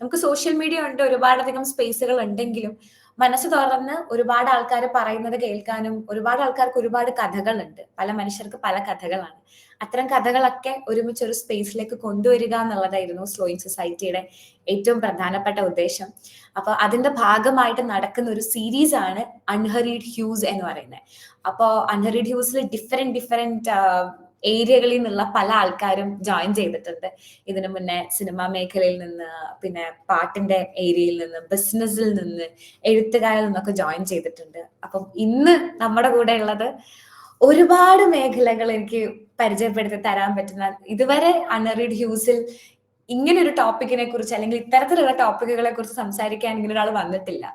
നമുക്ക് social media ഉണ്ട്, ഒരുപാടധികം സ്പേസുകൾ ഉണ്ടെങ്കിലും മനസ്സ് തുറന്ന് ഒരുപാട് ആൾക്കാർ പറയുന്നത് കേൾക്കാനും ഒരുപാട് ആൾക്കാർക്ക് ഒരുപാട് കഥകളുണ്ട്. പല മനുഷ്യർക്ക് പല കഥകളാണ്. അത്തരം കഥകളൊക്കെ ഒരുമിച്ച് ഒരു സ്പേസിലേക്ക് കൊണ്ടുവരിക എന്നുള്ളതായിരുന്നു സ്ലോയിങ് സൊസൈറ്റിയുടെ ഏറ്റവും പ്രധാനപ്പെട്ട ഉദ്ദേശം. അപ്പൊ അതിന്റെ ഭാഗമായിട്ട് നടക്കുന്ന ഒരു സീരീസ് ആണ് അൺഹറീഡ് ഹ്യൂസ് എന്ന് പറയുന്നത്. അപ്പോ അൺഹറീഡ് ഹ്യൂസിൽ ഡിഫറെന്റ് ഏരിയകളിൽ നിന്നുള്ള പല ആൾക്കാരും ജോയിൻ ചെയ്തിട്ടുണ്ട്. ഇതിനു മുന്നേ സിനിമാ മേഖലയിൽ നിന്ന്, പിന്നെ പാട്ടിന്റെ ഏരിയയിൽ നിന്ന്, ബിസിനസ്സിൽ നിന്ന്, എഴുത്തുകാരിൽ നിന്നൊക്കെ ജോയിൻ ചെയ്തിട്ടുണ്ട്. അപ്പം ഇന്ന് നമ്മുടെ കൂടെ ഉള്ളത് ഒരുപാട് മേഖലകൾ എനിക്ക് പരിചയപ്പെടുത്തി തരാൻ പറ്റുന്ന, ഇതുവരെ അൺഹറീഡ് ഹ്യൂസിൽ ഇങ്ങനെ ഒരു ടോപ്പിക്കിനെ കുറിച്ച് അല്ലെങ്കിൽ ഇത്തരത്തിലുള്ള ടോപ്പിക്കുകളെ കുറിച്ച് സംസാരിക്കാൻ ഇങ്ങനെ ഒരാൾ വന്നിട്ടില്ല.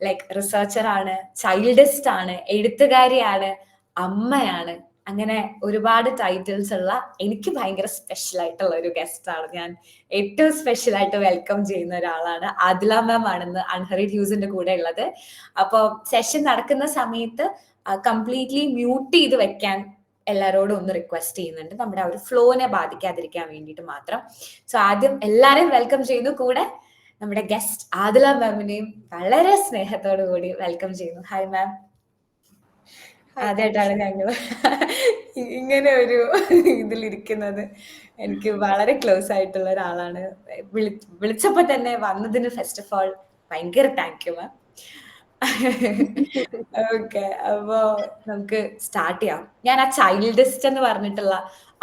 ലൈക്ക് റിസർച്ചർ ആണ്, ചൈൽഡിസ്റ്റ് ആണ്, എഴുത്തുകാരിയാണ്, അമ്മയാണ്, അങ്ങനെ ഒരുപാട് ടൈറ്റിൽസ് ഉള്ള എനിക്ക് ഭയങ്കര സ്പെഷ്യൽ ആയിട്ടുള്ള ഒരു ഗസ്റ്റ് ആണ്. ഞാൻ ഏറ്റവും സ്പെഷ്യൽ ആയിട്ട് വെൽക്കം ചെയ്യുന്ന ഒരാളാണ്. ആദില മാം ആണെന്ന് അൺഹറീഡ് ഹ്യൂസിന്റെ കൂടെ ഉള്ളത്. അപ്പൊ സെഷൻ നടക്കുന്ന സമയത്ത് കംപ്ലീറ്റ്ലി മ്യൂട്ട് ചെയ്ത് വെക്കാൻ എല്ലാരോടും ഒന്ന് റിക്വസ്റ്റ് ചെയ്യുന്നുണ്ട്, നമ്മുടെ ആ ഒരു ഫ്ലോനെ ബാധിക്കാതിരിക്കാൻ വേണ്ടിയിട്ട് മാത്രം. സോ ആദ്യം എല്ലാരെയും വെൽക്കം ചെയ്യുന്നു. കൂടെ നമ്മുടെ ഗസ്റ്റ് ആദില മാമിനെയും വളരെ സ്നേഹത്തോടു കൂടി വെൽക്കം ചെയ്യുന്നു. Hi ma'am. ആദ്യമായിട്ടാണ് ഞങ്ങൾ ഇങ്ങനെ ഒരു ഇതിലിരിക്കുന്നത്. എനിക്ക് വളരെ ക്ലോസ് ആയിട്ടുള്ള ഒരാളാണ്. വിളിച്ചപ്പോ തന്നെ വന്നതിന് ഫസ്റ്റ് ഓഫ് ഓൾ ഭയങ്കര താങ്ക് യു മാം. ഓക്കെ, അപ്പോ നമുക്ക് സ്റ്റാർട്ട് ചെയ്യാം. ഞാൻ ആ ചൈൽഡിസ്റ്റ് എന്ന് പറഞ്ഞിട്ടുള്ള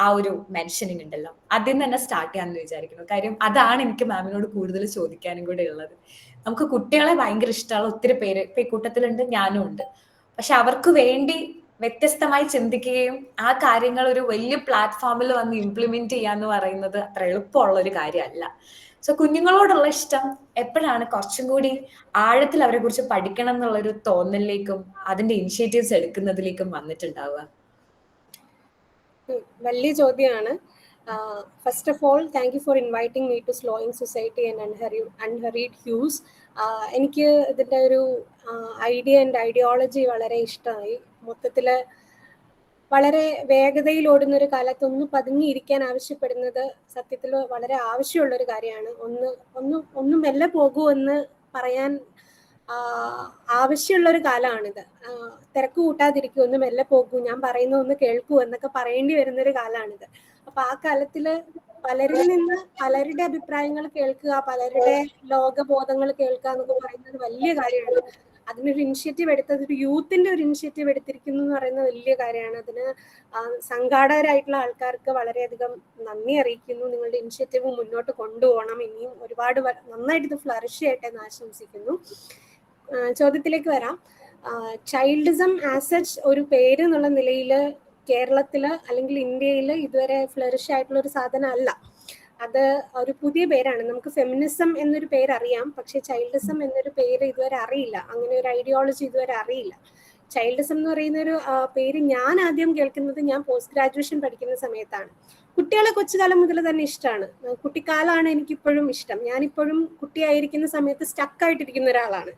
ആ ഒരു മെൻഷനിങ് ഉണ്ടല്ലോ, അതിൽ നിന്ന് തന്നെ സ്റ്റാർട്ട് ചെയ്യാമെന്ന് വിചാരിക്കുന്നു. കാര്യം അതാണ് എനിക്ക് മാമിനോട് കൂടുതൽ ചോദിക്കാനും കൂടെ ഉള്ളത്. നമുക്ക് കുട്ടികളെ ഭയങ്കര ഇഷ്ടമുള്ള ഒത്തിരി പേര് ഇപ്പൊ ഈ കൂട്ടത്തിലുണ്ട്, ഞാനും ഉണ്ട്. പക്ഷെ അവർക്ക് വേണ്ടി വ്യത്യസ്തമായി ചിന്തിക്കുകയും ആ കാര്യങ്ങൾ ഒരു വലിയ പ്ലാറ്റ്ഫോമിൽ വന്ന് ഇംപ്ലിമെന്റ് ചെയ്യാന്ന് പറയുന്നത് അത്ര എളുപ്പമുള്ള ഒരു കാര്യമല്ല. സോ കുഞ്ഞുങ്ങളോടുള്ള ഇഷ്ടം എപ്പോഴാണ് കുറച്ചും കൂടി ആഴത്തിൽ അവരെ കുറിച്ച് പഠിക്കണം എന്നുള്ളൊരു തോന്നലിലേക്കും അതിന്റെ ഇനിഷ്യേറ്റീവ്സ് എടുക്കുന്നതിലേക്കും വന്നിട്ടുണ്ടാവുക? വലിയ ചോദ്യമാണ്. First of all, thank you for inviting me to slowing society and unheard hues. എനിക്ക് ഇതിൻ്റെ ഒരു ഐഡിയ ആൻഡ് ഐഡിയോളജി വളരെ ഇഷ്ടമായി. മൊത്തത്തിൽ വളരെ വേഗതയിൽ ഓടുന്നൊരു കാലത്ത് ഒന്ന് പതുങ്ങിയിരിക്കാൻ ആവശ്യപ്പെടുന്നത് സത്യത്തിൽ വളരെ ആവശ്യമുള്ളൊരു കാര്യമാണ്. ഒന്ന് മെല്ലെ പോകൂ എന്ന് പറയാൻ ആവശ്യമുള്ളൊരു കാലമാണിത്. തിരക്ക് കൂട്ടാതിരിക്കൂ, ഒന്ന് മെല്ലെ പോകൂ, ഞാൻ പറയുന്ന ഒന്ന് കേൾക്കൂ എന്നൊക്കെ പറയേണ്ടി വരുന്നൊരു കാലമാണിത്. അപ്പൊ ആ കാലത്തില് പലരിൽ നിന്ന് പലരുടെ അഭിപ്രായങ്ങൾ കേൾക്കുക, പലരുടെ ലോകബോധങ്ങൾ കേൾക്കുക എന്നൊക്കെ പറയുന്നത് വലിയ കാര്യമാണ്. അതിനൊരു ഇനിഷ്യേറ്റീവ് എടുത്തത്, ഒരു യൂത്തിന്റെ ഒരു ഇനിഷ്യേറ്റീവ് എടുത്തിരിക്കുന്നു എന്ന് പറയുന്നത് വലിയ കാര്യമാണ്. അതിന് സംഘാടകരായിട്ടുള്ള ആൾക്കാർക്ക് വളരെയധികം നന്ദി അറിയിക്കുന്നു. നിങ്ങളുടെ ഇനിഷ്യേറ്റീവ് മുന്നോട്ട് കൊണ്ടുപോകണം, ഇനിയും ഒരുപാട് നന്നായിട്ട് ഇത് ഫ്ലറിഷ് ചെയ്യട്ടെ എന്ന് ആശംസിക്കുന്നു. ചോദ്യത്തിലേക്ക് വരാം. ചൈൽഡിസം ആസ് സച്ച് ഒരു പേര് എന്നുള്ള നിലയിൽ കേരളത്തില് അല്ലെങ്കിൽ ഇന്ത്യയിൽ ഇതുവരെ ഫ്ലറിഷ് ആയിട്ടുള്ള ഒരു സാധനം അല്ല. അത് ഒരു പുതിയ പേരാണ്. നമുക്ക് ഫെമിനിസം എന്നൊരു പേര് അറിയാം, പക്ഷെ ചൈൽഡിസം എന്നൊരു പേര് ഇതുവരെ അറിയില്ല. അങ്ങനെ ഒരു ഐഡിയോളജി ഇതുവരെ അറിയില്ല. ചൈൽഡിസം എന്ന് പറയുന്ന ഒരു പേര് ഞാൻ ആദ്യം കേൾക്കുന്നത് ഞാൻ പോസ്റ്റ് ഗ്രാജുവേഷൻ പഠിക്കുന്ന സമയത്താണ്. കുട്ടികളെ കൊച്ചുകാലം മുതൽ തന്നെ ഇഷ്ടമാണ്. കുട്ടിക്കാലമാണ് എനിക്കിപ്പോഴും ഇഷ്ടം. ഞാനിപ്പോഴും കുട്ടിയായിരിക്കുന്ന സമയത്ത് സ്റ്റക്കായിട്ടിരിക്കുന്ന ഒരാളാണ്.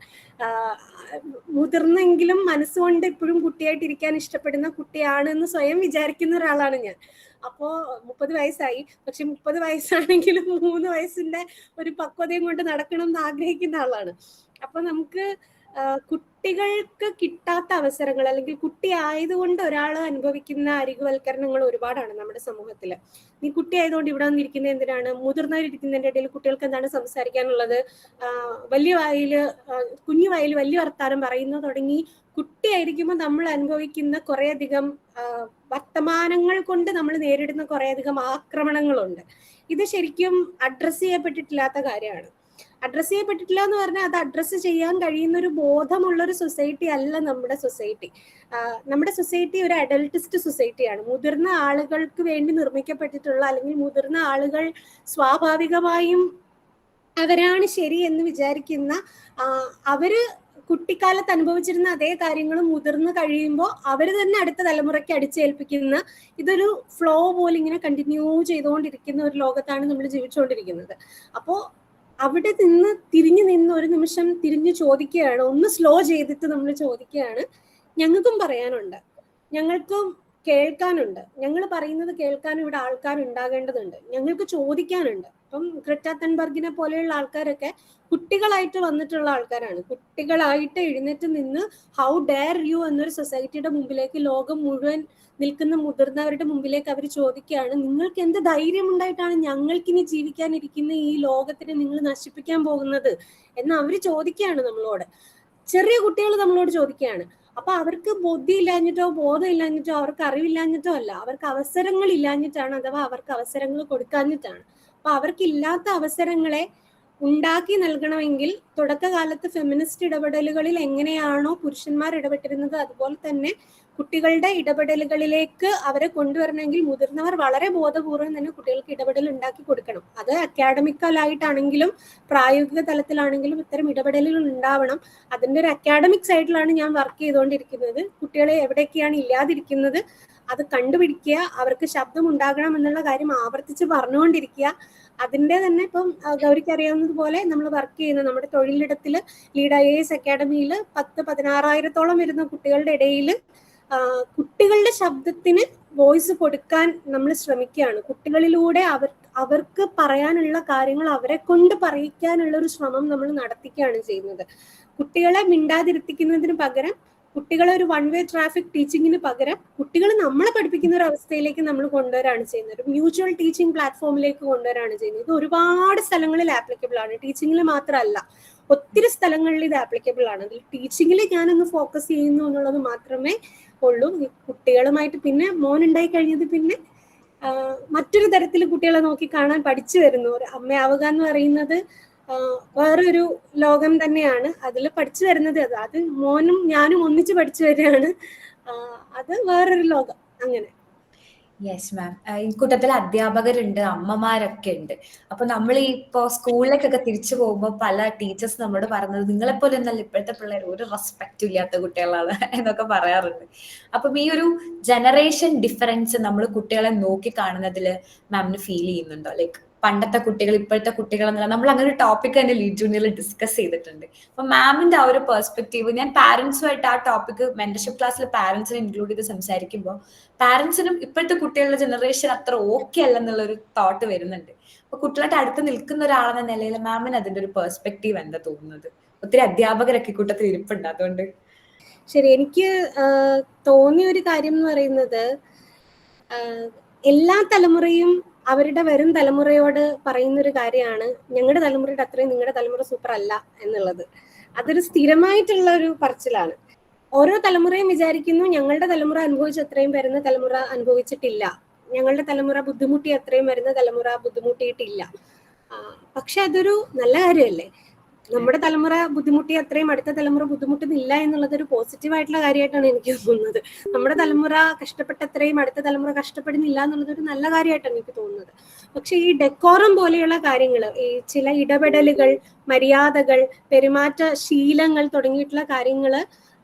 മുതിർന്നെങ്കിലും മനസ്സുകൊണ്ട് ഇപ്പോഴും കുട്ടിയായിട്ടിരിക്കാൻ ഇഷ്ടപ്പെടുന്ന കുട്ടിയാണ് എന്ന് സ്വയം വിചാരിക്കുന്ന ഒരാളാണ് ഞാൻ. അപ്പോ 30 വയസ്സായി, പക്ഷെ 30 വയസ്സാണെങ്കിലും 3 വയസ്സിന്റെ ഒരു പക്വതയും കൊണ്ട് നടക്കണം എന്ന് ആഗ്രഹിക്കുന്ന ആളാണ്. അപ്പൊ നമുക്ക് കുട്ടികൾക്ക് കിട്ടാത്ത അവസരങ്ങൾ, അല്ലെങ്കിൽ കുട്ടി ആയതുകൊണ്ട് ഒരാൾ അനുഭവിക്കുന്ന അരികുവൽക്കരണങ്ങൾ ഒരുപാടാണ് നമ്മുടെ സമൂഹത്തിൽ. നീ കുട്ടി ആയതുകൊണ്ട് ഇവിടെ വന്നിരിക്കുന്നത് എന്തിനാണ്, മുതിർന്നവരിരിക്കുന്നതിന്റെ ഇടയിൽ കുട്ടികൾക്ക് എന്താണ് സംസാരിക്കാനുള്ളത്, വലിയ വായില് കുഞ്ഞു വായിൽ വലിയ വർത്താനം പറയുന്നത് തുടങ്ങി കുട്ടിയായിരിക്കുമ്പോൾ നമ്മൾ അനുഭവിക്കുന്ന കുറേയധികം വർത്തമാനങ്ങൾ കൊണ്ട് നമ്മൾ നേരിടുന്ന കുറേയധികം ആക്രമണങ്ങളുണ്ട്. ഇത് ശരിക്കും അഡ്രസ്സ് ചെയ്യപ്പെട്ടിട്ടില്ലാത്ത കാര്യമാണ്. അഡ്രസ്സ് ചെയ്യപ്പെട്ടിട്ടില്ല എന്ന് പറഞ്ഞാൽ അത് അഡ്രസ്സ് ചെയ്യാൻ കഴിയുന്ന ഒരു ബോധമുള്ളൊരു സൊസൈറ്റി അല്ല നമ്മുടെ സൊസൈറ്റി. നമ്മുടെ സൊസൈറ്റി ഒരു അഡൽട്ടിസ്റ്റ് സൊസൈറ്റിയാണ്. മുതിർന്ന ആളുകൾക്ക് വേണ്ടി നിർമ്മിക്കപ്പെട്ടിട്ടുള്ള, അല്ലെങ്കിൽ മുതിർന്ന ആളുകൾ സ്വാഭാവികമായും അവരാണ് ശരി എന്ന് വിചാരിക്കുന്ന, അവര് കുട്ടിക്കാലത്ത് അനുഭവിച്ചിരുന്ന അതേ കാര്യങ്ങളും മുതിർന്ന് കഴിയുമ്പോൾ അവർ തന്നെ അടുത്ത തലമുറയ്ക്ക് അടിച്ചേൽപ്പിക്കുന്ന, ഇതൊരു ഫ്ലോ പോലെ ഇങ്ങനെ കണ്ടിന്യൂ ചെയ്തുകൊണ്ടിരിക്കുന്ന ഒരു ലോകത്താണ് നമ്മൾ ജീവിച്ചുകൊണ്ടിരിക്കുന്നത്. അപ്പോൾ അവിടെ നിന്ന് തിരിഞ്ഞു നിന്ന് ഒരു നിമിഷം തിരിഞ്ഞു ചോദിക്കുകയാണ്, ഒന്ന് സ്ലോ ചെയ്തിട്ട് നമ്മൾ ചോദിക്കുകയാണ്, ഞങ്ങൾക്കും പറയാനുണ്ട്, ഞങ്ങൾക്കും കേൾക്കാനുണ്ട്, ഞങ്ങൾ പറയുന്നത് കേൾക്കാനും ഇവിടെ ആൾക്കാർ ഉണ്ടാകേണ്ടതുണ്ട്, ഞങ്ങൾക്ക് ചോദിക്കാനുണ്ട്. ഇപ്പം ഗ്രെറ്റ തൻബർഗിനെ പോലെയുള്ള ആൾക്കാരൊക്കെ കുട്ടികളായിട്ട് വന്നിട്ടുള്ള ആൾക്കാരാണ്. കുട്ടികളായിട്ട് എഴുന്നേറ്റ് നിന്ന് ഹൗ ഡെയർ യു എന്നൊരു സൊസൈറ്റിയുടെ മുമ്പിലേക്ക്, ലോകം മുഴുവൻ നിൽക്കുന്ന മുതിർന്നവരുടെ മുമ്പിലേക്ക് അവർ ചോദിക്കുകയാണ്, നിങ്ങൾക്ക് എന്ത് ധൈര്യം ഉണ്ടായിട്ടാണ് ഞങ്ങൾക്കിനി ജീവിക്കാനിരിക്കുന്ന ഈ ലോകത്തിനെ നിങ്ങൾ നശിപ്പിക്കാൻ പോകുന്നത് എന്ന് അവർ ചോദിക്കുകയാണ് നമ്മളോട്. ചെറിയ കുട്ടികൾ നമ്മളോട് ചോദിക്കുകയാണ്. അപ്പൊ അവർക്ക് ബുദ്ധി ഇല്ലാഞ്ഞിട്ടോ ബോധം ഇല്ലാഞ്ഞിട്ടോ അവർക്ക് അറിവില്ലാഞ്ഞിട്ടോ അല്ല, അവർക്ക് അവസരങ്ങൾ ഇല്ലാഞ്ഞിട്ടാണ്, അഥവാ അവർക്ക് അവസരങ്ങൾ കൊടുക്കാഞ്ഞിട്ടാണ്. അപ്പൊ അവർക്കില്ലാത്ത അവസരങ്ങളെ ഉണ്ടാക്കി നൽകണമെങ്കിൽ തുടക്കകാലത്ത് ഫെമിനിസ്റ്റ് ഇടപെടലുകളിൽ എങ്ങനെയാണോ പുരുഷന്മാർ ഇടപെട്ടിരുന്നത് അതുപോലെ തന്നെ കുട്ടികളുടെ ഇടപെടലുകളിലേക്ക് അവരെ കൊണ്ടുവരണമെങ്കിൽ മുതിർന്നവർ വളരെ ബോധപൂർവം തന്നെ കുട്ടികൾക്ക് ഇടപെടൽ ഉണ്ടാക്കി കൊടുക്കണം. അത് അക്കാഡമിക്കലായിട്ടാണെങ്കിലും പ്രായോഗിക തലത്തിലാണെങ്കിലും ഇത്തരം ഇടപെടലുകൾ ഉണ്ടാവണം. അതിന്റെ ഒരു അക്കാഡമിക് സൈഡിലാണ് ഞാൻ വർക്ക് ചെയ്തുകൊണ്ടിരിക്കുന്നത്. കുട്ടികളെ എവിടെയൊക്കെയാണ് ഇല്ലാതിരിക്കുന്നത് അത് കണ്ടുപിടിക്കുക, അവർക്ക് ശബ്ദം ഉണ്ടാകണം എന്നുള്ള കാര്യം ആവർത്തിച്ച് പറഞ്ഞുകൊണ്ടിരിക്കുക. അതിന്റെ തന്നെ ഇപ്പം ഗൗരിക്ക് അറിയാവുന്നതുപോലെ നമ്മൾ വർക്ക് ചെയ്യുന്ന നമ്മുടെ തൊഴിലിടത്തിൽ ലീഡ് IAS അക്കാഡമിയിൽ 10,000-16,000 വരുന്ന കുട്ടികളുടെ ഇടയിൽ കുട്ടികളുടെ ശബ്ദത്തിന് വോയിസ് കൊടുക്കാൻ നമ്മൾ ശ്രമിക്കുകയാണ്. കുട്ടികളിലൂടെ അവർക്ക് പറയാനുള്ള കാര്യങ്ങൾ അവരെ കൊണ്ട് പറയിക്കാനുള്ള ഒരു ശ്രമം നമ്മൾ നടത്തിക്കുകയാണ് ചെയ്യുന്നത്. കുട്ടികളെ മിണ്ടാതിരുത്തിക്കുന്നതിന് പകരം, കുട്ടികളെ ഒരു വൺ വേ ട്രാഫിക് ടീച്ചിങ്ങിന് പകരം കുട്ടികൾ നമ്മളെ പഠിപ്പിക്കുന്ന ഒരു അവസ്ഥയിലേക്ക് നമ്മൾ കൊണ്ടുവരാണ് ചെയ്യുന്നത്. ഒരു മ്യൂച്വൽ ടീച്ചിങ് പ്ലാറ്റ്ഫോമിലേക്ക് കൊണ്ടുവരാണ് ചെയ്യുന്നത്. ഇത് ഒരുപാട് സ്ഥലങ്ങളിൽ ആപ്ലിക്കബിൾ ആണ്, ടീച്ചിങ്ങിൽ മാത്രമല്ല ഒത്തിരി സ്ഥലങ്ങളിൽ ഇത് ആപ്ലിക്കബിൾ ആണ്. അതിൽ ടീച്ചിങ്ങിൽ ഞാനൊന്ന് ഫോക്കസ് ചെയ്യുന്നു എന്നുള്ളത് മാത്രമേ ഉള്ളൂ. കുട്ടികളുമായിട്ട് പിന്നെ മോൻ ഉണ്ടായി കഴിഞ്ഞത് പിന്നെ മറ്റൊരു തരത്തിൽ കുട്ടികളെ നോക്കി കാണാൻ പഠിച്ചു വരുന്നു. ഒരു അമ്മയാവുക എന്ന് പറയുന്നത് വേറൊരു ലോകം തന്നെയാണ്. അതിൽ പഠിച്ചു വരുന്നത് അത് മോനും ഞാനും ഒന്നിച്ച് പഠിച്ചു വരികയാണ്. അത് വേറൊരു ലോകം. അങ്ങനെ. Yes ma'am. ഈ കൂട്ടത്തിൽ അധ്യാപകരുണ്ട്, അമ്മമാരൊക്കെ ഉണ്ട്. അപ്പൊ നമ്മൾ ഇപ്പോ സ്കൂളിലേക്കൊക്കെ തിരിച്ചു പോകുമ്പോൾ പല ടീച്ചേഴ്സ് നമ്മളോട് പറഞ്ഞത് നിങ്ങളെപ്പോലെ ഒന്നല്ല ഇപ്പോഴത്തെ പിള്ളേർ, ഒരു റെസ്പെക്റ്റും ഇല്ലാത്ത കുട്ടികളാണ് എന്നൊക്കെ പറയാറുണ്ട്. അപ്പം ഈ ഒരു ജനറേഷൻ ഡിഫറൻസ് നമ്മൾ കുട്ടികളെ നോക്കി കാണുന്നതിൽ മാമിന് ഫീൽ ചെയ്യുന്നുണ്ടോ? ലൈക്ക് പണ്ടത്തെ കുട്ടികൾ ഇപ്പോഴത്തെ കുട്ടികൾ എന്നുള്ള നമ്മൾ അങ്ങനെ ഒരു ടോപ്പിക് തന്നെ ലീഡ് ജൂനിയറിൽ ഡിസ്കസ് ചെയ്തിട്ടുണ്ട്. അപ്പൊ മാമിന്റെ ആ ഒരു പെർസ്പെക്റ്റീവ്, ഞാൻ പാരന്റ്സുമായിട്ട് ആ ടോപ്പിക് മെന്റർഷിപ്പ് ക്ലാസ്സിൽ പാരന്റ്സിനെ ഇൻക്ലൂഡ് ചെയ്ത് സംസാരിക്കുമ്പോൾ പാരന്റ്സിനും ഇപ്പോഴത്തെ കുട്ടികളുടെ ജനറേഷൻ അത്ര ഓക്കെ അല്ലെന്നുള്ള ഒരു തോട്ട് വരുന്നുണ്ട്. അപ്പൊ കുട്ടികളുടെ അടുത്ത് നിൽക്കുന്ന ഒരാളെന്ന നിലയിൽ മാമിന് അതിന്റെ ഒരു പെർസ്പെക്റ്റീവ് എന്താ തോന്നുന്നത്? ഒത്തിരി അധ്യാപകരൊക്കെ കൂട്ടത്തിൽ ഇരിപ്പുണ്ട്, അതുകൊണ്ട്. ശരി, എനിക്ക് തോന്നിയ ഒരു കാര്യം എന്ന് പറയുന്നത് എല്ലാ തലമുറയും അവരുടെ വരും തലമുറയോട് പറയുന്ന ഒരു കാര്യമാണ്, ഞങ്ങളുടെ തലമുറയുടെ അത്രയും നിങ്ങളുടെ തലമുറ സൂപ്പർ അല്ല എന്നുള്ളത്. അതൊരു സ്ഥിരമായിട്ടുള്ള ഒരു പറച്ചിലാണ്. ഓരോ തലമുറയും വിചാരിക്കുന്നു ഞങ്ങളുടെ തലമുറ അനുഭവിച്ച അത്രയും വരുന്ന തലമുറ അനുഭവിച്ചിട്ടില്ല, ഞങ്ങളുടെ തലമുറ ബുദ്ധിമുട്ടി അത്രയും വരുന്ന തലമുറ ബുദ്ധിമുട്ടിയിട്ടില്ല. പക്ഷെ അതൊരു നല്ല കാര്യമല്ലേ? നമ്മുടെ തലമുറ ബുദ്ധിമുട്ടി അത്രയും അടുത്ത തലമുറ ബുദ്ധിമുട്ടുന്നില്ല എന്നുള്ളത് ഒരു പോസിറ്റീവ് ആയിട്ടുള്ള കാര്യമായിട്ടാണ് എനിക്ക് തോന്നുന്നത്. നമ്മുടെ തലമുറ കഷ്ടപ്പെട്ടത്രയും അടുത്ത തലമുറ കഷ്ടപ്പെടുന്നില്ല എന്നുള്ളത് ഒരു നല്ല കാര്യമായിട്ടാണ് എനിക്ക് തോന്നുന്നത്. പക്ഷെ ഈ ഡെക്കോറം പോലെയുള്ള കാര്യങ്ങൾ, ഈ ചില ഇടപെടലുകൾ, മര്യാദകൾ, പെരുമാറ്റ ശീലങ്ങൾ തുടങ്ങിയിട്ടുള്ള കാര്യങ്ങൾ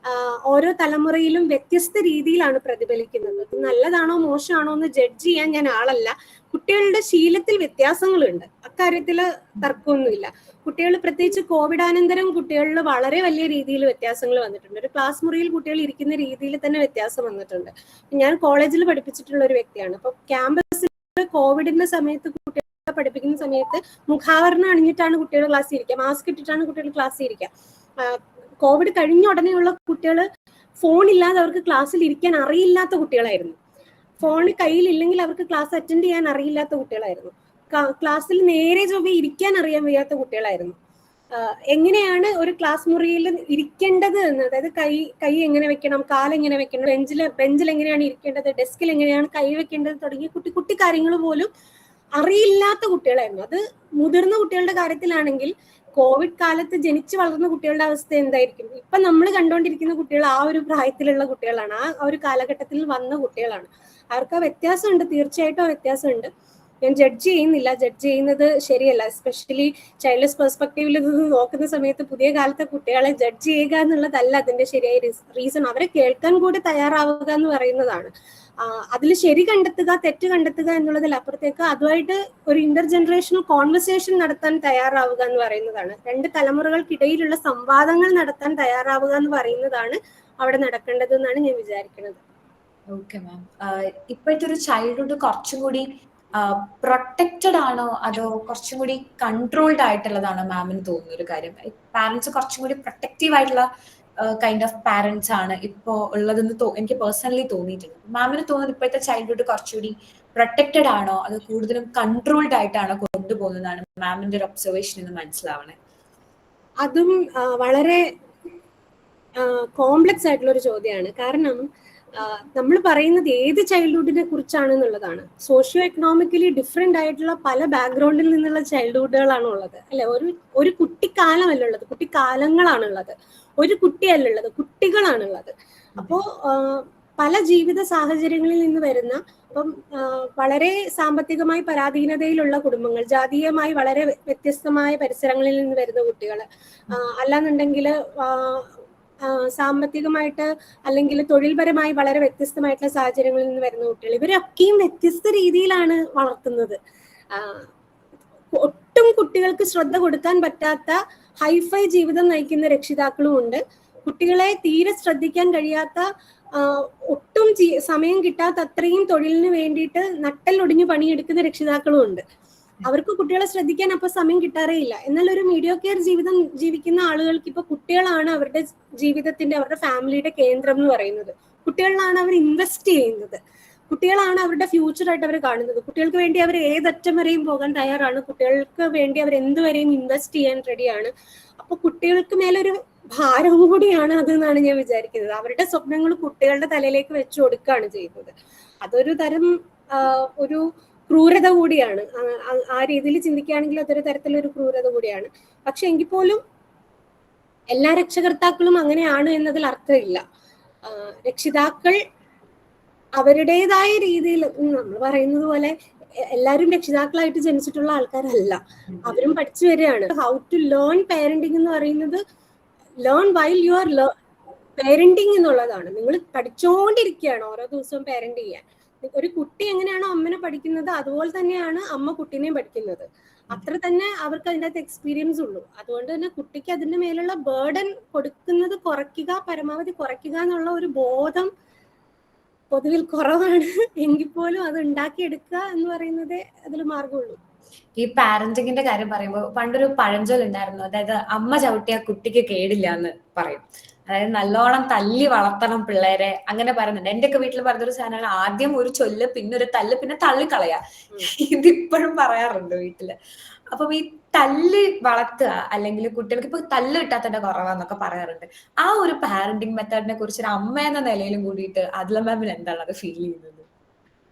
ഓരോ തലമുറയിലും വ്യത്യസ്ത രീതിയിലാണ് പ്രതിഫലിക്കുന്നത്. അത് നല്ലതാണോ മോശമാണോ എന്ന് ജഡ്ജ് ചെയ്യാൻ ഞാൻ ആളല്ല. കുട്ടികളുടെ ശീലത്തിൽ വ്യത്യാസങ്ങളുണ്ട്, അക്കാര്യത്തിൽ തർക്കമൊന്നുമില്ല. കുട്ടികൾ പ്രത്യേകിച്ച് കോവിഡാനന്തരം കുട്ടികളിൽ വളരെ വലിയ രീതിയിൽ വ്യത്യാസങ്ങൾ വന്നിട്ടുണ്ട്. ഒരു ക്ലാസ് മുറിയിൽ കുട്ടികൾ ഇരിക്കുന്ന രീതിയിൽ തന്നെ വ്യത്യാസം വന്നിട്ടുണ്ട്. ഞാൻ കോളേജിൽ പഠിപ്പിച്ചിട്ടുള്ള ഒരു വ്യക്തിയാണ്. അപ്പൊ ക്യാമ്പസിൽ കോവിഡിന്റെ സമയത്ത് കുട്ടികളെ പഠിപ്പിക്കുന്ന സമയത്ത് മുഖാവരണം അണിഞ്ഞിട്ടാണ് കുട്ടികൾ ക്ലാസ്സിൽ ഇരിക്കുക, മാസ്ക് ഇട്ടിട്ടാണ് കുട്ടികൾ ക്ലാസ്സിൽ ഇരിക്കുക. കോവിഡ് കഴിഞ്ഞ ഉടനെയുള്ള കുട്ടികൾ ഫോണില്ലാതെ അവർക്ക് ക്ലാസ്സിൽ ഇരിക്കാൻ അറിയില്ലാത്ത കുട്ടികളായിരുന്നു. ഫോൺ കയ്യിലില്ലെങ്കിൽ അവർക്ക് ക്ലാസ് അറ്റൻഡ് ചെയ്യാൻ അറിയില്ലാത്ത കുട്ടികളായിരുന്നു. ക്ലാസ്സിൽ നേരെ ചൊവ്വേ ഇരിക്കാൻ അറിയാൻ വയ്യാത്ത കുട്ടികളായിരുന്നു. എങ്ങനെയാണ് ഒരു ക്ലാസ് മുറിയിൽ ഇരിക്കേണ്ടത് എന്ന്, അതായത് കൈ എങ്ങനെ വെക്കണം, കാലെങ്ങനെ വെക്കണം, ബെഞ്ചിൽ എങ്ങനെയാണ് ഇരിക്കേണ്ടത്, ഡെസ്കിൽ എങ്ങനെയാണ് കൈ വെക്കേണ്ടത് തുടങ്ങിയ കുട്ടി കാര്യങ്ങൾ പോലും അറിയില്ലാത്ത കുട്ടികളായിരുന്നു. അത് മുതിർന്ന കുട്ടികളുടെ കാര്യത്തിലാണെങ്കിൽ കോവിഡ് കാലത്ത് ജനിച്ചു വളർന്ന കുട്ടികളുടെ അവസ്ഥ എന്തായിരിക്കും? ഇപ്പൊ നമ്മൾ കണ്ടുകൊണ്ടിരിക്കുന്ന കുട്ടികൾ ആ ഒരു പ്രായത്തിലുള്ള കുട്ടികളാണ്, ആ ഒരു കാലഘട്ടത്തിൽ വന്ന കുട്ടികളാണ്. അവർക്ക് ആ വ്യത്യാസമുണ്ട്, തീർച്ചയായിട്ടും ആ വ്യത്യാസമുണ്ട്. ഞാൻ ജഡ്ജ് ചെയ്യുന്നില്ല, ജഡ്ജ് ചെയ്യുന്നത് ശരിയല്ല. എസ്പെഷ്യലി ചൈൽഡ്ലെസ് പെർസ്പെക്റ്റീവിൽ നിന്ന് നോക്കുന്ന സമയത്ത് പുതിയ കാലത്തെ കുട്ടികളെ ജഡ്ജ് ചെയ്യുക എന്നുള്ളതല്ല അതിന്റെ ശരിയായ റീസൺ. അവരെ കേൾക്കാൻ കൂടി തയ്യാറാവുക എന്ന് പറയുന്നതാണ്. അതിൽ ശരി കണ്ടെത്തുക, തെറ്റ് കണ്ടെത്തുക എന്നുള്ളതിൽ അപ്പുറത്തേക്ക് അതുമായിട്ട് ഒരു ഇന്റർ ജനറേഷണൽ കോൺവെർസേഷൻ നടത്താൻ തയ്യാറാവുക എന്ന് പറയുന്നതാണ്. രണ്ട് തലമുറകൾക്കിടയിലുള്ള സംവാദങ്ങൾ നടത്താൻ തയ്യാറാവുക എന്ന് പറയുന്നതാണ് അവിടെ നടക്കേണ്ടത് എന്നാണ് ഞാൻ വിചാരിക്കുന്നത്. Okay ma'am. ഇപ്പോഴത്തെ ഒരു ചൈൽഡ്ഹുഡ് കുറച്ചും കൂടി പ്രൊട്ടക്റ്റഡ് ആണോ അതോ കുറച്ചും കൂടി കൺട്രോൾഡ് ആയിട്ടുള്ളതാണോ മാമിന് തോന്നുന്ന ഒരു കാര്യം? പാരന്റ്സ് കുറച്ചും കൂടി പ്രൊട്ടക്റ്റീവ് ആയിട്ടുള്ള കൈൻഡ് ഓഫ് പാരന്റ്സ് ആണ് ഇപ്പോ ഉള്ളതെന്ന് എനിക്ക് പേഴ്സണലി തോന്നിയിട്ടുണ്ട്. മാമിന് തോന്നുന്നത് ഇപ്പോഴത്തെ ചൈൽഡ്ഹുഡ് കുറച്ചുകൂടി പ്രൊട്ടക്റ്റഡ് ആണോ അത് കൂടുതലും കൺട്രോൾഡ് ആയിട്ടാണോ കൊണ്ടുപോകുന്നതാണ് മാമിന്റെ ഒരു ഒബ്സർവേഷൻ എന്ന് മനസ്സിലാവണേ? അതും വളരെ കോംപ്ലക്സ് ആയിട്ടുള്ള ഒരു ചോദ്യമാണ്. കാരണം നമ്മൾ പറയുന്നത് ഏത് ചൈൽഡ്ഹുഡിനെ കുറിച്ചാണെന്നുള്ളതാണ്. സോഷ്യോ എക്കണോമിക്കലി ഡിഫറെന്റ് ആയിട്ടുള്ള പല ബാക്ക്ഗ്രൗണ്ടിൽ നിന്നുള്ള ചൈൽഡ്ഹുഡുകളാണ് ഉള്ളത്, അല്ലെ? ഒരു കുട്ടിക്കാലമല്ല ഉള്ളത്, കുട്ടിക്കാലങ്ങളാണുള്ളത്. ഒരു കുട്ടിയല്ലുള്ളത്, കുട്ടികളാണുള്ളത്. അപ്പോ പല ജീവിത സാഹചര്യങ്ങളിൽ നിന്ന് വരുന്ന, അപ്പം വളരെ സാമ്പത്തികമായി പരാധീനതയിലുള്ള കുടുംബങ്ങൾ, ജാതീയമായി വളരെ വ്യത്യസ്തമായ പരിസരങ്ങളിൽ നിന്ന് വരുന്ന കുട്ടികൾ, അല്ലാന്നുണ്ടെങ്കിൽ സാമ്പത്തികമായിട്ട് അല്ലെങ്കിൽ തൊഴിൽപരമായി വളരെ വ്യത്യസ്തമായിട്ടുള്ള സാഹചര്യങ്ങളിൽ നിന്ന് വരുന്ന കുട്ടികൾ, ഇവരൊക്കെയും വ്യത്യസ്ത രീതിയിലാണ് വളർത്തുന്നത്. ഒട്ടും കുട്ടികൾക്ക് ശ്രദ്ധ കൊടുക്കാൻ പറ്റാത്ത ഹൈഫൈ ജീവിതം നയിക്കുന്ന രക്ഷിതാക്കളും ഉണ്ട്. കുട്ടികളെ തീരെ ശ്രദ്ധിക്കാൻ കഴിയാത്ത, ഒട്ടും സമയം കിട്ടാത്ത അത്രയും തൊഴിലിന് വേണ്ടിയിട്ട് നട്ടലൊടിഞ്ഞു പണിയെടുക്കുന്ന രക്ഷിതാക്കളും ഉണ്ട്. അവർക്ക് കുട്ടികളെ ശ്രദ്ധിക്കാൻ അപ്പൊ സമയം കിട്ടാറേ ഇല്ല. എന്നാൽ ഒരു മീഡിയോക്കെയർ ജീവിതം ജീവിക്കുന്ന ആളുകൾക്ക് ഇപ്പൊ കുട്ടികളാണ് അവരുടെ ജീവിതത്തിന്റെ, അവരുടെ ഫാമിലിയുടെ കേന്ദ്രം എന്ന് പറയുന്നത്. കുട്ടികളിലാണ് അവർ ഇൻവെസ്റ്റ് ചെയ്യുന്നത്, കുട്ടികളാണ് അവരുടെ ഫ്യൂച്ചറായിട്ട് അവർ കാണുന്നത്. കുട്ടികൾക്ക് വേണ്ടി അവർ ഏതറ്റം വരെയും പോകാൻ തയ്യാറാണ്, കുട്ടികൾക്ക് വേണ്ടി അവർ എന്തുവരെയും ഇൻവെസ്റ്റ് ചെയ്യാൻ റെഡിയാണ്. അപ്പൊ കുട്ടികൾക്ക് മേലൊരു ഭാരം കൂടിയാണ് അത് എന്നാണ് ഞാൻ വിചാരിക്കുന്നത്. അവരുടെ സ്വപ്നങ്ങൾ കുട്ടികളുടെ തലയിലേക്ക് വെച്ചു കൊടുക്കുകയാണ് ചെയ്യുന്നത്. അതൊരു തരം ഒരു ക്രൂരത കൂടിയാണ്. ആ രീതിയിൽ ചിന്തിക്കുകയാണെങ്കിൽ അതൊരു തരത്തിലൊരു ക്രൂരത കൂടിയാണ്. പക്ഷെ എങ്കിൽ പോലും എല്ലാ രക്ഷകർത്താക്കളും അങ്ങനെയാണ് എന്നതിൽ അർത്ഥമില്ല. രക്ഷിതാക്കൾ അവരുടേതായ രീതിയിൽ, നമ്മൾ പറയുന്നത് പോലെ എല്ലാവരും രക്ഷിതാക്കളായിട്ട് ജനിച്ചിട്ടുള്ള ആൾക്കാരല്ല, അവരും പഠിച്ചു വരികയാണ്. ഹൗ ടു ലേൺ പാരന്റിങ് എന്ന് പറയുന്നത് learn while you are parenting എന്നുള്ളതാണ്. നിങ്ങൾ പഠിച്ചുകൊണ്ടിരിക്കുകയാണ് ഓരോ ദിവസവും പാരന്റ് ചെയ്യാൻ. ഒരു കുട്ടി എങ്ങനെയാണോ അമ്മനെ പഠിക്കുന്നത് അതുപോലെ തന്നെയാണ് അമ്മ കുട്ടീനെയും പഠിക്കുന്നത്. അത്ര തന്നെ അവർക്ക് അതിൻ്റെ അകത്ത് എക്സ്പീരിയൻസ് ഉള്ളൂ. അതുകൊണ്ട് തന്നെ കുട്ടിക്ക് അതിന്റെ മേലുള്ള ബേർഡൻ കൊടുക്കുന്നത് കുറയ്ക്കുക, പരമാവധി കുറയ്ക്കുക എന്നുള്ള ഒരു ബോധം പൊതുവിൽ കുറവാണ്. എങ്കിൽ പോലും അത് ഉണ്ടാക്കിയെടുക്കുക എന്ന് പറയുന്നതേ അതിൽ മാർഗമുള്ളൂ. ഈ പാരന്റിങ്ങിന്റെ കാര്യം പറയുമ്പോൾ പണ്ടൊരു പഴഞ്ചൊല്ല് ഉണ്ടായിരുന്നു, അതായത് അമ്മ ചവിട്ടിയ കുട്ടിക്ക് കേടില്ല എന്ന് പറയും. അതായത് നല്ലോണം തല്ലി വളർത്തണം പിള്ളേരെ, അങ്ങനെ പറയുന്നുണ്ട്. എന്റെ ഒക്കെ വീട്ടിൽ പറഞ്ഞൊരു സാധനമാണ്, ആദ്യം ഒരു ചൊല്ല്, പിന്നെ ഒരു തല്ല്, പിന്നെ തള്ളിക്കളയാ. ഇതിപ്പോഴും പറയാറുണ്ട് വീട്ടില്. അപ്പം ഈ തല്ല് വളർത്തുക അല്ലെങ്കിൽ കുട്ടികൾക്ക് ഇപ്പൊ തല്ല് കിട്ടാത്തതിന്റെ കുറവാന്നൊക്കെ പറയാറുണ്ട്. ആ ഒരു പാരന്റിങ് മെത്തേഡിനെ കുറിച്ച് ഒരു അമ്മ എന്ന നിലയിലും കൂടിയിട്ട് അദ്ല മാമിന് എന്താണ് അത് ഫീൽ ചെയ്യുന്നത്?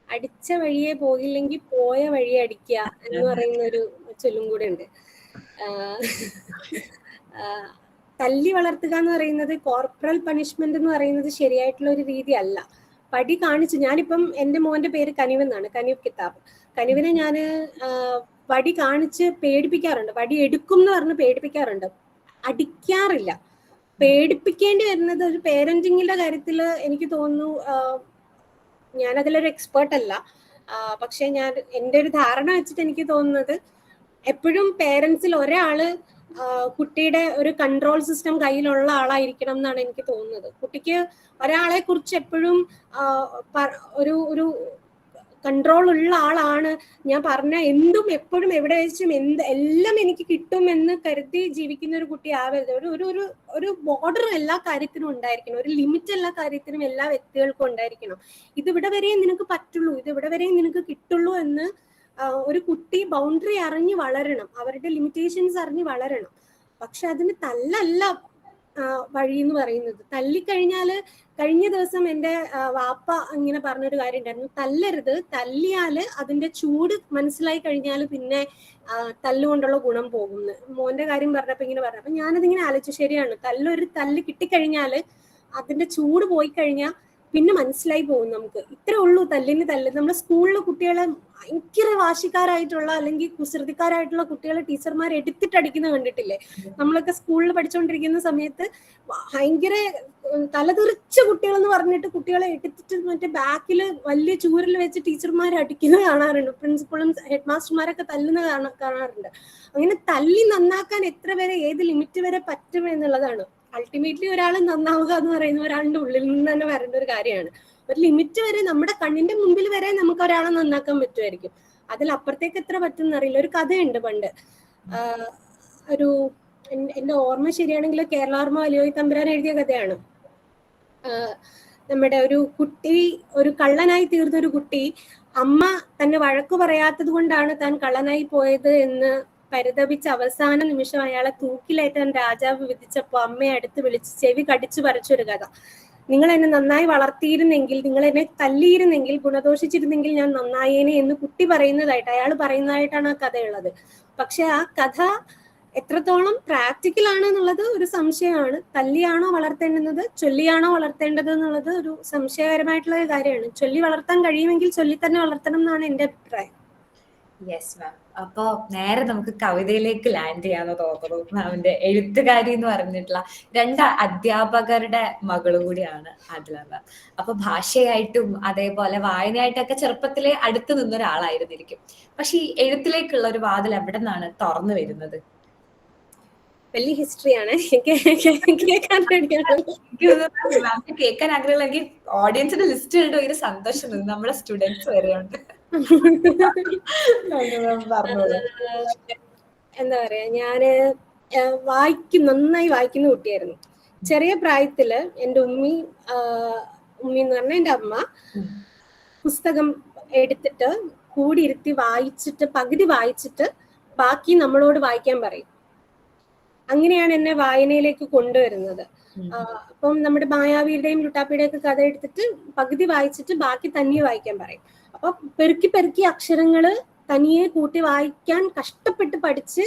അടിച്ച വഴിയെ പോയില്ലെങ്കിൽ പോയ വഴിയെ അടിക്കുക എന്ന് പറയുന്ന ഒരു ചൊല്ലും കൂടെ ഉണ്ട്. തല്ലി വളർത്തുക എന്ന് പറയുന്നത്, കോർപ്പറൽ പണിഷ്മെന്റ് എന്ന് പറയുന്നത് ശരിയായിട്ടുള്ള ഒരു രീതി അല്ല. പടി കാണിച്ച്, ഞാനിപ്പം എൻ്റെ മോന്റെ പേര് കനിവ് എന്നാണ്, കനിവ് കിതാബ്. കനിവിനെ ഞാൻ വടി കാണിച്ച് പേടിപ്പിക്കാറുണ്ട്, വടി എടുക്കും എന്ന് പറഞ്ഞ് പേടിപ്പിക്കാറുണ്ട്, അടിക്കാറില്ല. പേടിപ്പിക്കേണ്ടി വരുന്നത് ഒരു പേരന്റിങ്ങിന്റെ കാര്യത്തിൽ എനിക്ക് തോന്നുന്നു, ഞാനതിലൊരു എക്സ്പേർട്ട് അല്ല, പക്ഷെ ഞാൻ എൻ്റെ ഒരു ധാരണ വെച്ചിട്ട് എനിക്ക് തോന്നുന്നത് എപ്പോഴും പേരൻസിൽ ഒരാള് കുട്ടിയുടെ ഒരു കൺട്രോൾ സിസ്റ്റം കയ്യിലുള്ള ആളായിരിക്കണം എന്നാണ് എനിക്ക് തോന്നുന്നത്. കുട്ടിക്ക് ഒരാളെ കുറിച്ച് എപ്പോഴും ഒരു കൺട്രോൾ ഉള്ള ആളാണ്, ഞാൻ പറഞ്ഞ എന്തും എപ്പോഴും എവിടെ വെച്ചും എല്ലാം എനിക്ക് കിട്ടും എന്ന് കരുതി ജീവിക്കുന്ന ഒരു കുട്ടി ആവരുത്. ഒരു ബോർഡർ എല്ലാ കാര്യത്തിനും ഉണ്ടായിരിക്കണം, ഒരു ലിമിറ്റ് എല്ലാ കാര്യത്തിനും എല്ലാ വ്യക്തികൾക്കും ഉണ്ടായിരിക്കണം. ഇതിവിടെ വരെയും നിനക്ക് പറ്റുള്ളൂ, ഇതിവിടെ വരെയും നിനക്ക് കിട്ടുള്ളൂ എന്ന് ഒരു കുട്ടി ബൗണ്ടറി അറിഞ്ഞ് വളരണം, അവരുടെ ലിമിറ്റേഷൻസ് അറിഞ്ഞ് വളരണം. പക്ഷെ അതിന് തല്ലല്ല വഴി എന്ന് പറയുന്നത്. തല്ലിക്കഴിഞ്ഞാല്, കഴിഞ്ഞ ദിവസം എൻ്റെ വാപ്പ ഇങ്ങനെ പറഞ്ഞൊരു കാര്യം ഉണ്ടായിരുന്നു, തല്ലരുത്, തല്ലിയാല് അതിന്റെ ചൂട് മനസ്സിലായി കഴിഞ്ഞാൽ പിന്നെ തല്ലുകൊണ്ടുള്ള ഗുണം പോകുന്നു. മോന്റെ കാര്യം പറഞ്ഞപ്പോ ഇങ്ങനെ പറഞ്ഞു. അപ്പൊ ഞാനതിങ്ങനെ ആലോചിച്ചു, ശരിയാണ്, ഒരു തല്ല് കിട്ടിക്കഴിഞ്ഞാല് അതിന്റെ ചൂട് പോയി കഴിഞ്ഞാൽ പിന്നെ മനസ്സിലായി പോകും നമുക്ക്, ഇത്രേ ഉള്ളൂ തല്ലിന് തല്ല്. നമ്മുടെ സ്കൂളിലെ കുട്ടികളെ ഭയങ്കര വാശിക്കാരായിട്ടുള്ള അല്ലെങ്കിൽ കുസൃതിക്കാരായിട്ടുള്ള കുട്ടികളെ ടീച്ചർമാർ എടുത്തിട്ടടിക്കുന്നത് കണ്ടിട്ടില്ലേ? നമ്മളൊക്കെ സ്കൂളിൽ പഠിച്ചുകൊണ്ടിരിക്കുന്ന സമയത്ത് ഭയങ്കര തലതെറിച്ച കുട്ടികളെന്ന് പറഞ്ഞിട്ട് കുട്ടികളെ എടുത്തിട്ട് മറ്റേ ബാക്കിൽ വലിയ ചൂരിൽ വെച്ച് ടീച്ചർമാർ അടിക്കുന്നത് കാണാറുണ്ട്. പ്രിൻസിപ്പളും ഹെഡ് മാസ്റ്റർമാരൊക്കെ തല്ലുന്ന കാണാറുണ്ട്. അങ്ങനെ തല്ലി നന്നാക്കാൻ എത്ര വരെ, ഏത് ലിമിറ്റ് വരെ പറ്റും എന്നുള്ളതാണ്. അൾട്ടിമേറ്റ്ലി ഒരാൾ നന്നാവുക എന്ന് പറയുന്നത് ഒരാളുടെ ഉള്ളിൽ നിന്ന് തന്നെ വരേണ്ട ഒരു കാര്യമാണ്. ഒരു ലിമിറ്റ് വരെ, നമ്മുടെ കണ്ണിന്റെ മുമ്പിൽ വരെ നമുക്ക് ഒരാളെ നന്നാക്കാൻ പറ്റുമായിരിക്കും. അതിലപ്പുറത്തേക്ക് എത്ര പറ്റുന്ന അറിയില്ല. ഒരു കഥയുണ്ട് പണ്ട്, ഒരു എന്റെ ഓർമ്മ ശരിയാണെങ്കിൽ കേരളാർമ്മ വലിയോയി തമ്പുരാൻ എഴുതിയ കഥയാണ്. നമ്മുടെ ഒരു കുട്ടി, ഒരു കള്ളനായി തീർന്നൊരു കുട്ടി, അമ്മ തന്നെ വഴക്കു പറയാത്തത് കൊണ്ടാണ് താൻ കള്ളനായി പോയത് എന്ന് പരിതപിച്ച് അവസാന നിമിഷം അയാളെ തൂക്കിലേറ്റാൻ രാജാവ് വിധിച്ചപ്പോ അമ്മയെ അടുത്ത് വിളിച്ച് ചെവി കടിച്ചു പറിച്ചൊരു കഥ. നിങ്ങൾ എന്നെ നന്നായി വളർത്തിയിരുന്നെങ്കിൽ, നിങ്ങൾ എന്നെ തല്ലിയിരുന്നെങ്കിൽ, ഗുണദോഷിച്ചിരുന്നെങ്കിൽ ഞാൻ നന്നായേനെ എന്ന് കുട്ടി പറയുന്നതായിട്ട്, അയാൾ പറയുന്നതായിട്ടാണ് ആ കഥയുള്ളത്. പക്ഷെ ആ കഥ എത്രത്തോളം പ്രാക്ടിക്കൽ ആണ് എന്നുള്ളത് ഒരു സംശയമാണ്. തല്ലിയാണോ വളർത്തേണ്ടുന്നത്, ചൊല്ലിയാണോ വളർത്തേണ്ടത് എന്നുള്ളത് ഒരു സംശയകരമായിട്ടുള്ള ഒരു കാര്യമാണ്. ചൊല്ലി വളർത്താൻ കഴിയുമെങ്കിൽ ചൊല്ലി തന്നെ വളർത്തണം എന്നാണ് എന്റെ അഭിപ്രായം. Yes ma'am. അപ്പൊ നേരെ നമുക്ക് കവിതയിലേക്ക് ലാൻഡ് ചെയ്യാന്ന് തോന്നുന്നു. മാമിന്റെ എഴുത്തുകാരി എന്ന് പറഞ്ഞിട്ടുള്ള 2 അധ്യാപകരുടെ മകളും കൂടിയാണ് ആദില മാം. അപ്പൊ ഭാഷയായിട്ടും അതേപോലെ വായനയായിട്ടൊക്കെ ചെറുപ്പത്തിലെ അടുത്ത് നിന്നൊരാളായിരുന്നിരിക്കും. പക്ഷെ ഈ എഴുത്തിലേക്കുള്ള ഒരു വാതിൽ എവിടെ നിന്നാണ് തുറന്നു വരുന്നത്? വലിയ ഹിസ്റ്ററിയാണ്, കേൾക്കാൻ വേണ്ടിയാണ്. മാമിന് കേൾക്കാൻ ആഗ്രഹമുണ്ടെങ്കിൽ ഓഡിയൻസിന്റെ ലിസ്റ്റ് ഉണ്ട്, ഒരു സന്തോഷം നമ്മുടെ സ്റ്റുഡൻസ് വരെയുണ്ട്. എന്താ പറയാ, ഞാന് നന്നായി വായിക്കുന്ന കുട്ടിയായിരുന്നു. ചെറിയ പ്രായത്തില് എന്റെ ഉമ്മി എന്ന് പറഞ്ഞാൽ എന്റെ അമ്മ പുസ്തകം എടുത്തിട്ട് കൂടിയിരുത്തി വായിച്ചിട്ട് പകുതി വായിച്ചിട്ട് ബാക്കി നമ്മളോട് വായിക്കാൻ പറയും. അങ്ങനെയാണ് എന്നെ വായനയിലേക്ക് കൊണ്ടുവരുന്നത്. അപ്പം നമ്മുടെ മായാവിയുടെയും ലുട്ടാപ്പിയുടെയും ഒക്കെ കഥ എടുത്തിട്ട് പകുതി വായിച്ചിട്ട് ബാക്കി തനിയെ വായിക്കാൻ പറയും. അപ്പൊ പെറുക്കി പെറുക്കി അക്ഷരങ്ങള് തനിയെ കൂട്ടി വായിക്കാൻ കഷ്ടപ്പെട്ട് പഠിച്ച്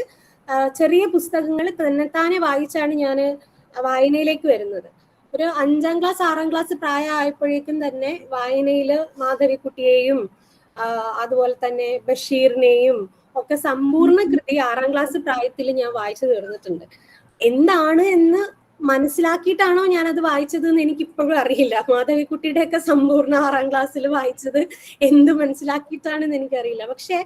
ചെറിയ പുസ്തകങ്ങൾ തന്നെത്താനെ വായിച്ചാണ് ഞാൻ വായനയിലേക്ക് വരുന്നത്. ഒരു 5ാം ക്ലാസ് 6ാം ക്ലാസ് പ്രായമായപ്പോഴേക്കും തന്നെ വായനയില് മാധവിക്കുട്ടിയെയും അതുപോലെ തന്നെ ബഷീറിനെയും ഒക്കെ സമ്പൂർണ്ണ കൃതി 6ാം ക്ലാസ് പ്രായത്തിൽ ഞാൻ വായിച്ചു തീർന്നിട്ടുണ്ട്. എന്താണ് എന്ന് മനസ്സിലാക്കിയിട്ടാണോ ഞാനത് വായിച്ചത് എന്ന് എനിക്കിപ്പോഴും അറിയില്ല. മാധവിക്കുട്ടിയുടെ ഒക്കെ സമ്പൂർണ്ണ 6ാം ക്ലാസ്സിൽ വായിച്ചത് എന്ത് മനസ്സിലാക്കിയിട്ടാണെന്ന് എനിക്കറിയില്ല. പക്ഷെ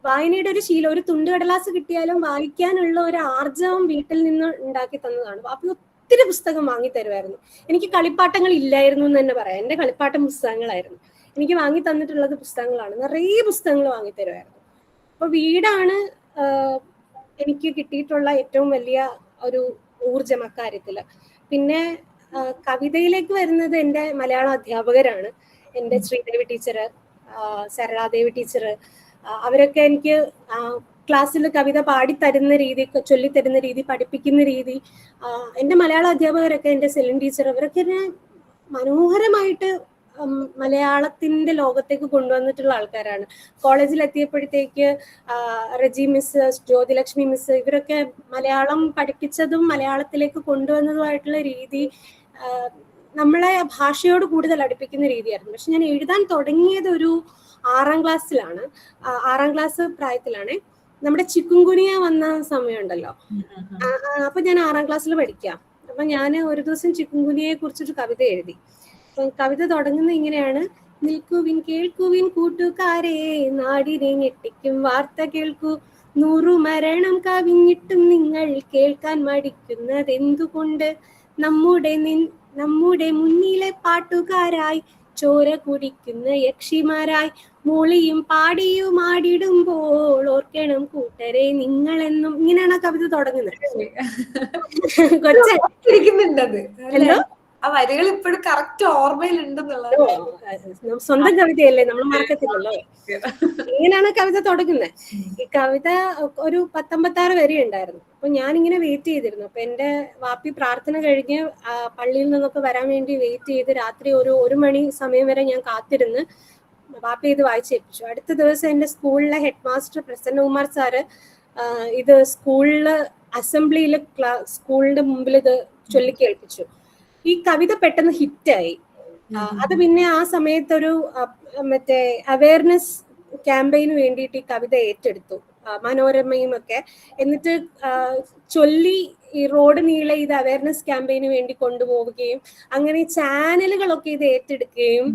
വായനയുടെ ഒരു ശീലം, ഒരു തുണ്ടുകടലാസ് കിട്ടിയാലും വായിക്കാനുള്ള ഒരു ആർജവം വീട്ടിൽ നിന്ന് ഉണ്ടാക്കി തന്നതാണ്. വാപ്പി ഒത്തിരി പുസ്തകം വാങ്ങി തരുമായിരുന്നു. എനിക്ക് കളിപ്പാട്ടങ്ങൾ ഇല്ലായിരുന്നു എന്ന് തന്നെ പറയാം. എന്റെ കളിപ്പാട്ടം പുസ്തകങ്ങളായിരുന്നു. എനിക്ക് വാങ്ങി തന്നിട്ടുള്ളത് പുസ്തകങ്ങളാണ്. നിറയെ പുസ്തകങ്ങൾ വാങ്ങി തരുമായിരുന്നു. അപ്പൊ വീടാണ് എനിക്ക് കിട്ടിയിട്ടുള്ള ഏറ്റവും വലിയ ഒരു ഊർജം അക്കാര്യത്തില്. പിന്നെ കവിതയിലേക്ക് വരുന്നത് എൻ്റെ മലയാളം അധ്യാപകരാണ്. എൻ്റെ ശ്രീദേവി ടീച്ചറ്, സരളാദേവി ടീച്ചറ്, അവരൊക്കെ എനിക്ക് ക്ലാസ്സിൽ കവിത പാടിത്തരുന്ന രീതി, ചൊല്ലിത്തരുന്ന രീതി, പഠിപ്പിക്കുന്ന രീതി, എൻ്റെ മലയാളം അധ്യാപകരൊക്കെ, എൻ്റെ സെലിൻ ടീച്ചർ, അവരൊക്കെ എന്നെ മനോഹരമായിട്ട് മലയാളത്തിന്റെ ലോകത്തേക്ക് കൊണ്ടുവന്നിട്ടുള്ള ആൾക്കാരാണ്. കോളേജിൽ എത്തിയപ്പോഴത്തേക്ക് റജി മിസ്, ജ്യോതിലക്ഷ്മി മിസ്, ഇവരൊക്കെ മലയാളം പഠിപ്പിച്ചതും മലയാളത്തിലേക്ക് കൊണ്ടുവന്നതുമായിട്ടുള്ള രീതി നമ്മളെ ഭാഷയോട് കൂടുതൽ അടുപ്പിക്കുന്ന രീതിയായിരുന്നു. പക്ഷെ ഞാൻ എഴുതാൻ തുടങ്ങിയത് ഒരു 6ാം ക്ലാസ്സിലാണ്. 6ാം ക്ലാസ് പ്രായത്തിലാണ്. നമ്മുടെ ചിക്കുൻകുനിയ വന്ന സമയമുണ്ടല്ലോ, അപ്പൊ ഞാൻ 6ാം ക്ലാസ്സിൽ പഠിക്കാം. അപ്പൊ ഞാൻ ഒരു ദിവസം ചിക്കുൻകുനിയയെ കുറിച്ചൊരു കവിത എഴുതി. കവിത തുടങ്ങുന്നത് ഇങ്ങനെയാണ്: നിൽക്കുവിൻ കേൾക്കുവിൻ കൂട്ടുകാരെ, നാടിനെ ഞെട്ടിക്കും വാർത്ത കേൾക്കൂ, 100 മരണം കവിഞ്ഞിട്ടും നിങ്ങൾ കേൾക്കാൻ മടിക്കുന്നത് എന്തുകൊണ്ട്? നമ്മുടെ മുന്നിലെ പാട്ടുകാരായി ചോര കുടിക്കുന്ന യക്ഷിമാരായി മൂളിയും പാടിയും ആടിടുമ്പോൾ ഓർക്കണം കൂട്ടരെ നിങ്ങളെന്നും. ഇങ്ങനെയാണ് ആ കവിത തുടങ്ങുന്നത്. എന്തോ ആ വരികൾ ഇപ്പോഴും കറക്റ്റ് ഓർമ്മയിലുണ്ടെന്നുള്ളത്. സ്വന്തം കവിതയല്ലേ, നമ്മൾ മറക്കത്തില്ലല്ലോ. ഇങ്ങനെയാണ് കവിത തുടങ്ങുന്നത്. ഈ കവിത ഒരു 19 വരി ഉണ്ടായിരുന്നു. അപ്പൊ ഞാനിങ്ങനെ വെയിറ്റ് ചെയ്തിരുന്നു. അപ്പൊ എന്റെ വാപ്പി പ്രാർത്ഥന കഴിഞ്ഞ് പള്ളിയിൽ നിന്നൊക്കെ വരാൻ വേണ്ടി വെയിറ്റ് ചെയ്ത് രാത്രി ഒരു 1 മണി സമയം വരെ ഞാൻ കാത്തിരുന്ന് വാപ്പി ഇത് വായിച്ചേൽപ്പിച്ചു. അടുത്ത ദിവസം എന്റെ സ്കൂളിലെ ഹെഡ് മാസ്റ്റർ പ്രസന്നകുമാർ സാറ് ഇത് സ്കൂളില് അസംബ്ലിയില് സ്കൂളിന്റെ മുമ്പിൽ ഇത് ചൊല്ലിക്കേൾപ്പിച്ചു. ഈ കവിത പെട്ടെന്ന് ഹിറ്റായി. അത് പിന്നെ ആ സമയത്തൊരു മറ്റേ അവയർനെസ് ക്യാമ്പയിന് വേണ്ടിയിട്ട് ഈ കവിത ഏറ്റെടുത്തു, മനോരമയും ഒക്കെ. എന്നിട്ട് ചൊല്ലി ഈ റോഡ് നീളെ ഇത് അവയർനെസ് ക്യാമ്പയിന് വേണ്ടി കൊണ്ടുപോവുകയും അങ്ങനെ ചാനലുകളൊക്കെ ഇത് ഏറ്റെടുക്കുകയും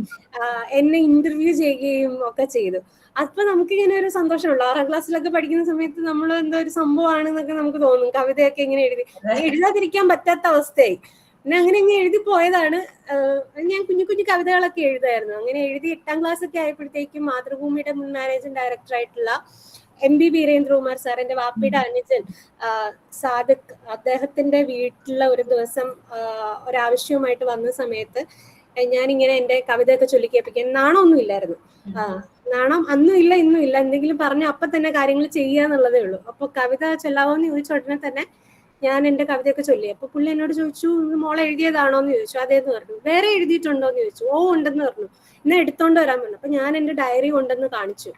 എന്നെ ഇന്റർവ്യൂ ചെയ്യുകയും ഒക്കെ ചെയ്തു. അപ്പൊ നമുക്കിങ്ങനെ ഒരു സന്തോഷമുള്ളൂ. 6ാം ക്ലാസ്സിലൊക്കെ പഠിക്കുന്ന സമയത്ത് നമ്മൾ എന്തോ ഒരു സംഭവമാണെന്നൊക്കെ നമുക്ക് തോന്നും. കവിതയൊക്കെ ഇങ്ങനെ എഴുതാതിരിക്കാൻ പറ്റാത്ത അവസ്ഥയായി. പിന്നെ അങ്ങനെ അങ്ങ് എഴുതി പോയതാണ്. ഞാൻ കുഞ്ഞു കുഞ്ഞു കവിതകളൊക്കെ എഴുതായിരുന്നു. അങ്ങനെ എഴുതി 8ാം ക്ലാസ് ഒക്കെ ആയപ്പോഴത്തേക്കും മാതൃഭൂമിയുടെ മുൻ മാനേജിംഗ് ഡയറക്ടർ ആയിട്ടുള്ള MB വീരേന്ദ്രകുമാർ സാർ, എന്റെ വാപ്പിയുടെ അനുജൻ സാദിഖ്, അദ്ദേഹത്തിന്റെ വീട്ടിലുള്ള ഒരു ദിവസം ഒരാവശ്യവുമായിട്ട് വന്ന സമയത്ത് ഞാനിങ്ങനെ എന്റെ കവിതയൊക്കെ ചൊല്ലിക്കേൽപ്പിക്കാൻ, നാണമൊന്നും ഇല്ലായിരുന്നു. നാണം അന്നും ഇല്ല ഇന്നും ഇല്ല. എന്തെങ്കിലും പറഞ്ഞ അപ്പൊ തന്നെ കാര്യങ്ങൾ ചെയ്യുക എന്നുള്ളതേ ഉള്ളൂ. അപ്പൊ കവിത ചൊല്ലാവോ എന്ന് ചോദിച്ച ഉടനെ തന്നെ ഞാൻ എന്റെ കവിതയൊക്കെ ചൊല്ലി. അപ്പൊ പുള്ളി എന്നോട് ചോദിച്ചു, മോളെ എഴുതിയതാണോ എന്ന് ചോദിച്ചു. അതേന്ന് പറഞ്ഞു. വേറെ എഴുതിയിട്ടുണ്ടോ എന്ന് ചോദിച്ചു. ഓ ഉണ്ടെന്ന് പറഞ്ഞു. ഇന്ന് എടുത്തോണ്ട് വരാൻ പറഞ്ഞു. അപ്പൊ ഞാൻ എന്റെ ഡയറി കൊണ്ടെന്ന് കാണിച്ചു.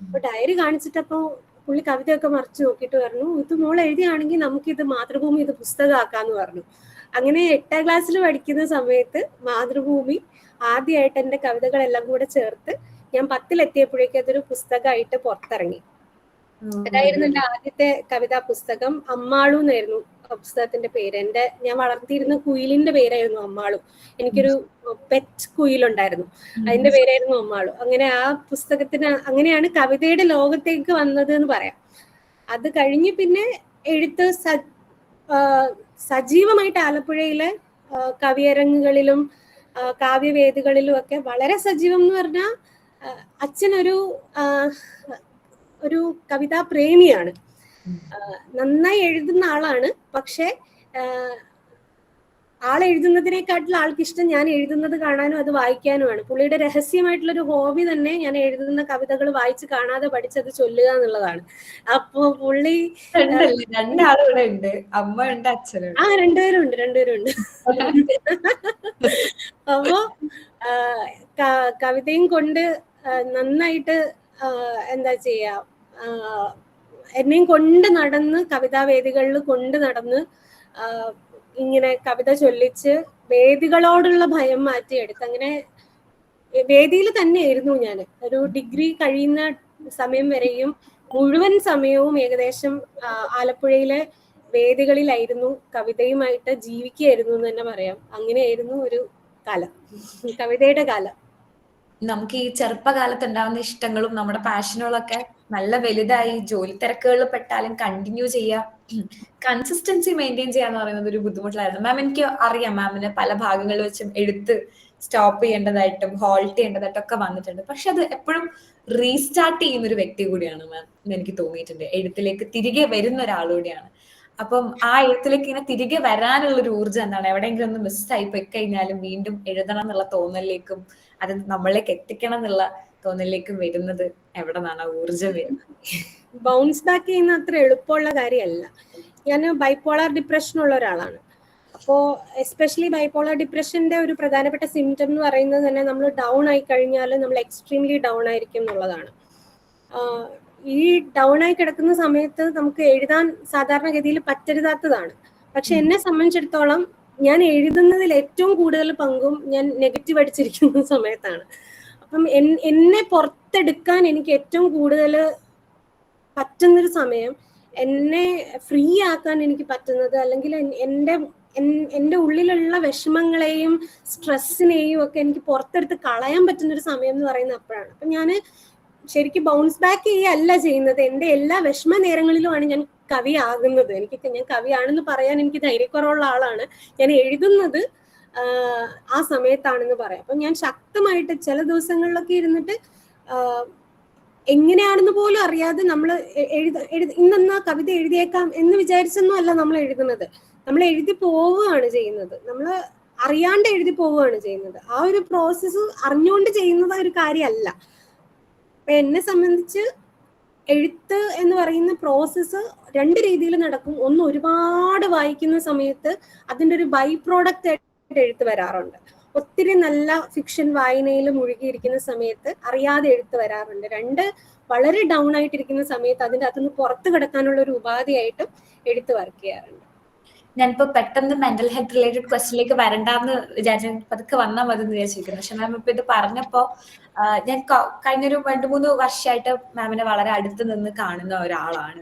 അപ്പൊ ഡയറി കാണിച്ചിട്ടപ്പോ പുള്ളി കവിതയൊക്കെ മറിച്ച് നോക്കിയിട്ട് പറഞ്ഞു, ഇത് മോൾ എഴുതിയാണെങ്കിൽ നമുക്കിത് മാതൃഭൂമി ഇത് പുസ്തകമാക്കാന്ന് പറഞ്ഞു. അങ്ങനെ 8ാം ക്ലാസ്സിൽ പഠിക്കുന്ന സമയത്ത് മാതൃഭൂമി ആദ്യമായിട്ട് എന്റെ കവിതകളെല്ലാം കൂടെ ചേർത്ത് ഞാൻ 10ലെത്തിയപ്പോഴേക്കും അതൊരു പുസ്തകമായിട്ട് പുറത്തിറങ്ങി. അതായിരുന്നു എന്റെ ആദ്യത്തെ കവിതാ പുസ്തകം. അമ്മാളു എന്നായിരുന്നു പുസ്തകത്തിന്റെ പേര്. ഞാൻ വളർത്തിയിരുന്ന കുയിലിന്റെ പേരായിരുന്നു അമ്മാളു. എനിക്കൊരു പെറ്റ് കുയിലുണ്ടായിരുന്നു, അതിന്റെ പേരായിരുന്നു അമ്മാളു. അങ്ങനെ ആ പുസ്തകത്തിന് അങ്ങനെയാണ് കവിതയുടെ ലോകത്തേക്ക് വന്നത് എന്ന് പറയാം. അത് കഴിഞ്ഞ് പിന്നെ എഴുത്ത് സജീവമായിട്ട് ആലപ്പുഴയിലെ കവിയരങ്ങുകളിലും കാവ്യവേദികളിലും ഒക്കെ വളരെ സജീവം എന്ന് പറഞ്ഞാൽ അച്ഛനൊരു കവിതാ പ്രേമിയാണ്. നന്നായി എഴുതുന്ന ആളാണ്. പക്ഷെ ആളെഴുതുന്നതിനെക്കാട്ടിലും ആൾക്കിഷ്ടം ഞാൻ എഴുതുന്നത് കാണാനും അത് വായിക്കാനുമാണ്. പുള്ളിയുടെ രഹസ്യമായിട്ടുള്ളൊരു ഹോബി തന്നെ ഞാൻ എഴുതുന്ന കവിതകൾ വായിച്ച് കാണാതെ പഠിച്ചത് ചൊല്ലുക എന്നുള്ളതാണ്. അപ്പൊ പുള്ളി രണ്ടാളും ഉണ്ട്, അമ്മ ഉണ്ട്, അച്ഛനുണ്ട്. രണ്ടുപേരുണ്ട്. അപ്പോ കവിതയും കൊണ്ട് നന്നായിട്ട് എന്താ ചെയ്യാ, എന്നെയും കൊണ്ട് നടന്ന് കവിതാവേദികളിൽ കൊണ്ട് നടന്ന് ഇങ്ങനെ കവിത ചൊല്ലിച്ച് വേദികളോടുള്ള ഭയം മാറ്റിയെടുത്ത്. അങ്ങനെ വേദിയിൽ തന്നെയായിരുന്നു ഞാൻ. ഒരു ഡിഗ്രി കഴിയുന്ന സമയം വരെയും മുഴുവൻ സമയവും ഏകദേശം ആലപ്പുഴയിലെ വേദികളിലായിരുന്നു, കവിതയുമായിട്ട് ജീവിക്കുകയായിരുന്നു എന്ന് തന്നെ പറയാം. അങ്ങനെയായിരുന്നു ഒരു കാലം, കവിതയുടെ കാലം. നമുക്ക് ഈ ചെറുപ്പകാലത്ത് ഉണ്ടാവുന്ന ഇഷ്ടങ്ങളും നമ്മുടെ പാഷനുകളൊക്കെ നല്ല വലുതായി ജോലി തിരക്കുകളിൽ പെട്ടാലും കണ്ടിന്യൂ ചെയ്യുക, കൺസിസ്റ്റൻസി മെയിൻറ്റെയിൻ ചെയ്യാന്ന് പറയുന്നത് ഒരു ബുദ്ധിമുട്ടിലായിരുന്നു. മാം എനിക്ക് അറിയാം മാമിന് പല ഭാഗങ്ങളിൽ വെച്ചും എടുത്ത് സ്റ്റോപ്പ് ചെയ്യേണ്ടതായിട്ടും ഹോൾട്ട് ചെയ്യേണ്ടതായിട്ടും ഒക്കെ വന്നിട്ടുണ്ട്. പക്ഷെ അത് എപ്പോഴും റീസ്റ്റാർട്ട് ചെയ്യുന്ന ഒരു വ്യക്തി കൂടിയാണ് മാം എന്ന് എനിക്ക് തോന്നിയിട്ടുണ്ട്. എഴുത്തിലേക്ക് തിരികെ വരുന്ന ഒരാളുകൂടിയാണ്. അപ്പം ആ എഴുത്തിലേക്ക് ഇങ്ങനെ തിരികെ വരാനുള്ള ഒരു ഊർജ്ജം എന്താണ്, എവിടെയെങ്കിലും ഒന്ന് മിസ്സായി പോയി കഴിഞ്ഞാലും വീണ്ടും എഴുതണം എന്നുള്ള തോന്നലിലേക്കും അത് നമ്മളിലേക്ക് എത്തിക്കണം എന്നുള്ള തോന്നലിലേക്കും വരുന്നത് എവിടെ നിന്നാണ് ഊർജ്ജം വരുന്നത്? ബൗൺസ് ബാക്ക് ചെയ്യുന്ന അത്ര എളുപ്പമുള്ള കാര്യമല്ല. ഞാൻ ബൈപോളാർ ഡിപ്രഷൻ ഉള്ള ഒരാളാണ്. അപ്പോൾ എസ്പെഷ്യലി ബൈപോളാർ ഡിപ്രഷന്റെ ഒരു പ്രധാനപ്പെട്ട സിംറ്റം എന്ന് പറയുന്നത് തന്നെ നമ്മൾ ഡൗൺ ആയി കഴിഞ്ഞാൽ നമ്മൾ എക്സ്ട്രീംലി ഡൗൺ ആയിരിക്കും എന്നുള്ളതാണ്. ഈ ഡൗൺ ആയി കിടക്കുന്ന സമയത്ത് നമുക്ക് എഴുതാൻ സാധാരണഗതിയിൽ പറ്റരുതാത്തതാണ്. പക്ഷെ എന്നെ സംബന്ധിച്ചിടത്തോളം ഞാൻ എഴുതുന്നതിൽ ഏറ്റവും കൂടുതൽ പങ്കും ഞാൻ നെഗറ്റീവ് അടിച്ചിരിക്കുന്ന സമയത്താണ്. അപ്പം എന്നെ പുറത്തെടുക്കാൻ എനിക്ക് ഏറ്റവും കൂടുതൽ പറ്റുന്നൊരു സമയം, എന്നെ ഫ്രീ ആക്കാൻ എനിക്ക് പറ്റുന്നത്, അല്ലെങ്കിൽ എൻ്റെ ഉള്ളിലുള്ള വിഷമങ്ങളെയും സ്ട്രെസ്സിനെയും ഒക്കെ എനിക്ക് പുറത്തെടുത്ത് കളയാൻ പറ്റുന്നൊരു സമയം എന്ന് പറയുന്നത് അപ്പോഴാണ്. അപ്പം ഞാൻ ശരിക്കും ബൗൺസ് ബാക്ക് ചെയ്യല്ല ചെയ്യുന്നത്. എൻ്റെ എല്ലാ വിഷമ നേരങ്ങളിലുമാണ് ഞാൻ കവി ആകുന്നത്. ഞാൻ കവിയാണെന്ന് പറയാൻ എനിക്ക് ധൈര്യക്കുറവുള്ള ആളാണ്. ഞാൻ എഴുതുന്നത് ആ സമയത്താണെന്ന് പറയാം. അപ്പം ഞാൻ ശക്തമായിട്ട് ചില ദിവസങ്ങളിലൊക്കെ ഇരുന്നിട്ട് എങ്ങനെയാണെന്ന് പോലും അറിയാതെ നമ്മൾ ഇന്നെന്നാ കവിത എഴുതിയേക്കാം എന്ന് വിചാരിച്ചൊന്നും അല്ല നമ്മൾ എഴുതുന്നത്. നമ്മൾ എഴുതി പോവുകയാണ് ചെയ്യുന്നത്. നമ്മൾ അറിയാണ്ട് എഴുതി പോവുകയാണ് ചെയ്യുന്നത്. ആ ഒരു പ്രോസസ്സ് അറിഞ്ഞുകൊണ്ട് ചെയ്യുന്നത് ഒരു കാര്യമല്ല. അപ്പൊ എന്നെ സംബന്ധിച്ച് എഴുത്ത് എന്ന് പറയുന്ന പ്രോസസ്സ് രണ്ട് രീതിയിൽ നടക്കും. ഒന്ന്, ഒരുപാട് വായിക്കുന്ന സമയത്ത് അതിൻ്റെ ഒരു ബൈ പ്രോഡക്റ്റ് ആയിട്ട് എഴുത്ത് വരാറുണ്ട്. ഒത്തിരി നല്ല ഫിക്ഷൻ വായനയിൽ മുഴുകിയിരിക്കുന്ന സമയത്ത് അറിയാതെ എഴുത്ത് വരാറുണ്ട്. രണ്ട്, വളരെ ഡൗൺ ആയിട്ടിരിക്കുന്ന സമയത്ത് അതിൻ്റെ അകത്തുനിന്ന് പുറത്ത് കിടക്കാനുള്ള ഒരു ഉപാധിയായിട്ടും എഴുത്ത് വർക്ക് ചെയ്യാറുണ്ട്. ഞാനിപ്പോ പെട്ടെന്ന് മെന്റൽ ഹെൽത്ത് റിലേറ്റഡ് ക്വസ്റ്റിലേക്ക് വരണ്ടെന്ന് വിചാരിച്ചു, പതുക്കെ വന്നാൽ മതി എന്ന് വിചാരിച്ചിരിക്കുന്നു. പക്ഷെ മാം ഇപ്പൊ ഇത് പറഞ്ഞപ്പോ ഞാൻ കഴിഞ്ഞൊരു 2-3 വർഷമായിട്ട് മാമിനെ വളരെ അടുത്ത് നിന്ന് കാണുന്ന ഒരാളാണ്.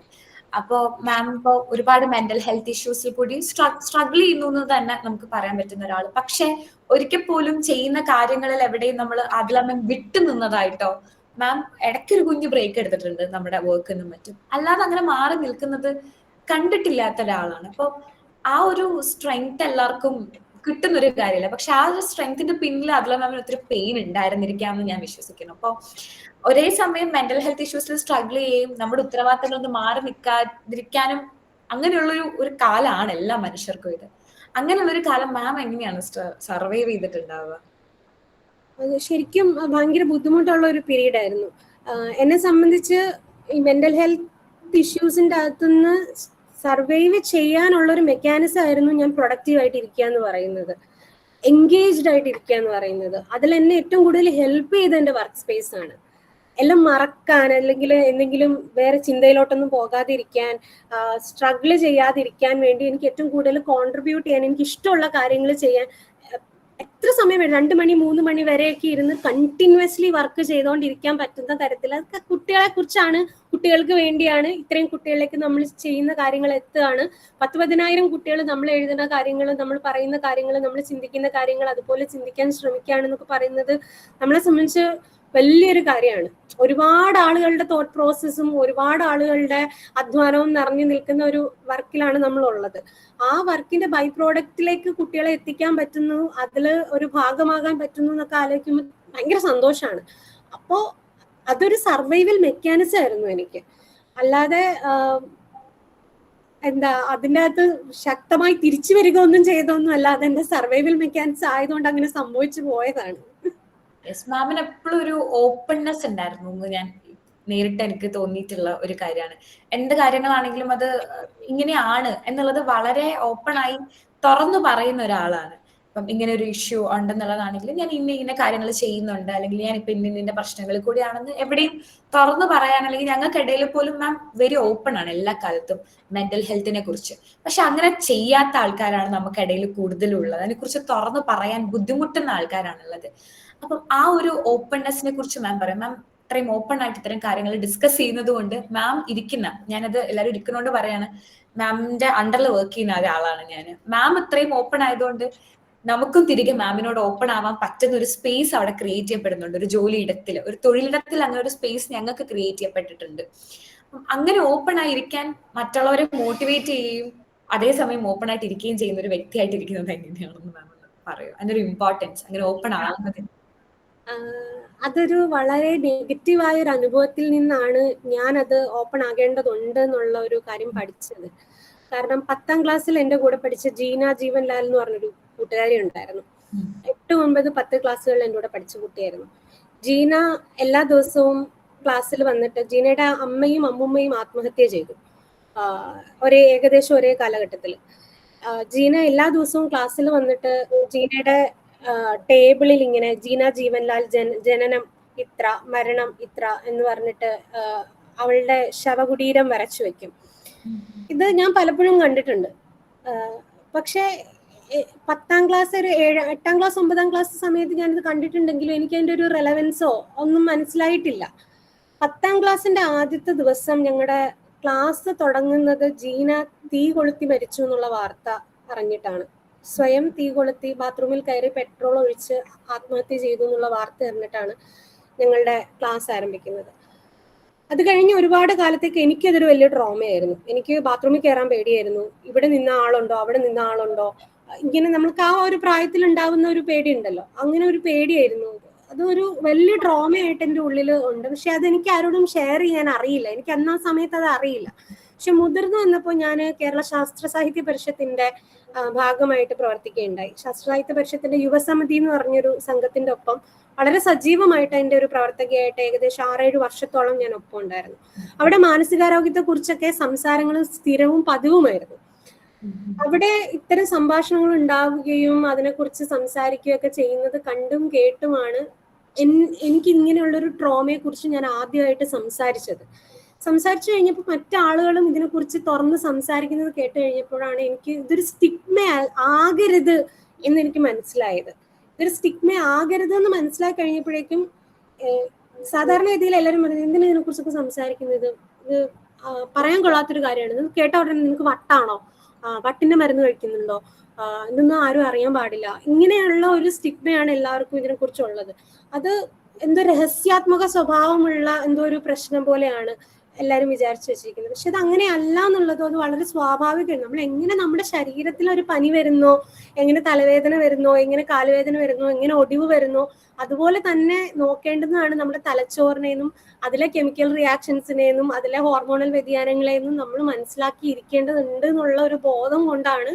അപ്പോ മാം ഇപ്പോ ഒരുപാട് മെന്റൽ ഹെൽത്ത് ഇഷ്യൂസിൽ കൂടി സ്ട്രഗിൾ ചെയ്യുന്നു എന്ന് തന്നെ നമുക്ക് പറയാൻ പറ്റുന്ന ഒരാൾ. പക്ഷെ ഒരിക്കൽ പോലും ചെയ്യുന്ന കാര്യങ്ങളിൽ എവിടെയും നമ്മൾ അതിലമ്മ വിട്ടു നിന്നതായിട്ടോ, മാം ഇടയ്ക്കൊരു കുഞ്ഞു ബ്രേക്ക് എടുത്തിട്ടുണ്ട് നമ്മുടെ വർക്കിനും മറ്റും, അല്ലാതെ അങ്ങനെ മാറി നിൽക്കുന്നത് കണ്ടിട്ടില്ലാത്ത ഒരാളാണ്. അപ്പൊ ആ ഒരു സ്ട്രെങ്ത് എല്ലാവർക്കും കിട്ടുന്ന ഒരു കാര്യമല്ല. പക്ഷെ ആ ഒരു സ്ട്രെങ്ത്തിന്റെ പിന്നിൽ അതിൽ നമ്മൾ ഒത്തിരി പെയിൻ ഉണ്ടായിരുന്നിരിക്കാമെന്ന് ഞാൻ വിശ്വസിക്കുന്നു. അപ്പൊ ഒരേ സമയം മെന്റൽ ഹെൽത്ത് ഇഷ്യൂസിൽ സ്ട്രഗിൾ ചെയ്യുകയും നമ്മുടെ ഉത്തരവാദിത്തങ്ങളിൽ നിന്ന് മാറി നിൽക്കാതിരിക്കാനും അങ്ങനെയുള്ളൊരു കാലമാണ് എല്ലാ മനുഷ്യർക്കും ഇത്. അങ്ങനെയുള്ളൊരു കാലം മാം എങ്ങനെയാണ് സർവൈവ് ചെയ്തിട്ടുണ്ടാവുക? അത് ശരിക്കും ഭയങ്കര ബുദ്ധിമുട്ടുള്ള ഒരു പീരീഡ് ആയിരുന്നു. എന്നെ സംബന്ധിച്ച് ഈ മെന്റൽ ഹെൽത്ത് ഇഷ്യൂസിന്റെ അകത്തുനിന്ന് സർവൈവ് ചെയ്യാനുള്ള ഒരു മെക്കാനിസം ആയിരുന്നു ഞാൻ പ്രൊഡക്റ്റീവ് ആയിട്ട് ഇരിക്കുക എന്ന് പറയുന്നത്, എൻഗേജ്ഡ് ആയിട്ട് ഇരിക്കുക എന്ന് പറയുന്നത്. അതിൽ എന്നെ ഏറ്റവും കൂടുതൽ ഹെൽപ്പ് ചെയ്ത എന്റെ വർക്ക് സ്പേസ് ആണ്. എല്ലാം മറക്കാൻ, അല്ലെങ്കിൽ എന്തെങ്കിലും വേറെ ചിന്തയിലോട്ടൊന്നും പോകാതിരിക്കാൻ, സ്ട്രഗിൾ ചെയ്യാതിരിക്കാൻ വേണ്ടി എനിക്ക് ഏറ്റവും കൂടുതൽ കോൺട്രിബ്യൂട്ട് ചെയ്യാൻ, എനിക്ക് ഇഷ്ടമുള്ള കാര്യങ്ങൾ ചെയ്യാൻ എത്ര സമയം വേണം, 2 മണി 3 മണി വരെയൊക്കെ ഇരുന്ന് കണ്ടിന്യൂസ്ലി വർക്ക് ചെയ്തുകൊണ്ടിരിക്കാൻ പറ്റുന്ന തരത്തിൽ, അതൊക്കെ കുട്ടികളെ കുറിച്ചാണ്, കുട്ടികൾക്ക് വേണ്ടിയാണ്. ഇത്രയും കുട്ടികളിലേക്ക് നമ്മൾ ചെയ്യുന്ന കാര്യങ്ങൾ എത്തുകയാണ്. 10,000 കുട്ടികൾ നമ്മൾ എഴുതുന്ന കാര്യങ്ങൾ, നമ്മൾ പറയുന്ന കാര്യങ്ങൾ, നമ്മൾ ചിന്തിക്കുന്ന കാര്യങ്ങൾ അതുപോലെ ചിന്തിക്കാൻ ശ്രമിക്കുകയാണെന്നൊക്കെ പറയുന്നത് നമ്മളെ സംബന്ധിച്ച് വലിയൊരു കാര്യമാണ്. ഒരുപാട് ആളുകളുടെ തോട്ട് പ്രോസസ്സും ഒരുപാട് ആളുകളുടെ അധ്വാനവും നിറഞ്ഞു നിൽക്കുന്ന ഒരു വർക്കിലാണ് നമ്മൾ ഉള്ളത്. ആ വർക്കിന്റെ ബൈ പ്രോഡക്റ്റിലേക്ക് കുട്ടികളെ എത്തിക്കാൻ പറ്റുന്നു, അതിൽ ഒരു ഭാഗമാകാൻ പറ്റുന്നു എന്നൊക്കെ ആലോചിക്കുമ്പോൾ ഭയങ്കര സന്തോഷമാണ്. അപ്പോ അതൊരു സർവൈവൽ മെക്കാനിസം ആയിരുന്നു എനിക്ക്. അല്ലാതെ അതിൻ്റെ അകത്ത് ശക്തമായി തിരിച്ചു വരിക ഒന്നും ചെയ്തൊന്നും അല്ല, അതെന്റെ സർവൈവൽ മെക്കാനിസം ആയതുകൊണ്ട് അങ്ങനെ സംഭവിച്ചു പോയതാണ്. മാമിന് എപ്പോഴും ഒരു ഓപ്പൺനെസ് ഉണ്ടായിരുന്നു എന്ന് ഞാൻ നേരിട്ട് എനിക്ക് തോന്നിയിട്ടുള്ള ഒരു കാര്യമാണ്. എന്ത് കാര്യങ്ങളാണെങ്കിലും അത് ഇങ്ങനെയാണ് എന്നുള്ളത് വളരെ ഓപ്പൺ ആയി തുറന്നു പറയുന്ന ഒരാളാണ്. ഇപ്പം ഇങ്ങനെ ഒരു ഇഷ്യൂ ഉണ്ടെന്നുള്ളതാണെങ്കിൽ ഞാൻ ഇന്ന കാര്യങ്ങൾ ചെയ്യുന്നുണ്ട്, അല്ലെങ്കിൽ ഞാൻ ഇപ്പൊ ഇന്ന പ്രശ്നങ്ങളിൽ കൂടിയാണെന്ന് എവിടെയും തുറന്നു പറയാൻ, അല്ലെങ്കിൽ ഞങ്ങൾക്കിടയിൽ പോലും മാം വെരി ഓപ്പൺ ആണ് എല്ലാ കാലത്തും മെന്റൽ ഹെൽത്തിനെ കുറിച്ച്. പക്ഷെ അങ്ങനെ ചെയ്യാത്ത ആൾക്കാരാണ് നമുക്കിടയിൽ കൂടുതലുള്ളത്. അതിനെക്കുറിച്ച് തുറന്നു പറയാൻ ബുദ്ധിമുട്ടുന്ന ആൾക്കാരാണുള്ളത്. അപ്പം ആ ഒരു ഓപ്പൺനെസ്സിനെ കുറിച്ച് മാം പറയും. മാം ഇത്രയും ഓപ്പൺ ആയിട്ട് ഇത്തരം കാര്യങ്ങൾ ഡിസ്കസ് ചെയ്യുന്നത് കൊണ്ട് മാം ഞാനത് എല്ലാവരും ഇരിക്കുന്നതുകൊണ്ട് പറയാണ്, മാമിന്റെ അണ്ടറിൽ വർക്ക് ചെയ്യുന്ന ഒരാളാണ് ഞാൻ. മാം ഇത്രയും ഓപ്പൺ ആയതുകൊണ്ട് നമുക്കും തിരികെ മാമിനോട് ഓപ്പൺ ആവാൻ പറ്റുന്ന ഒരു സ്പേസ് അവിടെ ക്രിയേറ്റ് ചെയ്യപ്പെടുന്നുണ്ട്. ഒരു ജോലിയിടത്തിൽ, ഒരു തൊഴിലിടത്തിൽ അങ്ങനെ ഒരു സ്പേസ് ഞങ്ങൾക്ക് ക്രിയേറ്റ് ചെയ്യപ്പെട്ടിട്ടുണ്ട്. അങ്ങനെ ഓപ്പൺ ആയിരിക്കാൻ മറ്റുള്ളവരെ മോട്ടിവേറ്റ് ചെയ്യുകയും അതേസമയം ഓപ്പൺ ആയിട്ട് ഇരിക്കുകയും ചെയ്യുന്ന ഒരു വ്യക്തിയായിട്ട് ഇരിക്കുന്നത് എങ്ങനെയാണെന്ന് മാം പറയും. അതിന്റെ ഒരു ഇമ്പോർട്ടൻസ്, അങ്ങനെ ഓപ്പൺ ആവുന്നതിന്. അതൊരു വളരെ നെഗറ്റീവായ ഒരു അനുഭവത്തിൽ നിന്നാണ് ഞാൻ അത് ഓപ്പൺ ആകേണ്ടതുണ്ട് എന്നുള്ള ഒരു കാര്യം പഠിച്ചത്. കാരണം 10ാം ക്ലാസ്സിൽ എൻ്റെ കൂടെ പഠിച്ച ജീന ജീവൻലാൽ എന്ന് പറഞ്ഞൊരു കൂട്ടുകാരി ഉണ്ടായിരുന്നു. 8, 9, 10 ക്ലാസ്സുകളിൽ എൻ്റെ കൂടെ പഠിച്ച കുട്ടിയായിരുന്നു. ജീന എല്ലാ ദിവസവും ക്ലാസ്സിൽ വന്നിട്ട്, ജീനയുടെ അമ്മയും അമ്മുമ്മയും ആത്മഹത്യ ചെയ്തു ഏകദേശം ഒരേ കാലഘട്ടത്തിൽ. ജീന എല്ലാ ദിവസവും ക്ലാസ്സിൽ വന്നിട്ട് ജീനയുടെ ടേബിളിൽ ഇങ്ങനെ ജീന ജീവൻലാൽ ജനനം ഇത്ര, മരണം ഇത്ര എന്ന് പറഞ്ഞിട്ട് അവളുടെ ശവകുടീരം വരച്ചു വെക്കും. ഇത് ഞാൻ പലപ്പോഴും കണ്ടിട്ടുണ്ട്. പക്ഷെ 10ാം ക്ലാസ്, ഒരു 8ാം ക്ലാസ് 9ാം ക്ലാസ് സമയത്ത് ഞാനിത് കണ്ടിട്ടുണ്ടെങ്കിലും എനിക്ക് അതിൻ്റെ ഒരു റെലവൻസോ ഒന്നും മനസ്സിലായിട്ടില്ല. 10ാം ക്ലാസ്സിന്റെ ആദ്യത്തെ ദിവസം ഞങ്ങളുടെ ക്ലാസ് തുടങ്ങുന്നത് ജീന തീ കൊളുത്തി മരിച്ചു എന്നുള്ള വാർത്ത അറിഞ്ഞിട്ടാണ്. സ്വയം തീ കൊളുത്തി ബാത്റൂമിൽ കയറി പെട്രോൾ ഒഴിച്ച് ആത്മഹത്യ ചെയ്തു എന്നുള്ള വാർത്ത അറിഞ്ഞിട്ടാണ് ഞങ്ങളുടെ ക്ലാസ് ആരംഭിക്കുന്നത്. അത് കഴിഞ്ഞ് ഒരുപാട് കാലത്തേക്ക് എനിക്കതൊരു വലിയ ട്രോമയായിരുന്നു. എനിക്ക് ബാത്റൂമിൽ കയറാൻ പേടിയായിരുന്നു. ഇവിടെ നിന്ന ആളുണ്ടോ, അവിടെ നിന്ന ആളുണ്ടോ, ഇങ്ങനെ നമുക്ക് ആ ഒരു പ്രായത്തിൽ ഉണ്ടാവുന്ന ഒരു പേടി ഉണ്ടല്ലോ, അങ്ങനെ ഒരു പേടിയായിരുന്നു. അതൊരു വലിയ ട്രോമയായിട്ട് എൻ്റെ ഉള്ളിൽ ഉണ്ട്. പക്ഷെ അതെനിക്ക് ആരോടും ഷെയർ ചെയ്യാൻ അറിയില്ല. എനിക്ക് അന്ന് ആ സമയത്ത് അത് അറിയില്ല. പക്ഷെ മുതിർന്നു വന്നപ്പോൾ ഞാൻ കേരള ശാസ്ത്ര സാഹിത്യ പരിഷത്തിന്റെ ഭാഗമായിട്ട് പ്രവർത്തിക്കുകയുണ്ടായി. ശാസ്ത്ര സാഹിത്യ പരിഷത്തിന്റെ യുവസമിതി എന്ന് പറഞ്ഞൊരു സംഘത്തിന്റെ ഒപ്പം വളരെ സജീവമായിട്ട് അതിന്റെ ഒരു പ്രവർത്തകയായിട്ട് ഏകദേശം 6-7 വർഷത്തോളം ഞാൻ ഒപ്പം ഉണ്ടായിരുന്നു. അവിടെ മാനസികാരോഗ്യത്തെ കുറിച്ചൊക്കെ സംസാരങ്ങളും സ്ഥിരവും പതിവുമായിരുന്നു. അവിടെ ഇത്തരം സംഭാഷണങ്ങൾ ഉണ്ടാവുകയും അതിനെക്കുറിച്ച് സംസാരിക്കുകയൊക്കെ ചെയ്യുന്നത് കണ്ടും കേട്ടുമാണ് എനിക്ക് ഇങ്ങനെയുള്ളൊരു ട്രോമയെ കുറിച്ച് ഞാൻ ആദ്യമായിട്ട് സംസാരിച്ചു കഴിഞ്ഞപ്പോൾ മറ്റാളുകളും ഇതിനെക്കുറിച്ച് തുറന്ന് സംസാരിക്കുന്നത് കേട്ട് കഴിഞ്ഞപ്പോഴാണ് എനിക്ക് ഇതൊരു സ്റ്റിഗ്മ ആകരുത് എന്ന് എനിക്ക് മനസ്സിലായത്. ഇതൊരു സ്റ്റിഗ്മ ആകരുത് എന്ന് മനസ്സിലാക്കി കഴിഞ്ഞപ്പോഴേക്കും സാധാരണഗതിയിൽ എല്ലാവരും പറയുന്നത്, എന്തിനാ ഇതിനെക്കുറിച്ചൊക്കെ സംസാരിക്കുന്നത്, ഇത് പറയാൻ കൊള്ളാത്തൊരു കാര്യമാണ്, ഇത് കേട്ട ഉടനെ നിനക്ക് വട്ടാണോ, വട്ടിന്റെ മരുന്ന് കഴിക്കുന്നുണ്ടോ, ഇതൊന്നും ആരും അറിയാൻ പാടില്ല, ഇങ്ങനെയുള്ള ഒരു സ്റ്റിഗ്മയാണ് എല്ലാവർക്കും ഇതിനെക്കുറിച്ചുള്ളത്. അത് എന്തോ രഹസ്യാത്മക സ്വഭാവമുള്ള എന്തോ ഒരു പ്രശ്നം പോലെയാണ് എല്ലാവരും വിചാരിച്ചു വെച്ചിരിക്കുന്നത്. പക്ഷെ അത് അങ്ങനെ അല്ല എന്നുള്ളതോ അത് വളരെ സ്വാഭാവികമാണ്. നമ്മൾ എങ്ങനെ നമ്മുടെ ശരീരത്തിൽ ഒരു പനി വരുന്നോ, എങ്ങനെ തലവേദന വരുന്നോ, എങ്ങനെ കാലുവേദന വരുന്നോ, എങ്ങനെ ഒടിവ് വരുന്നോ, അതുപോലെ തന്നെ നോക്കേണ്ടതാണ് നമ്മുടെ തലച്ചോറിനെയും അതിലെ കെമിക്കൽ റിയാക്ഷൻസിനെയും അതിലെ ഹോർമോണൽ വ്യതിയാനങ്ങളെയും നമ്മൾ മനസ്സിലാക്കി ഇരിക്കേണ്ടതുണ്ട് എന്നുള്ള ഒരു ബോധം കൊണ്ടാണ്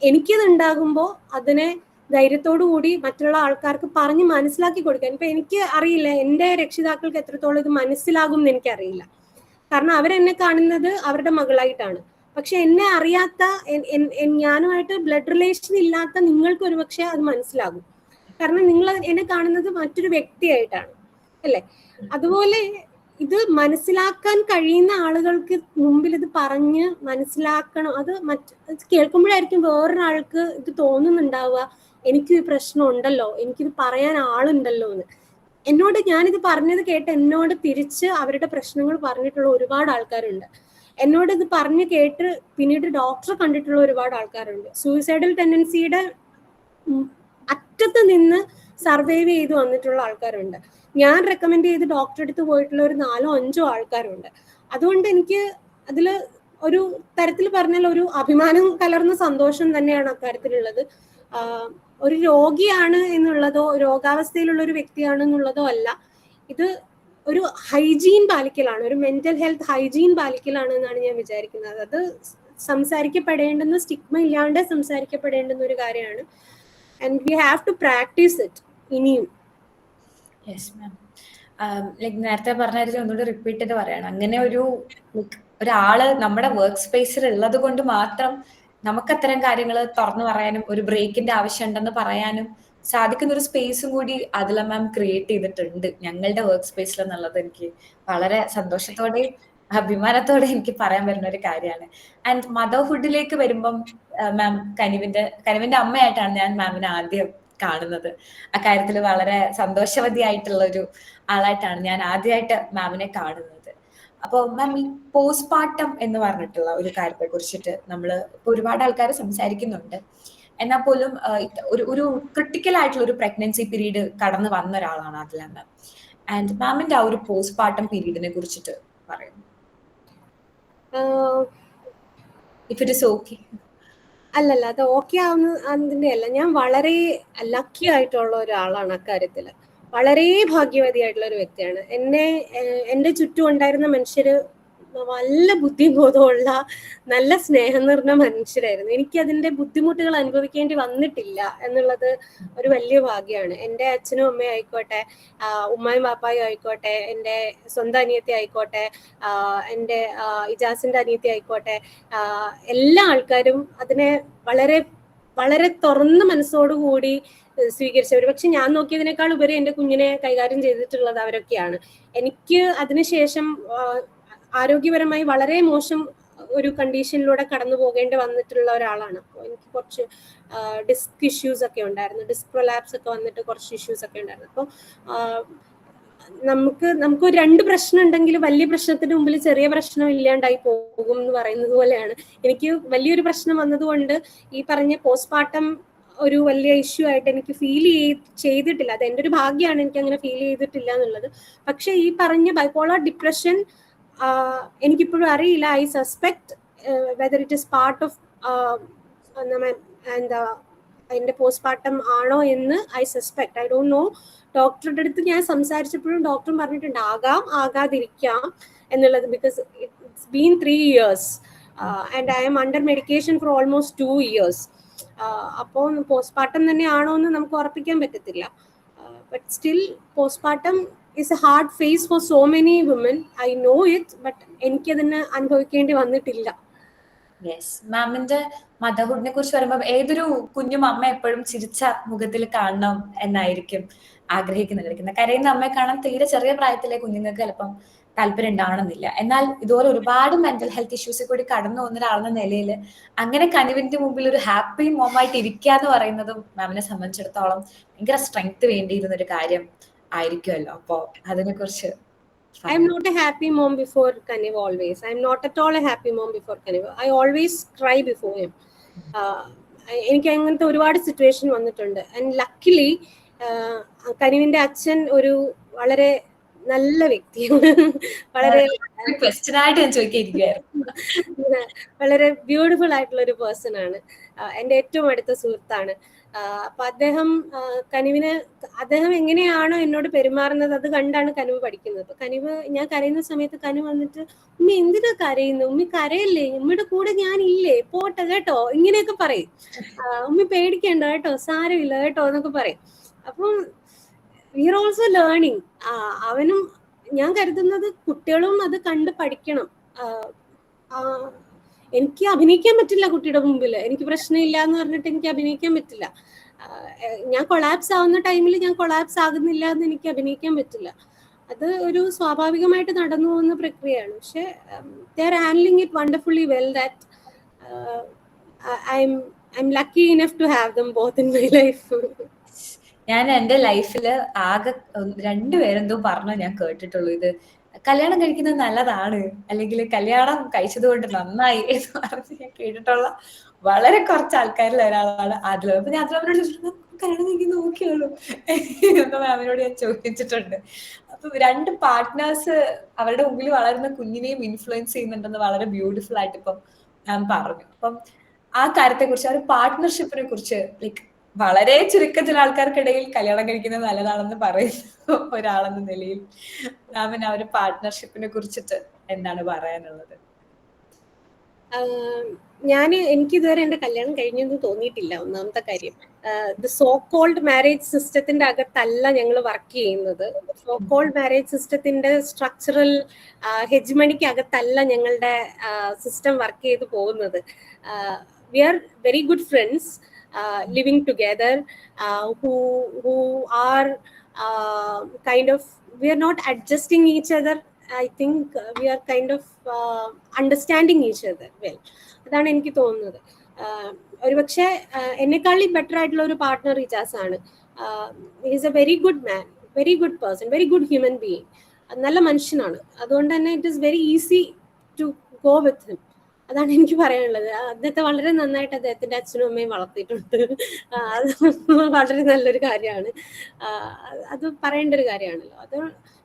എനിക്കിത് ഉണ്ടാകുമ്പോൾ അതിനെ ധൈര്യത്തോടു കൂടി മറ്റുള്ള ആൾക്കാർക്ക് പറഞ്ഞ് മനസ്സിലാക്കി കൊടുക്കാൻ. ഇപ്പൊ എനിക്ക് അറിയില്ല എന്റെ രക്ഷിതാക്കൾക്ക് എത്രത്തോളം ഇത് മനസ്സിലാകും എന്ന് എനിക്കറിയില്ല. കാരണം അവരെന്നെ കാണുന്നത് അവരുടെ മകളായിട്ടാണ്. പക്ഷെ എന്നെ അറിയാത്ത ഞാനുമായിട്ട് ബ്ലഡ് റിലേഷൻ ഇല്ലാത്ത നിങ്ങൾക്ക് ഒരുപക്ഷെ അത് മനസ്സിലാകും. കാരണം നിങ്ങൾ എന്നെ കാണുന്നത് മറ്റൊരു വ്യക്തിയായിട്ടാണ്, അല്ലെ? അതുപോലെ ഇത് മനസ്സിലാക്കാൻ കഴിയുന്ന ആളുകൾക്ക് മുമ്പിൽ ഇത് പറഞ്ഞ് മനസ്സിലാക്കണം. അത് കേൾക്കുമ്പോഴായിരിക്കും വേറൊരാൾക്ക് ഇത് തോന്നുന്നുണ്ടാവുക, എനിക്കും ഈ പ്രശ്നം ഉണ്ടല്ലോ, എനിക്കിത് പറയാൻ ആളുണ്ടല്ലോ എന്ന്. എന്നോട് ഞാനിത് പറഞ്ഞത് കേട്ട് എന്നോട് തിരിച്ച് അവരുടെ പ്രശ്നങ്ങൾ പറഞ്ഞിട്ടുള്ള ഒരുപാട് ആൾക്കാരുണ്ട്. എന്നോട് ഇത് പറഞ്ഞ് കേട്ട് പിന്നീട് ഡോക്ടറെ കണ്ടിട്ടുള്ള ഒരുപാട് ആൾക്കാരുണ്ട്. സൂയിസൈഡൽ ടെൻഡൻസിയുടെ അറ്റത്ത് നിന്ന് സർവൈവ് ചെയ്ത് വന്നിട്ടുള്ള ആൾക്കാരുണ്ട്. ഞാൻ റെക്കമെൻഡ് ചെയ്ത് ഡോക്ടറെ അടുത്ത് പോയിട്ടുള്ള ഒരു 4-5 ആൾക്കാരുണ്ട്. അതുകൊണ്ട് എനിക്ക് അതിൽ ഒരു തരത്തിൽ പറഞ്ഞാൽ ഒരു അഭിമാനം കലർന്ന സന്തോഷം തന്നെയാണ് അക്കാര്യത്തിലുള്ളത്. ഒരു രോഗിയാണ് എന്നുള്ളതോ രോഗാവസ്ഥയിലുള്ള ഒരു വ്യക്തിയാണ് എന്നുള്ളതോ അല്ല, ഇത് ഒരു ഹൈജീൻ പാലിക്കലാണ്, ഒരു മെന്റൽ ഹെൽത്ത് ഹൈജീൻ പാലിക്കലാണ് എന്നാണ് ഞാൻ വിചാരിക്കുന്നത്. അത് സംസാരിക്കപ്പെടേണ്ടുന്ന, സ്റ്റിഗ്മ ഇല്ലാണ്ട് സംസാരിക്കപ്പെടേണ്ടുന്ന ഒരു കാര്യമാണ്. And we have to practice it ഇനിയും. Yes ma'am. ലൈക്ക് നേരത്തെ പറഞ്ഞായിരുന്നു, ഒന്നുകൂടി റിപ്പീറ്റ് ചെയ്ത് പറയണം. അങ്ങനെ ഒരാള് നമ്മുടെ വർക്ക് സ്പേസിൽ ഉള്ളത് കൊണ്ട് മാത്രം നമുക്ക് അത്തരം കാര്യങ്ങൾ തുറന്നു പറയാനും ഒരു ബ്രേക്കിന്റെ ആവശ്യം ഉണ്ടെന്ന് പറയാനും സാധിക്കുന്ന ഒരു സ്പേസും കൂടി അതില മാം ക്രിയേറ്റ് ചെയ്തിട്ടുണ്ട് ഞങ്ങളുടെ വർക്ക് സ്പേസിൽ എന്നുള്ളത് എനിക്ക് വളരെ സന്തോഷത്തോടെ അഭിമാനത്തോടെ എനിക്ക് പറയാൻ പറ്റുന്ന ഒരു കാര്യമാണ്. ആൻഡ് മദർഹുഡിലേക്ക് വരുമ്പം മാം കനിവിന്റെ അമ്മയായിട്ടാണ് ഞാൻ മാമിനെ ആദ്യം കാണുന്നത്. അക്കാര്യത്തിൽ വളരെ സന്തോഷവതിയായിട്ടുള്ള ഒരു ആളായിട്ടാണ് ഞാൻ ആദ്യമായിട്ട് മാമിനെ കാണുന്നത്. അപ്പോൾ മാം ഈ പോസ്റ്റ്മോർട്ടം എന്ന് പറഞ്ഞിട്ടുള്ള ഒരു കാര്യത്തെ കുറിച്ചിട്ട് നമ്മൾ ഒരുപാട് ആൾക്കാർ സംസാരിക്കുന്നുണ്ട്. എന്നാൽ പോലും ഒരു ക്രിട്ടിക്കൽ ആയിട്ടുള്ള ഒരു പ്രഗ്നൻസി പീരീഡ് കടന്നു വന്ന ഒരാളാണ് അതില മാം. ആൻഡ് മാമിന്റെ ആ ഒരു പോസ്റ്റ്മോർട്ടം പീരീഡിനെ കുറിച്ചിട്ട് പറയും, ഇഫ് ഇറ്റ് ഇസ് ഓക്കെ. അല്ലല്ല, അത് ഓക്കെ ആവുന്നതിന്റെ അല്ല. ഞാൻ വളരെ ലക്കി ആയിട്ടുള്ള ഒരാളാണ് അക്കാര്യത്തില്. വളരെ ഭാഗ്യവതിയായിട്ടുള്ള ഒരു വ്യക്തിയാണ്. എന്റെ ചുറ്റും ഉണ്ടായിരുന്ന മനുഷ്യര് നല്ല ബുദ്ധിബോധമുള്ള, നല്ല സ്നേഹം നിറഞ്ഞ മനുഷ്യരായിരുന്നു. എനിക്ക് അതിന്റെ ബുദ്ധിമുട്ടുകൾ അനുഭവിക്കേണ്ടി വന്നിട്ടില്ല എന്നുള്ളത് ഒരു വലിയ ഭാഗ്യമാണ്. എൻ്റെ അച്ഛനും അമ്മയും ആയിക്കോട്ടെ, ഉമ്മായും പാപ്പായും ആയിക്കോട്ടെ, എൻ്റെ സ്വന്തം അനിയത്തി ആയിക്കോട്ടെ, എൻ്റെ ഇജാസിന്റെ അനിയത്തി ആയിക്കോട്ടെ, എല്ലാ ആൾക്കാരും അതിനെ വളരെ വളരെ തുറന്ന മനസ്സോടുകൂടി സ്വീകരിച്ചവർ. പക്ഷെ ഞാൻ നോക്കിയതിനേക്കാൾ ഉപരി എൻ്റെ കുഞ്ഞിനെ കൈകാര്യം ചെയ്തിട്ടുള്ളത് അവരൊക്കെയാണ്. എനിക്ക് അതിനുശേഷം ആരോഗ്യപരമായി വളരെ മോശം ഒരു കണ്ടീഷനിലൂടെ കടന്നു പോകേണ്ടി വന്നിട്ടുള്ള ഒരാളാണ്. അപ്പോൾ എനിക്ക് കുറച്ച് ഡിസ്ക് ഇഷ്യൂസ് ഒക്കെ ഉണ്ടായിരുന്നു, ഡിസ്ക് പ്രൊലാപ്സ് ഒക്കെ വന്നിട്ട് കുറച്ച് ഇഷ്യൂസ് ഒക്കെ ഉണ്ടായിരുന്നു. അപ്പോൾ നമുക്ക് 2 പ്രശ്നം ഉണ്ടെങ്കിൽ വലിയ പ്രശ്നത്തിന് മുമ്പിൽ ചെറിയ പ്രശ്നം ഇല്ലാണ്ടായി പോകും എന്ന് പറയുന്നത് പോലെയാണ്. എനിക്ക് വലിയൊരു പ്രശ്നം വന്നതുകൊണ്ട് ഈ പറഞ്ഞ പോസ്റ്റ്മോർട്ടം ഒരു വലിയ ഇഷ്യൂ ആയിട്ട് എനിക്ക് ഫീൽ ചെയ്തിട്ടില്ല. അത് എൻ്റെ ഒരു ഭാഗ്യമാണ്, എനിക്ക് അങ്ങനെ ഫീൽ ചെയ്തിട്ടില്ല എന്നുള്ളത്. പക്ഷെ ഈ പറഞ്ഞ ബൈപോളർ ഡിപ്രഷൻ എനിക്കിപ്പോഴും അറിയില്ല. I suspect whether it is part of എന്താ അതിന്റെ പോസ്റ്റ്മോർട്ടം ആണോ എന്ന് I suspect. I don't know. ഡോക്ടറുടെ അടുത്ത് ഞാൻ സംസാരിച്ചപ്പോഴും ഡോക്ടറും പറഞ്ഞിട്ടുണ്ട് ആകാതിരിക്കാം എന്നുള്ളത്. Because it's been 3 years and I'm under medication for almost 2 years. അപ്പോൾ പോസ്റ്റ്മോർട്ടം തന്നെ ആണോ എന്ന് നമുക്ക് ഉറപ്പിക്കാൻ പറ്റത്തില്ല. But still postpartum is a hard phase for so many women. I know it, but എനിക്കതിന് അനുഭവിക്കേണ്ടി വന്നിട്ടില്ല. യെസ്, മാമിന്റെ മദർഹുഡിനെ കുറിച്ച് പറയുമ്പോൾ ഏതൊരു കുഞ്ഞും അമ്മ എപ്പോഴും ചിരിച്ച മുഖത്തിൽ കാണണം എന്നായിരിക്കും ആഗ്രഹിക്കുന്നത്. കരയുന്ന അമ്മയെ കാണാൻ തീരെ ചെറിയ പ്രായത്തിലെ കുഞ്ഞുങ്ങൾക്ക് ചിലപ്പം താല്പര്യം ഉണ്ടാവണമെന്നില്ല. എന്നാൽ ഇതുപോലെ ഒരുപാട് മെന്റൽ ഹെൽത്ത് ഇഷ്യൂസിൽ കൂടി കടന്നു പോകുന്ന ഒരാളെന്ന നിലയിൽ അങ്ങനെ കനിവിന്റെ മുമ്പിൽ ഒരു ഹാപ്പി മോമായിട്ട് ഇരിക്കുക എന്ന് പറയുന്നതും മാമിനെ സംബന്ധിച്ചിടത്തോളം ഭയങ്കര സ്ട്രെങ്ത് വേണ്ടിയിരുന്ന ഒരു കാര്യം ആയിരിക്കുമല്ലോ. അപ്പോ അതിനെ കുറിച്ച് I am not a happy mom before Kaniv always. I am not at all a happy mom before Kaniv. I always cry before him. എനിക്ക് അങ്ങനത്തെ ഒരുപാട് സിറ്റുവേഷൻ വന്നിട്ടുണ്ട്. ആൻഡ് ലക്കിലി കനിവിന്റെ അച്ഛൻ ഒരു വളരെ നല്ല വ്യക്തിയാണ്. വളരെ ക്വസ്റ്റ്യൻ ആയിട്ട് ഞാൻ ചോദിക്കായിരിക്കുവായിരുന്നു. വളരെ ബ്യൂട്ടിഫുൾ ആയിട്ടുള്ള ഒരു പേഴ്സൺ ആണ്. എൻ്റെ ഏറ്റവും അടുത്ത സുഹൃത്താണ്. അപ്പൊ അദ്ദേഹം എങ്ങനെയാണോ എന്നോട് പെരുമാറുന്നത് അത് കണ്ടാണ് കനിവ് പഠിക്കുന്നത്. അപ്പൊ ഞാൻ കരയുന്ന സമയത്ത് കനിവ് വന്നിട്ട്, ഉമ്മി എന്തിനാ കരയുന്നു, ഉമ്മി കരയല്ലേ, ഉമ്മിയുടെ കൂടെ ഞാൻ ഇല്ലേ, പോട്ടെ കേട്ടോ, ഇങ്ങനെയൊക്കെ പറയും. ഉമ്മി പേടിക്കണ്ട കേട്ടോ, സാരമില്ല കേട്ടോ എന്നൊക്കെ പറയും. അപ്പം വി ആർ ഓൾസോ ലേണിങ്. അവനും, ഞാൻ കരുതുന്നത് കുട്ടികളും അത് കണ്ട് പഠിക്കണം. എനിക്ക് അഭിനയിക്കാൻ പറ്റില്ല കുട്ടിയുടെ മുമ്പിൽ, എനിക്ക് പ്രശ്നമില്ല എന്ന് പറഞ്ഞിട്ട് എനിക്ക് അഭിനയിക്കാൻ പറ്റില്ല. ഞാൻ കൊളാപ്സ് ആവുന്ന ടൈമിൽ ഞാൻ കൊളാപ്സ് ആകുന്നില്ല എന്ന് എനിക്ക് അഭിനയിക്കാൻ പറ്റില്ല. അത് ഒരു സ്വാഭാവികമായിട്ട് നടന്നു പോകുന്ന പ്രക്രിയയാണ്. പക്ഷെ they are handling it wonderfully well. That I'm lucky enough to have them both in my life. ഞാൻ എന്റെ ലൈഫിൽ ആകെ രണ്ടുപേരെന്തോ പറഞ്ഞു ഞാൻ കേട്ടിട്ടുള്ളൂ, ഇത് കല്യാണം കഴിക്കുന്നത് നല്ലതാണ്, അല്ലെങ്കിൽ കല്യാണം കഴിച്ചത് കൊണ്ട് നന്നായി എന്ന് പറഞ്ഞ് ഞാൻ കേട്ടിട്ടുള്ള വളരെ കുറച്ച് ആൾക്കാരിൽ ഒരാളാണ് ആദില. അപ്പൊ ഞാൻ ആദിലോട് ചോദിച്ചിട്ടുണ്ട്, കല്യാണം കഴിക്കുന്ന നോക്കിയുള്ളൂ എന്ന് മാമിനോട് ഞാൻ ചോദിച്ചിട്ടുണ്ട്. അപ്പൊ രണ്ട് പാർട്ട്നേഴ്സ് അവരുടെ മുമ്പിൽ വളരുന്ന കുഞ്ഞിനെയും ഇൻഫ്ലുവൻസ് ചെയ്യുന്നുണ്ടെന്ന് വളരെ ബ്യൂട്ടിഫുൾ ആയിട്ട് ഇപ്പം മാം പറഞ്ഞു. അപ്പം ആ കാര്യത്തെ കുറിച്ച്, ആ ഒരു പാർട്ട്ണർഷിപ്പിനെ കുറിച്ച്, ലൈക്ക് വളരെ ചുരുക്കത്തിൽ ആൾക്കാർക്കിടയിൽ കല്യാണം കഴിക്കുന്നത് നല്ലതാണെന്ന് പറയുന്ന ഒരാളെന്ന നിലയിൽ മാമിന് ആ ഒരു പാർട്ട്ണർഷിപ്പിനെ കുറിച്ചിട്ട് എന്താണ് പറയാനുള്ളത്? എനിക്ക് ഇതുവരെ എന്റെ കല്യാണം കഴിഞ്ഞെന്ന് തോന്നിയിട്ടില്ല. ഒന്നാമത്തെ കാര്യം, ദ സോ കോൾഡ് മാരേജ് സിസ്റ്റത്തിന്റെ അകത്തല്ല ഞങ്ങൾ വർക്ക് ചെയ്യുന്നത്. സോ കോൾഡ് മാരേജ് സിസ്റ്റത്തിന്റെ സ്ട്രക്ചറൽ ഹെജ്മണിക്ക് അകത്തല്ല ഞങ്ങളുടെ സിസ്റ്റം വർക്ക് ചെയ്ത് പോകുന്നത്. We are very good friends, living together, who are kind of, we are not adjusting each other. I think we are kind of understanding each other well. അതാണ് എനിക്ക് തോന്നുന്നത്. ഒരുപക്ഷെ എന്നെക്കാളും ബെറ്റർ ആയിട്ടുള്ള ഒരു പാർട്ട്ണർ റിജാസ് ആണ്. Is a very good man, very good person, very good human being. നല്ല മനുഷ്യനാണ്. അതുകൊണ്ട് തന്നെ it is very easy to go with him. അതാണ് എനിക്ക് പറയാനുള്ളത്. അദ്ദേഹത്തെ വളരെ നന്നായിട്ട് അദ്ദേഹത്തിന്റെ അച്ഛനും അമ്മയും വളർത്തിയിട്ടുണ്ട്. അത് വളരെ നല്ലൊരു കാര്യമാണ്. അത് പറയേണ്ട ഒരു കാര്യമാണല്ലോ അത്.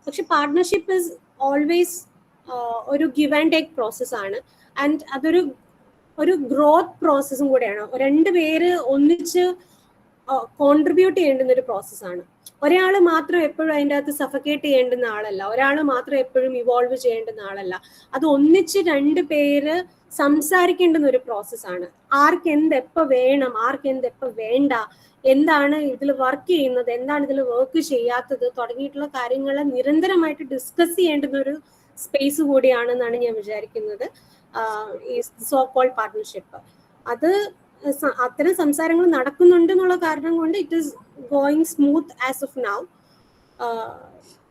പക്ഷെ പാർട്ട്ണർഷിപ്പ് ഇസ് ഓൾവേസ് ഒരു ഗിവ് ആൻഡ് ടേക്ക് പ്രോസസ് ആണ്. ആൻഡ് അതൊരു ഗ്രോത്ത് പ്രോസസ്സും കൂടെയാണ്. രണ്ടുപേര് ഒന്നിച്ച് കോൺട്രിബ്യൂട്ട് ചെയ്യേണ്ടുന്ന ഒരു പ്രോസസ്സാണ്. ഒരാൾ മാത്രം എപ്പോഴും അതിൻ്റെ അകത്ത് സഫക്കേറ്റ് ചെയ്യേണ്ടുന്ന ആളല്ല, ഒരാൾ മാത്രം എപ്പോഴും ഇവോൾവ് ചെയ്യേണ്ടുന്ന ആളല്ല. അത് ഒന്നിച്ച് രണ്ട് പേര് സംസാരിക്കേണ്ടുന്ന ഒരു പ്രോസസ്സാണ്. ആർക്ക് എന്തെപ്പോൾ വേണം, ആർക്ക് എന്തെപ്പോൾ വേണ്ട, എന്താണ് ഇതിൽ വർക്ക് ചെയ്യുന്നത്, എന്താണ് ഇതിൽ വർക്ക് ചെയ്യാത്തത് തുടങ്ങിയിട്ടുള്ള കാര്യങ്ങളെ നിരന്തരമായിട്ട് ഡിസ്കസ് ചെയ്യേണ്ടുന്ന ഒരു സ്പേസ് കൂടിയാണെന്നാണ് ഞാൻ വിചാരിക്കുന്നത് ഈ സോ കോൾഡ് പാർട്ട്ണർഷിപ്പ്. അത് അത്തരം സംസാരങ്ങൾ നടക്കുന്നുണ്ട് എന്നുള്ള കാരണം കൊണ്ട് it is going smooth as of now.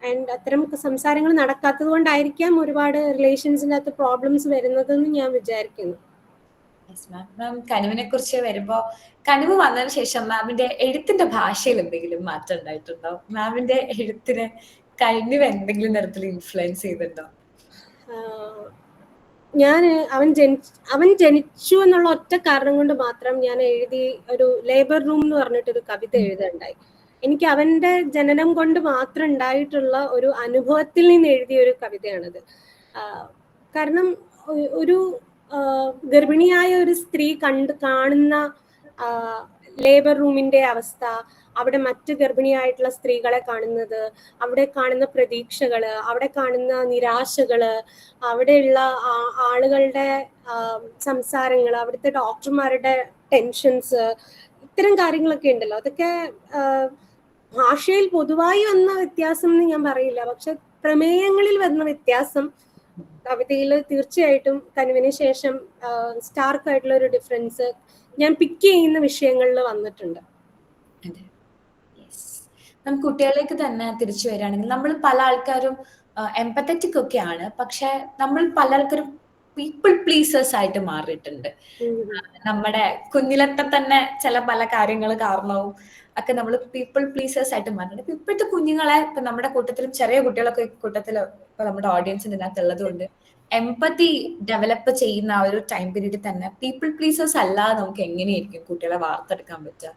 And അത്തരം സംസാരങ്ങൾ നടക്കാത്തത് കൊണ്ടായിരിക്കാം ഒരുപാട് റിലേഷൻസിന്റെ അകത്ത് പ്രോബ്ലംസ് വരുന്നതെന്ന് ഞാൻ വിചാരിക്കുന്നു. മാം കനിവിനെ കുറിച്ച് വരുമ്പോ, കനിവ് വന്നതിന് ശേഷം മാമിന്റെ എഴുത്തിന്റെ ഭാഷയിൽ എന്തെങ്കിലും മാറ്റം ഉണ്ടായിട്ടുണ്ടോ? മാമിന്റെ എഴുത്തിനെ കനിവ് എന്തെങ്കിലും തരത്തിൽ ഇൻഫ്ലുവൻസ് ചെയ്തിട്ടുണ്ടോ? അവൻ ജനിച്ചു എന്നുള്ള ഒറ്റ കാരണം കൊണ്ട് മാത്രം ഞാൻ എഴുതി ഒരു ലേബർ റൂം എന്ന് പറഞ്ഞിട്ടൊരു കവിത എഴുതുണ്ടായി. എനിക്ക് അവന്റെ ജനനം കൊണ്ട് മാത്രം ഉണ്ടായിട്ടുള്ള ഒരു അനുഭവത്തിൽ നിന്ന് എഴുതിയ ഒരു കവിതയാണത്. കാരണം ഒരു ഗർഭിണിയായ ഒരു സ്ത്രീ കാണുന്ന ലേബർ റൂമിന്റെ അവസ്ഥ, അവിടെ മറ്റ് ഗർഭിണിയായിട്ടുള്ള സ്ത്രീകളെ കാണുന്നത്, അവിടെ കാണുന്ന പ്രതീക്ഷകള്, അവിടെ കാണുന്ന നിരാശകള്, അവിടെയുള്ള ആളുകളുടെ സംസാരങ്ങള്, അവിടുത്തെ ഡോക്ടർമാരുടെ ടെൻഷൻസ്, ഇത്തരം കാര്യങ്ങളൊക്കെ ഉണ്ടല്ലോ. അതൊക്കെ ഭാഷയിൽ പൊതുവായി വന്ന വ്യത്യാസം എന്ന് ഞാൻ പറയില്ല, പക്ഷെ പ്രമേയങ്ങളിൽ വരുന്ന വ്യത്യാസം കവിതയിൽ തീർച്ചയായിട്ടും കനിവിന് ശേഷം സ്റ്റാർക്കായിട്ടുള്ള ഒരു ഡിഫറൻസ് ഞാൻ പിക്ക് ചെയ്യുന്ന വിഷയങ്ങളിൽ വന്നിട്ടുണ്ട്. നമുക്ക് കുട്ടികളിലേക്ക് തന്നെ തിരിച്ചു വരികയാണെങ്കിൽ, നമ്മൾ പല ആൾക്കാരും എംപത്തറ്റിക് ഒക്കെയാണ്, പക്ഷെ നമ്മൾ പല ആൾക്കാരും പീപ്പിൾ പ്ലീസേഴ്സ് ആയിട്ട് മാറിയിട്ടുണ്ട്. നമ്മുടെ കുഞ്ഞിലത്തെ തന്നെ ചില പല കാര്യങ്ങൾ കാരണവും ഒക്കെ നമ്മൾ പീപ്പിൾ പ്ലീസേഴ്സ് ആയിട്ട് മാറിയിട്ടുണ്ട്. ഇപ്പോഴത്തെ കുഞ്ഞുങ്ങളെ, ഇപ്പൊ നമ്മുടെ കൂട്ടത്തിലും ചെറിയ കുട്ടികളൊക്കെ കൂട്ടത്തിൽ ഇപ്പൊ നമ്മുടെ ഓഡിയൻസിന്റെ അതിനകത്ത് ഉള്ളത് കൊണ്ട് എംപത്തി ഡെവലപ്പ് ചെയ്യുന്ന ആ ഒരു ടൈം പീരീഡിൽ തന്നെ പീപ്പിൾ പ്ലീസേഴ്സ് അല്ലാതെ നമുക്ക് എങ്ങനെയായിരിക്കും കുട്ടികളെ വാർത്തെടുക്കാൻ പറ്റുക?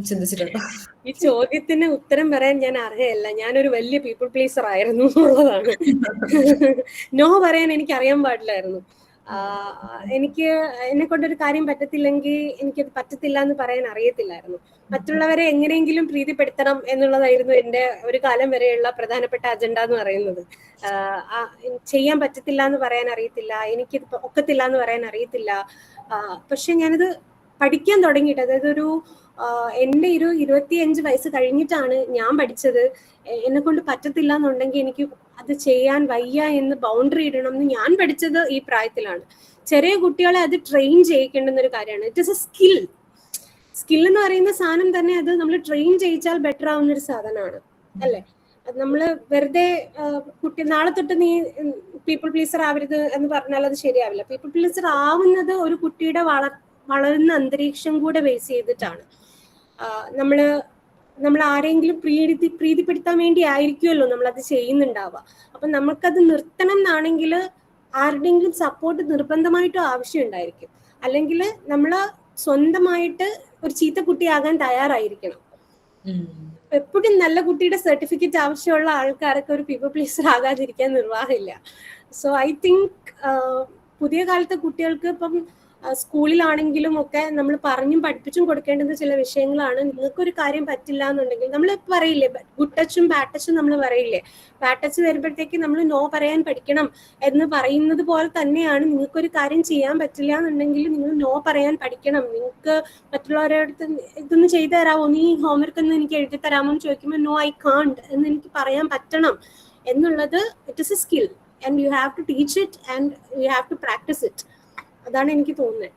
ചിന്തിച്ചിട്ടുണ്ടോ? ഈ ചോദ്യത്തിന് ഉത്തരം പറയാൻ ഞാൻ അർഹയല്ല. ഞാനൊരു വലിയ പീപ്പിൾ പ്ലീസർ ആയിരുന്നു എന്നുള്ളതാണ്. നോ പറയാൻ എനിക്ക് അറിയാൻ പാടില്ലായിരുന്നു. എനിക്ക് എന്നെ കൊണ്ടൊരു കാര്യം പറ്റത്തില്ലെങ്കിൽ എനിക്കത് പറ്റത്തില്ല എന്ന് പറയാൻ അറിയത്തില്ലായിരുന്നു. മറ്റുള്ളവരെ എങ്ങനെയെങ്കിലും പ്രീതിപ്പെടുത്തണം എന്നുള്ളതായിരുന്നു എൻ്റെ ഒരു കാലം വരെയുള്ള പ്രധാനപ്പെട്ട അജണ്ട എന്ന് പറയുന്നത്. ചെയ്യാൻ പറ്റത്തില്ല എന്ന് പറയാൻ അറിയത്തില്ല, എനിക്കിത് ഒക്കത്തില്ല എന്ന് പറയാൻ അറിയത്തില്ല. പക്ഷെ ഞാനത് പഠിക്കാൻ തുടങ്ങിയിട്ട്, അതായത് ഒരു എൻ്റെ 25 വയസ്സ് കഴിഞ്ഞിട്ടാണ് ഞാൻ പഠിച്ചത്. എന്നെ കൊണ്ട് പറ്റത്തില്ല എന്നുണ്ടെങ്കിൽ എനിക്ക് അത് ചെയ്യാൻ വയ്യ എന്ന് ബൗണ്ടറി ഇടണം എന്ന് ഞാൻ പഠിച്ചത് ഈ പ്രായത്തിലാണ്. ചെറിയ കുട്ടികളെ അത് ട്രെയിൻ ചെയ്യിക്കേണ്ടുന്ന ഒരു കാര്യമാണ്. ഇറ്റ് ഇസ് എ സ്കിൽ എന്ന് പറയുന്ന സാധനം തന്നെ അത് നമ്മൾ ട്രെയിൻ ചെയ്യിച്ചാൽ ബെറ്റർ ആവുന്ന ഒരു സാധനമാണ്, അല്ലേ? അത് നമ്മള് വെറുതെ കുട്ടി നാളെ തൊട്ട് നീ പീപ്പിൾ പ്ലീസർ ആവരുത് എന്ന് പറഞ്ഞാൽ അത് ശരിയാവില്ല. പീപ്പിൾ പ്ലീസർ ആവുന്നത് ഒരു കുട്ടിയുടെ വളരുന്ന അന്തരീക്ഷം കൂടെ ബേസ് ചെയ്തിട്ടാണ്. നമ്മൾ ആരെങ്കിലും പ്രീതിപ്പെടുത്താൻ വേണ്ടി ആയിരിക്കുമല്ലോ നമ്മളത് ചെയ്യുന്നുണ്ടാവുക. അപ്പൊ നമുക്കത് നിർത്തണം എന്നാണെങ്കിൽ ആരുടെയെങ്കിലും സപ്പോർട്ട് നിർബന്ധമായിട്ടും ആവശ്യം ഉണ്ടായിരിക്കും. അല്ലെങ്കിൽ നമ്മൾ സ്വന്തമായിട്ട് ഒരു ചീത്ത കുട്ടിയാകാൻ തയ്യാറായിരിക്കണം. എപ്പോഴും നല്ല കുട്ടിയുടെ സർട്ടിഫിക്കറ്റ് ആവശ്യമുള്ള ആൾക്കാരൊക്കെ ഒരു പീപ്പിൾ പ്ലീസർ ആകാതിരിക്കാൻ നിർവാഹമില്ല. സോ ഐ തിങ്ക് പുതിയ കാലത്തെ കുട്ടികൾക്ക് ഇപ്പം സ്കൂളിലാണെങ്കിലും ഒക്കെ നമ്മൾ പറഞ്ഞും പഠിപ്പിച്ചും കൊടുക്കേണ്ടുന്ന ചില വിഷയങ്ങളാണ്. നിങ്ങൾക്കൊരു കാര്യം പറ്റില്ല എന്നുണ്ടെങ്കിൽ നമ്മൾ പറയില്ലേ, ഗുഡ് ടച്ചും ബാഡ് ടച്ചും നമ്മൾ പറയില്ലേ. ബാഡ് ടച്ച് വരുമ്പോഴത്തേക്ക് നമ്മൾ നോ പറയാൻ പഠിക്കണം എന്ന് പറയുന്നത് പോലെ തന്നെയാണ്, നിങ്ങൾക്കൊരു കാര്യം ചെയ്യാൻ പറ്റില്ല എന്നുണ്ടെങ്കിൽ നിങ്ങൾ നോ പറയാൻ പഠിക്കണം. നിങ്ങൾക്ക് മറ്റുള്ളവരുടെ അടുത്ത് ഇതൊന്ന് ചെയ്തു തരാമോ, നീ ഹോംവർക്ക് ഒന്ന് എനിക്ക് എഴുതി തരാമോ എന്ന് ചോദിക്കുമ്പോൾ നോ ഐ കാണ്ട് എന്ന് എനിക്ക് പറയാൻ പറ്റണം എന്നുള്ളത് it is a skill and you have to teach it and you have to practice it. അതാണ് എനിക്ക് തോന്നുന്നത്.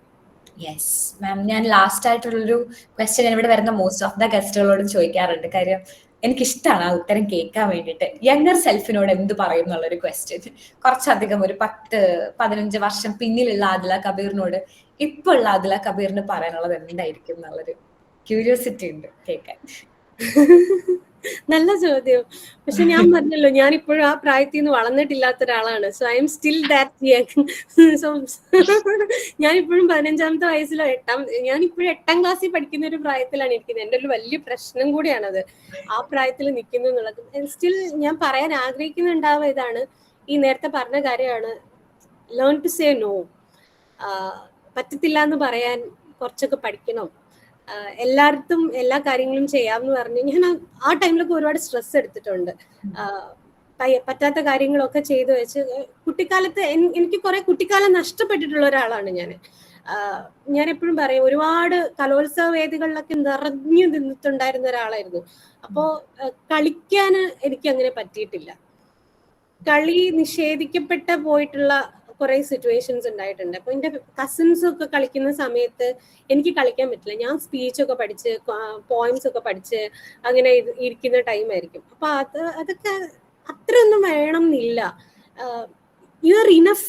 യെസ് മാം, ഞാൻ ലാസ്റ്റ് ആയിട്ടുള്ളൊരു ക്വസ്റ്റ്യൻ ഇവിടെ വരുന്ന മോസ്റ്റ് ഓഫ് ദ ഗസ്റ്റുകളോടും ചോദിക്കാറുണ്ട്. കാര്യം എനിക്കിഷ്ടമാണ് ആ ഉത്തരം കേൾക്കാൻ വേണ്ടിയിട്ട്. യങ്ങർ സെൽഫിനോട് എന്ത് പറയും എന്നുള്ളൊരു ക്വസ്റ്റ്യൻ. കുറച്ചധികം ഒരു 10-15 വർഷം പിന്നിലുള്ള ആദില കബീറിനോട് ഇപ്പോൾ ഉള്ള ആദില കബീറിന് പറയാനുള്ളത് എന്തായിരിക്കും എന്നുള്ളൊരു ക്യൂരിയോസിറ്റി ഉണ്ട് കേൾക്കാൻ. നല്ല ചോദ്യം. പക്ഷെ ഞാൻ പറഞ്ഞല്ലോ, ഞാൻ ഇപ്പോഴും ആ പ്രായത്തിൽ നിന്ന് വളർന്നിട്ടില്ലാത്ത ഒരാളാണ്. So I am still that young. So ഞാൻ ഇപ്പോഴും 15ാമത്തെ വയസ്സിലോ ഞാൻ ഇപ്പോഴും 8ാം ക്ലാസ്സിൽ പഠിക്കുന്ന ഒരു പ്രായത്തിലാണ് ഇരിക്കുന്നത്. എൻ്റെ ഒരു വലിയ പ്രശ്നം കൂടിയാണത്, ആ പ്രായത്തിൽ നിൽക്കുന്നു എന്നുള്ളത്. സ്റ്റിൽ ഞാൻ പറയാൻ ആഗ്രഹിക്കുന്നുണ്ടാവുക ഇതാണ്, ഈ നേരത്തെ പറഞ്ഞ കാര്യമാണ്, ലേൺ ടു സേ നോ. പറ്റത്തില്ല എന്ന് പറയാൻ കുറച്ചൊക്കെ പഠിക്കണം. എല്ലായിടത്തും എല്ലാ കാര്യങ്ങളും ചെയ്യാമെന്ന് പറഞ്ഞ് ഞാൻ ആ ടൈമിലൊക്കെ ഒരുപാട് സ്ട്രെസ് എടുത്തിട്ടുണ്ട്. പറ്റാത്ത കാര്യങ്ങളൊക്കെ ചെയ്തു വെച്ച് കുട്ടിക്കാലത്ത് എനിക്ക് കുറെ കുട്ടിക്കാലം നഷ്ടപ്പെട്ടിട്ടുള്ള ഒരാളാണ് ഞാൻ എപ്പോഴും പറയും, ഒരുപാട് കലോത്സവ വേദികളിലൊക്കെ നിറഞ്ഞു നിന്നിട്ടുണ്ടായിരുന്ന ഒരാളായിരുന്നു. അപ്പോ കളിക്കാൻ എനിക്ക് അങ്ങനെ പറ്റിയിട്ടില്ല. കളി നിഷേധിക്കപ്പെട്ട പോയിട്ടുള്ള കുറെ സിറ്റുവേഷൻസ് ഉണ്ടായിട്ടുണ്ട്. അപ്പൊ എന്റെ കസിൻസ് ഒക്കെ കളിക്കുന്ന സമയത്ത് എനിക്ക് കളിക്കാൻ പറ്റില്ല. ഞാൻ സ്പീച്ചൊക്കെ പഠിച്ച് പോയിംസ് ഒക്കെ പഠിച്ച് അങ്ങനെ ഇരിക്കുന്ന ടൈമായിരിക്കും. അപ്പൊ അതൊക്കെ അത്രയൊന്നും വേണം എന്നില്ല. യു ആർ ഇനഫ്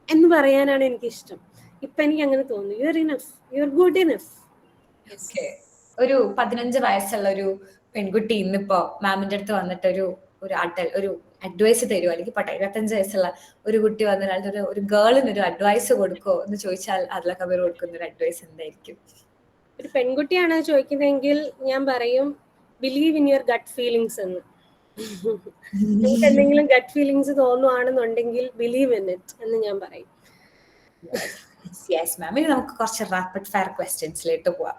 എന്ന് പറയാനാണ് എനിക്കിഷ്ടം. ഇപ്പൊ എനിക്ക് അങ്ങനെ തോന്നുന്നു, you are enough, you are good enough. ഒരു 15 വയസ്സുള്ള ഒരു പെൺകുട്ടി ഇന്നിപ്പോ മാമിന്റെ അടുത്ത് വന്നിട്ട് ഒരു അഡ്വൈസ് തരുമോ, അല്ലെങ്കിൽ 25 വയസ്സുള്ള ഒരു കുട്ടി വന്നിട്ട് ഒരു ഗേളിന് ഒരു അഡ്വൈസ് കൊടുക്കുമോ എന്ന് ചോദിച്ചാൽ ആദില കബീർ കൊടുക്കുന്ന ഒരു അഡ്വൈസ് എന്തായിരിക്കും? ഒരു പെൺകുട്ടിയാണ് ചോദിക്കുന്നതെങ്കിൽ ഞാൻ പറയും, believe in your gut feelings എന്ന്. നിങ്ങൾക്ക് എന്തെങ്കിലും ഗട്ട് ഫീലിങ്സ് തോന്നുവാണെന്നുണ്ടെങ്കിൽ ബിലീവ് ഇൻ ഇറ്റ് എന്ന് ഞാൻ പറയും. യെസ് മാം, ഇനി നമുക്ക് കുറച്ച് റാപ്പിഡ് ഫയർ ക്വസ്റ്റ്യൻസിലേക്ക് പോവാം.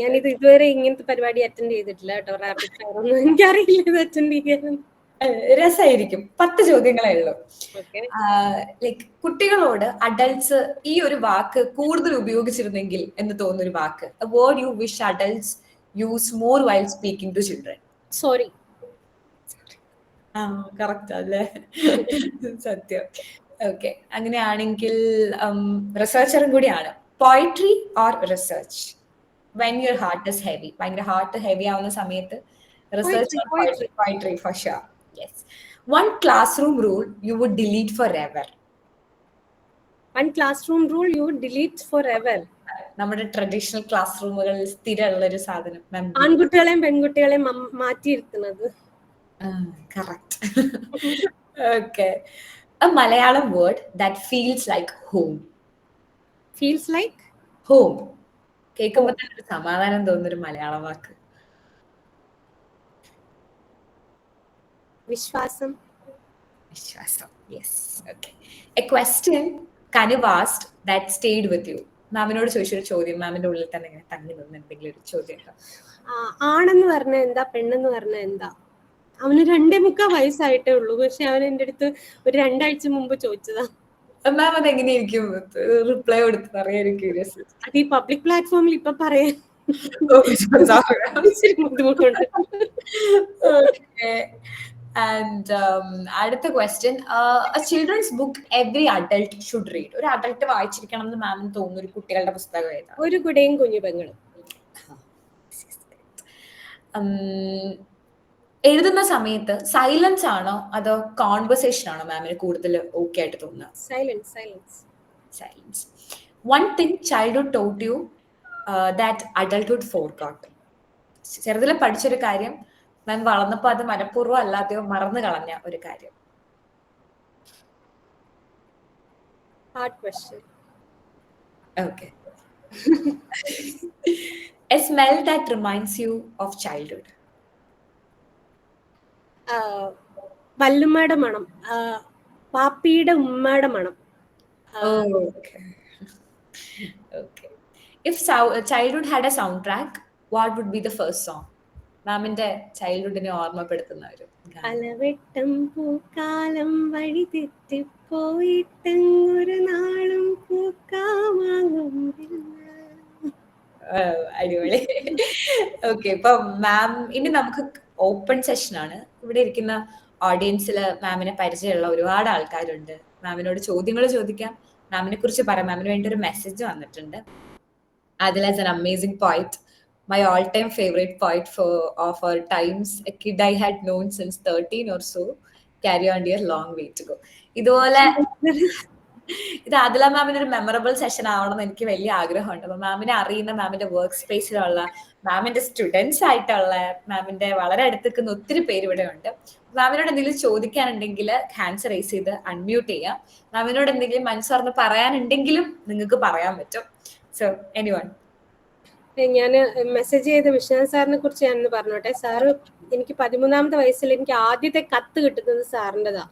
ഞാനിത് ഇതുവരെ ഇങ്ങനത്തെ പരിപാടി അറ്റൻഡ് ചെയ്തിട്ടില്ല കേട്ടോ. റാപ്പിഡ് ഫയർ ഒന്നും എനിക്കറിയില്ല ഇത് അറ്റൻഡ് ചെയ്യാൻ. രസമായിരിക്കും. 10 ചോദ്യങ്ങളേ ഉള്ളൂ. ലൈക്ക് കുട്ടികളോട് അഡൽട്സ് ഈ ഒരു വാക്ക് കൂടുതൽ ഉപയോഗിച്ചിരുന്നെങ്കിൽ എന്ന് തോന്നുന്ന ഒരു വാക്ക്, word you wish adults use more while speaking to children. Sorry. Correct അല്ലേ? സത്യം. ഓക്കെ, അങ്ങനെയാണെങ്കിൽ റിസർച്ചറും കൂടിയാണ്. Poetry or research when your heart is heavy? ഭയങ്കര ഹാർട്ട് ഹെവി ആവുന്ന സമയത്ത് research or poetry? Poetry for sure. Yes. One classroom rule you would delete forever. One classroom rule you would delete forever. നമ്മുടെ traditional class റൂമുകളിൽ സ്ഥിരമുള്ള ഒരു സാധനം. ആൺകുട്ടികളെയും പെൺകുട്ടികളെയും മാറ്റിയിരുത്തുന്നത്. Correct. Okay. A Malayalam word that feels like home. Feels like? Home. കേൾക്കുമ്പോ തന്നെ ഒരു സമാധാനം തോന്നുന്നൊരു മലയാളം വാക്ക്. വിശ്വാസം. വിശ്വാസം. Yes. Okay. A question Kanu asked that stayed with you. മാമിനോട് ചോദിച്ചൊരു ചോദ്യം മാമിന്റെ ഉള്ളിൽ തന്നെ ഇങ്ങനെ തങ്ങി നിന്ന് എന്തെങ്കിലും ഒരു ചോദ്യം ഉണ്ടോ? ആണെന്ന് പറഞ്ഞ എന്താ, പെണ്ണെന്ന് പറഞ്ഞ എന്താ? അവന് 2.25 വയസ്സായിട്ടേ ഉള്ളൂ. പക്ഷെ അവൻ എന്റെ അടുത്ത് ഒരു 2 ആഴ്ച മുമ്പ് ചോദിച്ചതാ. മാം അത് എങ്ങനെയായിരിക്കും റിപ്ലൈ കൊടുത്ത് പറയാൻ ക്യൂരിയസ്. അത് ഈ പബ്ലിക് പ്ലാറ്റ്ഫോമിൽ ഇപ്പൊ പറയാൻ ഇച്ചിരി ബുദ്ധിമുട്ടുണ്ട്. ആൻഡ് അടുത്ത question, children's book every adult should read. ഒരു അഡൾട്ട് വായിച്ചിരിക്കണം എന്ന് മാമിന് തോന്നുന്ന ഒരു കുട്ടികളുടെ പുസ്തകം ഏതാണ്? ഒരു കുടയും കുഞ്ഞു പെങ്ങളും. എഴുതുന്ന സമയത്ത് സൈലൻസ് ആണോ അതോ കോൺവെർസേഷൻ ആണോ മാമിന് കൂടുതൽ ഓക്കെ ആയിട്ട് തോന്നുക? Silence. Silence. Silence. One thing childhood taught you that adulthood forgot. ചെറുതിൽ പഠിച്ചൊരു കാര്യം മാം വളർന്നപ്പോൾ അത് മനഃപൂർവ്വം അല്ലാതെയോ മറന്നു കളഞ്ഞ ഒരു കാര്യം. Hard question. Okay. A smell that reminds you of childhood. വല്ലുമ്മയുടെ മണം, പാപ്പിയുടെ ഉമ്മയുടെ മണം. Okay. Okay. If childhood had a soundtrack, what would be the first song? മാമിന്റെ ചൈൽഡ്ഹുഡിനെ ഓർമ്മപ്പെടുത്തുന്ന ഒരു പലവട്ടം പൂക്കാലം വഴി തെറ്റിപ്പോയിട്ടൊരു നാളും പൂക്കാവാങ്ങും. അടിപൊളി. ഓക്കെ. ഇപ്പൊ മാം ഇനി നമുക്ക് ഓപ്പൺ സെഷൻ ആണ്. ഇവിടെ ഇരിക്കുന്ന ഓഡിയൻസിൽ മാമിനെ പരിചയമുള്ള ഒരുപാട് ആൾക്കാരുണ്ട്. മാമിനോട് ചോദ്യങ്ങൾ ചോദിക്കാം, മാമിനെ കുറിച്ച് പറയാം. മാമിന് വേണ്ടി ഒരു മെസ്സേജ് വന്നിട്ടുണ്ട്. Adil is an amazing poet, my all-time favorite poet of our times, a kid I had known since 13 or so. Carry on dear, long way to go. ഇതുപോലെ ഇത് ആദില മാമിന് ഒരു മെമ്മറബിൾ സെഷൻ ആവണമെന്ന് എനിക്ക് വലിയ ആഗ്രഹമുണ്ട്. അപ്പൊ മാമിനെ അറിയുന്ന, മാമിന്റെ വർക്ക് സ്പേസിലുള്ള, മാമിന്റെ സ്റ്റുഡൻസ് ആയിട്ടുള്ള, മാമിന്റെ വളരെ അടുത്തേക്കുന്ന ഒത്തിരി പേര് ഇവിടെ ഉണ്ട്. മാമിനോട് എന്തെങ്കിലും ചോദിക്കാനുണ്ടെങ്കിൽ ഹാൻഡ്സ് റേസ് ചെയ്ത് അൺമ്യൂട്ട് ചെയ്യാം. മാമിനോട് എന്തെങ്കിലും മനസ്സറിഞ്ഞ് പറയാനുണ്ടെങ്കിലും നിങ്ങൾക്ക് പറയാൻ പറ്റും. So anyone. ഞാൻ മെസ്സേജ് ചെയ്ത വിശ്വനാഥ് സാറിനെ കുറിച്ച് ഞാനൊന്ന് പറഞ്ഞോട്ടെ. സാറ് എനിക്ക് 13ാമത്തെ വയസ്സിൽ എനിക്ക് ആദ്യത്തെ കത്ത് കിട്ടുന്നത് സാറിൻ്റെതാ.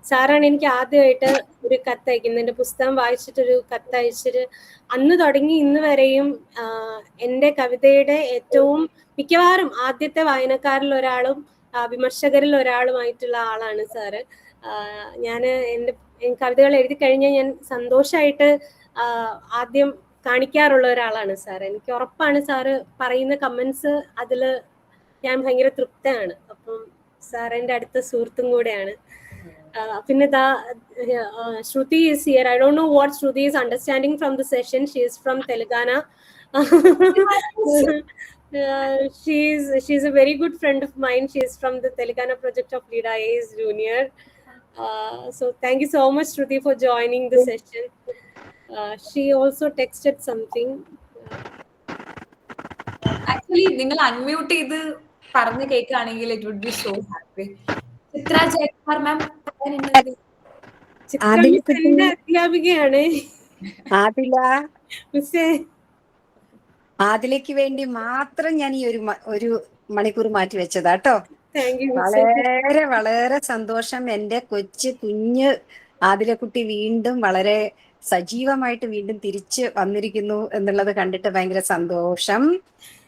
സാറാണ് എനിക്ക് ആദ്യമായിട്ട് ഒരു കത്ത് അയക്കുന്നത്. എൻ്റെ പുസ്തകം വായിച്ചിട്ടൊരു കത്ത് അയച്ചിട്ട് അന്ന് തുടങ്ങി ഇന്ന് വരെയും എൻ്റെ കവിതയുടെ ഏറ്റവും മിക്കവാറും ആദ്യത്തെ വായനക്കാരിൽ ഒരാളും വിമർശകരിൽ ഒരാളുമായിട്ടുള്ള ആളാണ് സാറ്. ഞാൻ എൻ്റെ കവിതകൾ എഴുതി കഴിഞ്ഞാൽ ഞാൻ സന്തോഷമായിട്ട് ആദ്യം കാണിക്കാറുള്ള ഒരാളാണ് സാർ. എനിക്ക് ഉറപ്പാണ് സാറ് പറയുന്ന കമന്റ്സ് അതിൽ ഞാൻ ഭയങ്കര തൃപ്തയാണ്. അപ്പം സാർ എൻ്റെ അടുത്ത സുഹൃത്തും കൂടെയാണ്. പിന്നെ Shruti is here. I don't know what Shruti is understanding from the session. She is from Telangana. She's a very good friend of mine. She is from the Telangana project of Lead IAS Junior. So thank you so much, Shruti, for joining the session. She also texted something. Actually, നിങ്ങൾ unmute ചെയ്ത് പറഞ്ഞു കേൾക്കുകയാണെങ്കിൽ it would be so happy. ചിത്ര ജയകുമാർ മാം അധ്യാപികയാണ്. ആദിലയ്ക്ക് വേണ്ടി മാത്രം ഞാൻ ഈ ഒരു മണിക്കൂർ മാറ്റി വെച്ചതാട്ടോ. വളരെ വളരെ സന്തോഷം. എൻ്റെ കുഞ്ഞ് ആദിലക്കുട്ടി വീണ്ടും വളരെ സജീവമായിട്ട് വീണ്ടും തിരിച്ച് വന്നിരിക്കുന്നു എന്നുള്ളത് കണ്ടിട്ട് ഭയങ്കര സന്തോഷം.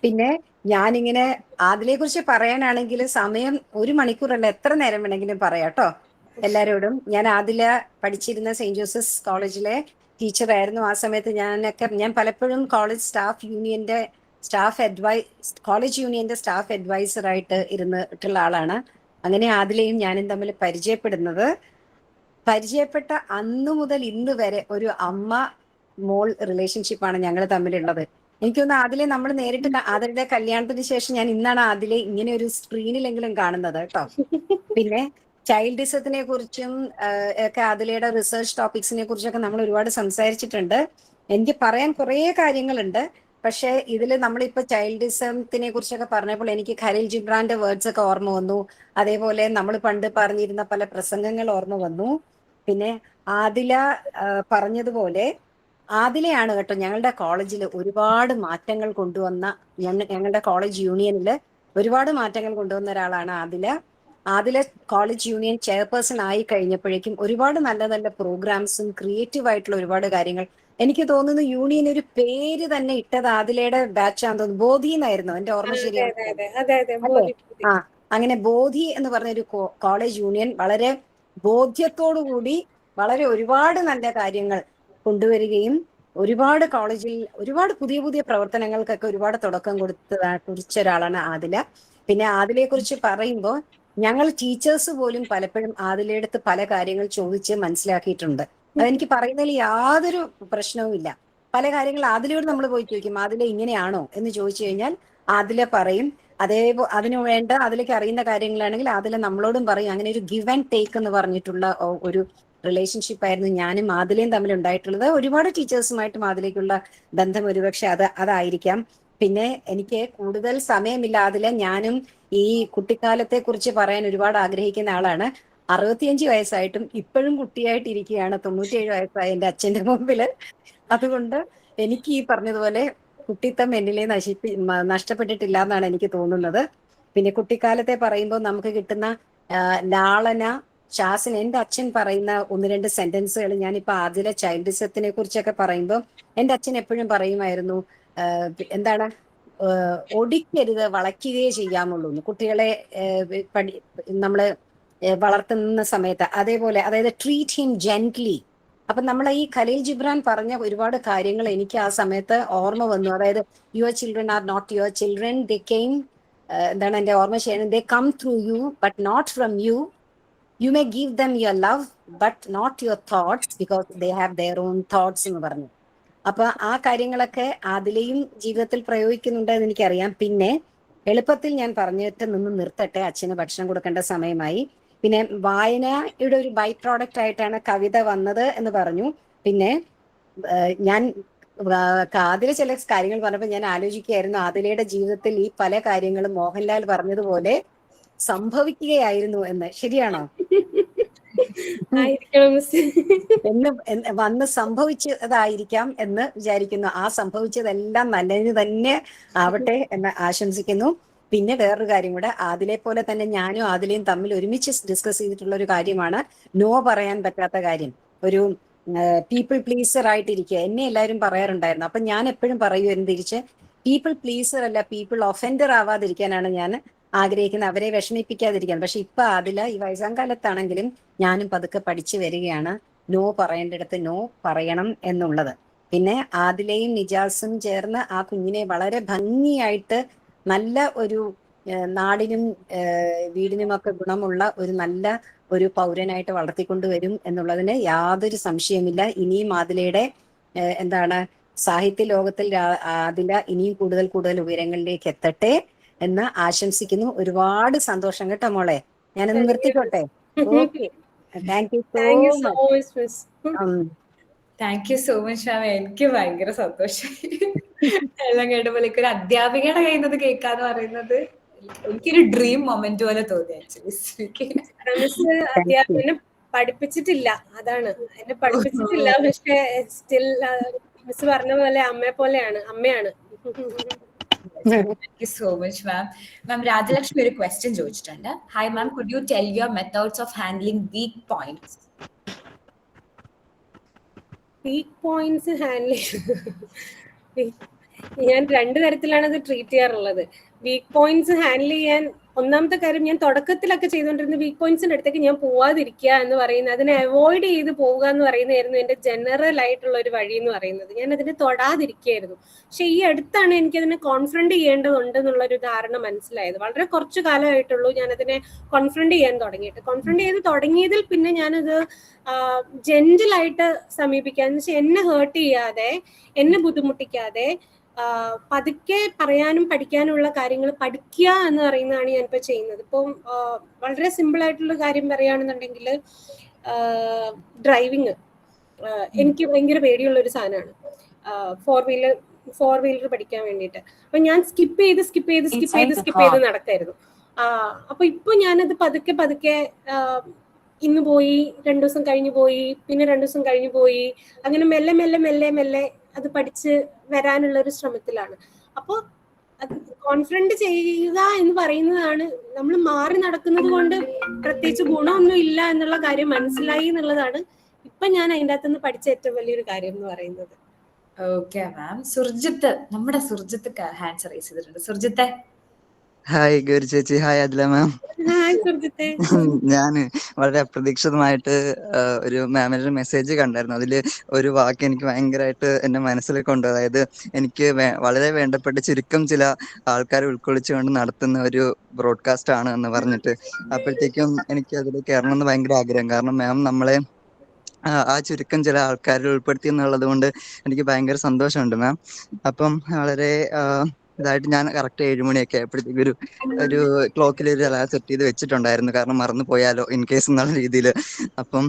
പിന്നെ ഞാനിങ്ങനെ ആദിലയെ കുറിച്ച് പറയാനാണെങ്കിൽ സമയം 1 മണിക്കൂറല്ല, എത്ര നേരം വേണമെങ്കിലും പറയാട്ടോ എല്ലാരോടും. ഞാൻ ആദില പഠിച്ചിരുന്ന സെയിന്റ് ജോസഫ്സ് കോളേജിലെ ടീച്ചറായിരുന്നു. ആ സമയത്ത് ഞാൻ പലപ്പോഴും കോളേജ് കോളേജ് യൂണിയന്റെ സ്റ്റാഫ് അഡ്വൈസറായിട്ട് ഇരുന്നിട്ടുള്ള ആളാണ്. അങ്ങനെ ആദിലയും ഞാനും തമ്മിൽ പരിചയപ്പെട്ട അന്നു മുതൽ ഇന്ന് വരെ ഒരു അമ്മ മോൾ റിലേഷൻഷിപ്പാണ് ഞങ്ങൾ തമ്മിലുള്ളത്. എനിക്കൊന്ന് ആദിലെ നമ്മൾ നേരിട്ട് ആദിലയുടെ കല്യാണത്തിന് ശേഷം ഞാൻ ഇന്നാണ് ആദിലെ ഇങ്ങനെ ഒരു സ്ക്രീനിലെങ്കിലും കാണുന്നത് കേട്ടോ. പിന്നെ ചൈൽഡിസത്തിനെ കുറിച്ചും ഒക്കെ ആദിലയുടെ റിസർച്ച് ടോപ്പിക്സിനെ കുറിച്ചൊക്കെ നമ്മൾ ഒരുപാട് സംസാരിച്ചിട്ടുണ്ട്. എനിക്ക് പറയാൻ കുറേ കാര്യങ്ങളുണ്ട്. പക്ഷെ ഇതിൽ നമ്മളിപ്പോ ചൈൽഡിസത്തിനെ കുറിച്ചൊക്കെ പറഞ്ഞപ്പോൾ എനിക്ക് ഖലീൽ ജിബ്രാന്റെ വേർഡ്സ് ഒക്കെ ഓർമ്മ വന്നു. അതേപോലെ നമ്മൾ പണ്ട് പറഞ്ഞിരുന്ന പല പ്രസംഗങ്ങൾ ഓർമ്മ വന്നു. പിന്നെ ആദില പറഞ്ഞതുപോലെ ആദിലയാണ് കേട്ടോ ഞങ്ങളുടെ കോളേജിൽ ഒരുപാട് മാറ്റങ്ങൾ കൊണ്ടുവന്ന, ഞങ്ങളുടെ കോളേജ് യൂണിയനിൽ ഒരുപാട് മാറ്റങ്ങൾ കൊണ്ടുവന്ന ഒരാളാണ് Adila. Adila college union chairperson ആയി കഴിഞ്ഞപ്പോഴേക്കും ഒരുപാട് നല്ല നല്ല പ്രോഗ്രാംസും ക്രിയേറ്റീവ് ആയിട്ടുള്ള ഒരുപാട് കാര്യങ്ങൾ, എനിക്ക് തോന്നുന്നു യൂണിയൻ ഒരു പേര് തന്നെ ഇട്ടത് ആദിലയുടെ ബാച്ചാന്ന് തോന്നുന്നു, ബോധി എന്നായിരുന്നു എന്റെ ഓർമ്മ ശരിയാണ് അല്ലേ? ആ, അങ്ങനെ ബോധി എന്ന് പറഞ്ഞൊരു കോളേജ് യൂണിയൻ വളരെ ബോധ്യത്തോടു കൂടി വളരെ ഒരുപാട് നല്ല കാര്യങ്ങൾ കൊണ്ടുവരികയും ഒരുപാട് കോളേജിൽ ഒരുപാട് പുതിയ പുതിയ പ്രവർത്തനങ്ങൾക്കൊക്കെ ഒരുപാട് തുടക്കം കുറിച്ച ഒരാളാണ് ആദില. പിന്നെ ആദിലയെ കുറിച്ച് പറയുമ്പോൾ ഞങ്ങൾ ടീച്ചേഴ്സ് പോലും പലപ്പോഴും ആദിലയുടെ അടുത്ത് പല കാര്യങ്ങൾ ചോദിച്ച് മനസ്സിലാക്കിയിട്ടുണ്ട്. അതെനിക്ക് പറയുന്നതിൽ യാതൊരു പ്രശ്നവുമില്ല. പല കാര്യങ്ങൾ ആദിലയോട് നമ്മൾ പോയി ചോദിക്കും, ആദില ഇങ്ങനെയാണോ എന്ന് ചോദിച്ചു കഴിഞ്ഞാൽ ആദില പറയും. അതിനു വേണ്ട അതിലേക്ക് അറിയുന്ന കാര്യങ്ങളാണെങ്കിൽ ആദില നമ്മളോടും പറയും. അങ്ങനെ ഒരു ഗിവ് ആൻഡ് ടേക്ക് എന്ന് പറഞ്ഞിട്ടുള്ള ഒരു റിലേഷൻഷിപ്പ് ആയിരുന്നു ഞാനും ആദിലയും തമ്മിൽ ഉണ്ടായിട്ടുള്ളത്. ഒരുപാട് ടീച്ചേഴ്സുമായിട്ടും ആദിലേക്കുള്ള ബന്ധം ഒരുപക്ഷെ അതായിരിക്കാം. പിന്നെ എനിക്ക് കൂടുതൽ സമയമില്ല ആദില, ഞാനും ഈ കുട്ടിക്കാലത്തെ കുറിച്ച് പറയാൻ ഒരുപാട് ആഗ്രഹിക്കുന്ന ആളാണ്. 65 വയസ്സായിട്ടും ഇപ്പോഴും കുട്ടിയായിട്ടിരിക്കുകയാണ് 97 വയസ്സായ എന്റെ അച്ഛന്റെ മുമ്പില്. അതുകൊണ്ട് എനിക്ക് ഈ പറഞ്ഞതുപോലെ കുട്ടിത്തം എന്നിലെ നഷ്ടപ്പെട്ടിട്ടില്ല എന്നാണ് എനിക്ക് തോന്നുന്നത്. പിന്നെ കുട്ടിക്കാലത്തെ പറയുമ്പോൾ നമുക്ക് കിട്ടുന്ന ലാളന, ശാസന, എന്റെ അച്ഛൻ പറയുന്ന 1-2 സെന്റൻസുകൾ ഞാനിപ്പോ ആദില ചൈൽഡിസത്തിനെ കുറിച്ചൊക്കെ പറയുമ്പോൾ എന്റെ അച്ഛൻ എപ്പോഴും പറയുമായിരുന്നു, എന്താണ്, ഒടിക്കരുത്, വളയ്ക്കുകയേ ചെയ്യാമുള്ളൂ കുട്ടികളെ നമ്മള് വളർത്തുന്ന സമയത്ത്. അതേപോലെ അതായത് ട്രീറ്റ് ഹിം ജെന്റ്ലി. അപ്പൊ നമ്മളെ ഈ ഖലീൽ ജിബ്രാൻ പറഞ്ഞ ഒരുപാട് കാര്യങ്ങൾ എനിക്ക് ആ സമയത്ത് ഓർമ്മ വന്നു. അതായത് your children are not your children, they came, എന്താണ് എന്റെ ഓർമ്മ ചെയ്യുന്നത്, they come through you but not from you. You may give them your love but not your thoughts because they have their own thoughts എന്ന് പറഞ്ഞു. അപ്പൊ ആ കാര്യങ്ങളൊക്കെ അതിലെയും ജീവിതത്തിൽ പ്രയോഗിക്കുന്നുണ്ട് എന്ന് എനിക്കറിയാം. പിന്നെ എളുപ്പത്തിൽ ഞാൻ പറഞ്ഞിട്ട് നിർത്തട്ടെ, അച്ഛന് ഭക്ഷണം കൊടുക്കേണ്ട സമയമായി. പിന്നെ വായനയുടെ ഒരു ബൈ പ്രോഡക്റ്റ് ആയിട്ടാണ് കവിത വന്നത് എന്ന് പറഞ്ഞു. പിന്നെ ഞാൻ ആദില ചില കാര്യങ്ങൾ പറഞ്ഞപ്പോൾ ഞാൻ ആലോചിക്കുകയായിരുന്നു, ആദിലയുടെ ജീവിതത്തിൽ ഈ പല കാര്യങ്ങളും മോഹൻലാൽ പറഞ്ഞതുപോലെ സംഭവിക്കുകയായിരുന്നു എന്ന്. ശരിയാണോ? എന്ന് വന്ന് സംഭവിച്ചതായിരിക്കാം എന്ന് വിചാരിക്കുന്നു. ആ സംഭവിച്ചതെല്ലാം നല്ലതിന് തന്നെ ആവട്ടെ എന്ന് ആശംസിക്കുന്നു. പിന്നെ വേറൊരു കാര്യം കൂടെ, ആദിലെ പോലെ തന്നെ ഞാനും ആദിലയും തമ്മിൽ ഒരുമിച്ച് ഡിസ്കസ് ചെയ്തിട്ടുള്ള ഒരു കാര്യമാണ് നോ പറയാൻ പറ്റാത്ത കാര്യം. ഒരു പീപ്പിൾ പ്ലീസർ ആയിട്ടിരിക്കുക എന്നെ എല്ലാവരും പറയാറുണ്ടായിരുന്നു. അപ്പൊ ഞാൻ എപ്പോഴും പറയുമായിരുന്നു തിരിച്ച്, പീപ്പിൾ പ്ലീസർ അല്ല, പീപ്പിൾ ഒഫൻഡർ ആവാതിരിക്കാനാണ് ഞാൻ ആഗ്രഹിക്കുന്നത്, അവരെ വിഷമിപ്പിക്കാതിരിക്കാൻ. പക്ഷെ ഇപ്പൊ ആദില ഈ വയസ്സാം കാലത്താണെങ്കിലും ഞാനും പതുക്കെ പഠിച്ചു വരികയാണ് നോ പറയേണ്ടിടത്ത് നോ പറയണം എന്നുള്ളത്. പിന്നെ ആദിലയും നിജാസും ചേർന്ന് ആ കുഞ്ഞിനെ വളരെ ഭംഗിയായിട്ട് നല്ല ഒരു നാടിനും വീടിനുമൊക്കെ ഗുണമുള്ള ഒരു നല്ല ഒരു പൗരനായിട്ട് വളർത്തിക്കൊണ്ടുവരും എന്നുള്ളതിന് യാതൊരു സംശയമില്ല. ഇനിയും ആദിലയുടെ എന്താണ് സാഹിത്യ ലോകത്തിൽ ആദില ഇനിയും കൂടുതൽ കൂടുതൽ ഉയരങ്ങളിലേക്ക് എത്തട്ടെ എന്ന് ആശംസിക്കുന്നു. ഒരുപാട് സന്തോഷം കേട്ടോ മോളെ. ഞാനൊന്ന് നിർത്തിക്കോട്ടെ? Okay, thank you so much. Thank you so much ma'am. എനിക്ക് ഭയങ്കര സന്തോഷം എല്ലാം കേട്ടപ്പോൾ. ഒരു അധ്യാപികയുടെ കഴിയുന്നത് കേൾക്കാന്ന് പറയുന്നത് എനിക്കൊരു ഡ്രീം മൊമെന്റ് പോലെ തോന്നി ആക്ച്വലി. അധ്യാപകനെ പഠിപ്പിച്ചിട്ടില്ല, അതാണ്, എന്നെ പഠിപ്പിച്ചിട്ടില്ല. പക്ഷെ സ്റ്റിൽ മിസ് പറഞ്ഞ പോലെ അമ്മയാണ്. Thank you so much, ma'am. Ma'am, Rajalakshmi ഒരു ക്വസ്റ്റ്യൻ ചോദിച്ചിട്ടുണ്ട്. Hi ma'am, could you tell your methods of handling weak points? Week points handle ഞാൻ 2 തരത്തിലാണ് അത് ട്രീറ്റ് ചെയ്യാറുള്ളത്. വീക്ക് പോയിന്റ്സ് ഹാൻഡിൽ ചെയ്യാൻ ഒന്നാമത്തെ കാര്യം, ഞാൻ തുടക്കത്തിലൊക്കെ ചെയ്തുകൊണ്ടിരുന്ന വീക്ക് പോയിന്റ്സിന്റെ അടുത്തേക്ക് ഞാൻ പോവാതിരിക്കുക എന്ന് പറയുന്നത്, അതിനെ അവോയ്ഡ് ചെയ്ത് പോവുക എന്ന് പറയുന്നതായിരുന്നു എന്റെ ജനറൽ ആയിട്ടുള്ള ഒരു വഴി എന്ന് പറയുന്നത്. ഞാൻ അതിനെ തൊടാതിരിക്കുകയായിരുന്നു. പക്ഷെ ഈ അടുത്താണ് എനിക്കതിനെ കോൺഫ്രണ്ട് ചെയ്യേണ്ടതുണ്ട് എന്നുള്ളൊരു ധാരണ മനസ്സിലായത്. വളരെ കുറച്ചു കാലമായിട്ടുള്ളൂ ഞാനതിനെ കോൺഫ്രണ്ട് ചെയ്യാൻ തുടങ്ങിയിട്ട്. കോൺഫ്രണ്ട് ചെയ്ത് തുടങ്ങിയതിൽ പിന്നെ ഞാനത് ജെന്റിലായിട്ട് സമീപിക്കുക എന്ന് വെച്ചാൽ എന്നെ ഹേർട്ട് ചെയ്യാതെ, എന്നെ ബുദ്ധിമുട്ടിക്കാതെ പതുക്കെ പറയാനും പഠിക്കാനുള്ള കാര്യങ്ങൾ പഠിക്കുക എന്ന് പറയുന്നതാണ് ഞാനിപ്പോ ചെയ്യുന്നത്. ഇപ്പം വളരെ സിമ്പിൾ ആയിട്ടുള്ള കാര്യം പറയുകയാണെന്നുണ്ടെങ്കിൽ, ഡ്രൈവിങ് എനിക്ക് ഭയങ്കര പേടിയുള്ള ഒരു സാധനമാണ്. ഫോർ വീലർ പഠിക്കാൻ വേണ്ടിയിട്ട്. അപ്പൊ ഞാൻ സ്കിപ്പ് ചെയ്ത് നടക്കായിരുന്നു. അപ്പൊ ഇപ്പൊ ഞാനത് പതുക്കെ ഇന്ന് പോയി, 2 ദിവസം കഴിഞ്ഞു പോയി, പിന്നെ 2 ദിവസം കഴിഞ്ഞു പോയി, അങ്ങനെ മെല്ലെ മെല്ലെ മെല്ലെ മെല്ലെ അത് പഠിച്ച് വരാനുള്ള ഒരു ശ്രമത്തിലാണ്. അപ്പോൾ അത് കോൺഫിഡന്റ് ചെയ്യുക എന്ന് പറയുന്നതാണ്, നമ്മൾ മാറി നടക്കുന്നത് കൊണ്ട് പ്രത്യേകിച്ച് ഗുണമൊന്നും ഇല്ല എന്നുള്ള കാര്യം മനസ്സിലായി എന്നുള്ളതാണ് ഇപ്പൊ ഞാൻ അതിൻ്റെ അകത്തുനിന്ന് പഠിച്ച ഏറ്റവും വലിയൊരു കാര്യം എന്ന് പറയുന്നത്. Okay ma'am. സുർജിത്ത്, നമ്മുടെ സുർജിത്ത് ഹാൻഡ്സ് റൈസ് ചെയ്തിട്ടുണ്ട്. സുർജിത്തെ. ഹായ് ഗൗരി ചേച്ചി, ഹായ് അദില മാം. ഹായ് സുർജിത്തെ. ഞാന് വളരെ അപ്രതീക്ഷിതമായിട്ട് ഒരു മാമിന്റെ മെസ്സേജ് കണ്ടായിരുന്നു. അതില് ഒരു വാക്ക് എനിക്ക് ഭയങ്കരമായിട്ട് എന്റെ മനസ്സിൽ കൊണ്ടു. അതായത് എനിക്ക് വളരെ വേണ്ടപ്പെട്ട ചുരുക്കം ചില ആൾക്കാരെ ഉൾക്കൊള്ളിച്ചുകൊണ്ട് നടത്തുന്ന ഒരു ബ്രോഡ്കാസ്റ്റ് ആണ് എന്ന് പറഞ്ഞിട്ട്. അപ്പോഴത്തേക്കും എനിക്ക് അതിൽ കയറണം എന്ന് ഭയങ്കര ആഗ്രഹം. കാരണം മാം നമ്മളെ ആ ചുരുക്കം ചില ആൾക്കാരിൽ ഉൾപ്പെടുത്തി എന്നുള്ളത് കൊണ്ട് എനിക്ക് ഭയങ്കര സന്തോഷമുണ്ട് മാം. അപ്പം വളരെ ഇതായിട്ട് ഞാൻ കറക്റ്റ് 7 മണിയൊക്കെ ആയപ്പോഴത്തേക്ക് ഒരു ക്ലോക്കിൽ ഒരു അലാറം സെറ്റ് ചെയ്ത് വെച്ചിട്ടുണ്ടായിരുന്നു, കാരണം മറന്നു പോയാലോ ഇൻ കേസ് എന്നുള്ള രീതിയിൽ. അപ്പം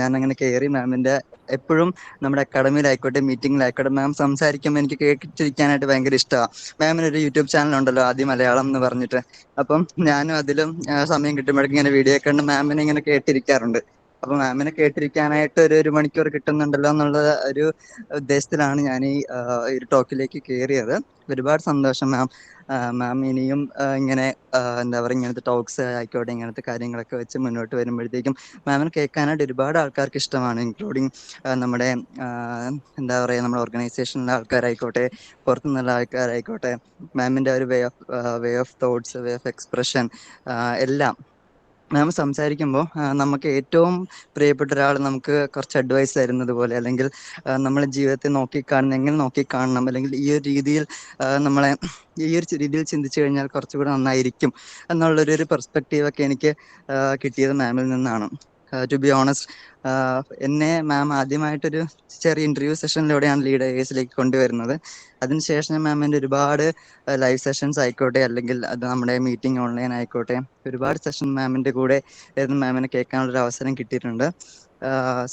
ഞാൻ അങ്ങനെ കയറി മാമിന്റെ എപ്പോഴും നമ്മുടെ അക്കാഡമിയിലായിക്കോട്ടെ മീറ്റിംഗിലായിക്കോട്ടെ മാം സംസാരിക്കുമ്പോൾ എനിക്ക് കേട്ടിരിക്കാനായിട്ട് ഭയങ്കര ഇഷ്ടമാണ്. മാമിനൊരു യൂട്യൂബ് ചാനൽ ഉണ്ടല്ലോ, ആദ്യ മലയാളം എന്ന് പറഞ്ഞിട്ട്. അപ്പം ഞാനും അതിലും സമയം കിട്ടുമ്പോഴേക്കും ഇങ്ങനെ വീഡിയോ കണ്ട് മാമിനെ ഇങ്ങനെ കേട്ടിരിക്കാറുണ്ട്. അപ്പൊ മാമിനെ കേട്ടിരിക്കാനായിട്ട് ഒരു മണിക്കൂർ കിട്ടുന്നുണ്ടല്ലോ എന്നുള്ള ഒരു ഉദ്ദേശത്തിലാണ് ഞാൻ ഈ ഒരു ടോക്കിലേക്ക് കയറിയത്. ഒരുപാട് സന്തോഷം മാം. മാം ഇനിയും ഇങ്ങനെ എന്താ പറയുക, ഇങ്ങനത്തെ ടോക്സ് ആയിക്കോട്ടെ ഇങ്ങനത്തെ കാര്യങ്ങളൊക്കെ വെച്ച് മുന്നോട്ട് വരുമ്പോഴത്തേക്കും മാമിനെ കേൾക്കാനായിട്ട് ഒരുപാട് ആൾക്കാർക്ക് ഇഷ്ടമാണ്, ഇൻക്ലൂഡിങ് നമ്മുടെ എന്താ പറയുക നമ്മുടെ ഓർഗനൈസേഷനിലെ ആൾക്കാരായിക്കോട്ടെ പുറത്തുനിന്നുള്ള ആൾക്കാരായിക്കോട്ടെ. മാമിന്റെ ഒരു way of thoughts, way of expression എല്ലാം മാം സംസാരിക്കുമ്പോൾ നമുക്ക് ഏറ്റവും പ്രിയപ്പെട്ട ഒരാൾ നമുക്ക് കുറച്ച് അഡ്വൈസ് തരുന്നത് പോലെ, അല്ലെങ്കിൽ നമ്മളെ ജീവിതത്തെ നോക്കിക്കാണുന്ന എങ്ങനെ നോക്കിക്കാണണം, അല്ലെങ്കിൽ ഈ ഒരു രീതിയിൽ നമ്മളെ ഈ ഒരു രീതിയിൽ ചിന്തിച്ചു കഴിഞ്ഞാൽ കുറച്ചുകൂടെ നന്നായിരിക്കും എന്നുള്ളൊരു പെർസ്പെക്റ്റീവൊക്കെ എനിക്ക് കിട്ടിയത് മാമിൽ നിന്നാണ്. ടു ബി ഓണസ്റ്റ്, എന്നെ മാം ആദ്യമായിട്ടൊരു ചെറിയ ഇന്റർവ്യൂ സെഷനിലൂടെയാണ് ലീഡേഴ്സിലേക്ക് കൊണ്ടുവരുന്നത്. അതിനുശേഷം മാമിന്റെ ഒരുപാട് ലൈവ് സെഷൻസ് ആയിക്കോട്ടെ, അല്ലെങ്കിൽ അത് നമ്മുടെ മീറ്റിംഗ് ഓൺലൈൻ ആയിക്കോട്ടെ, ഒരുപാട് സെഷൻ മാമിന്റെ കൂടെ മാമിനെ കേൾക്കാനുള്ളൊരു അവസരം കിട്ടിയിട്ടുണ്ട്.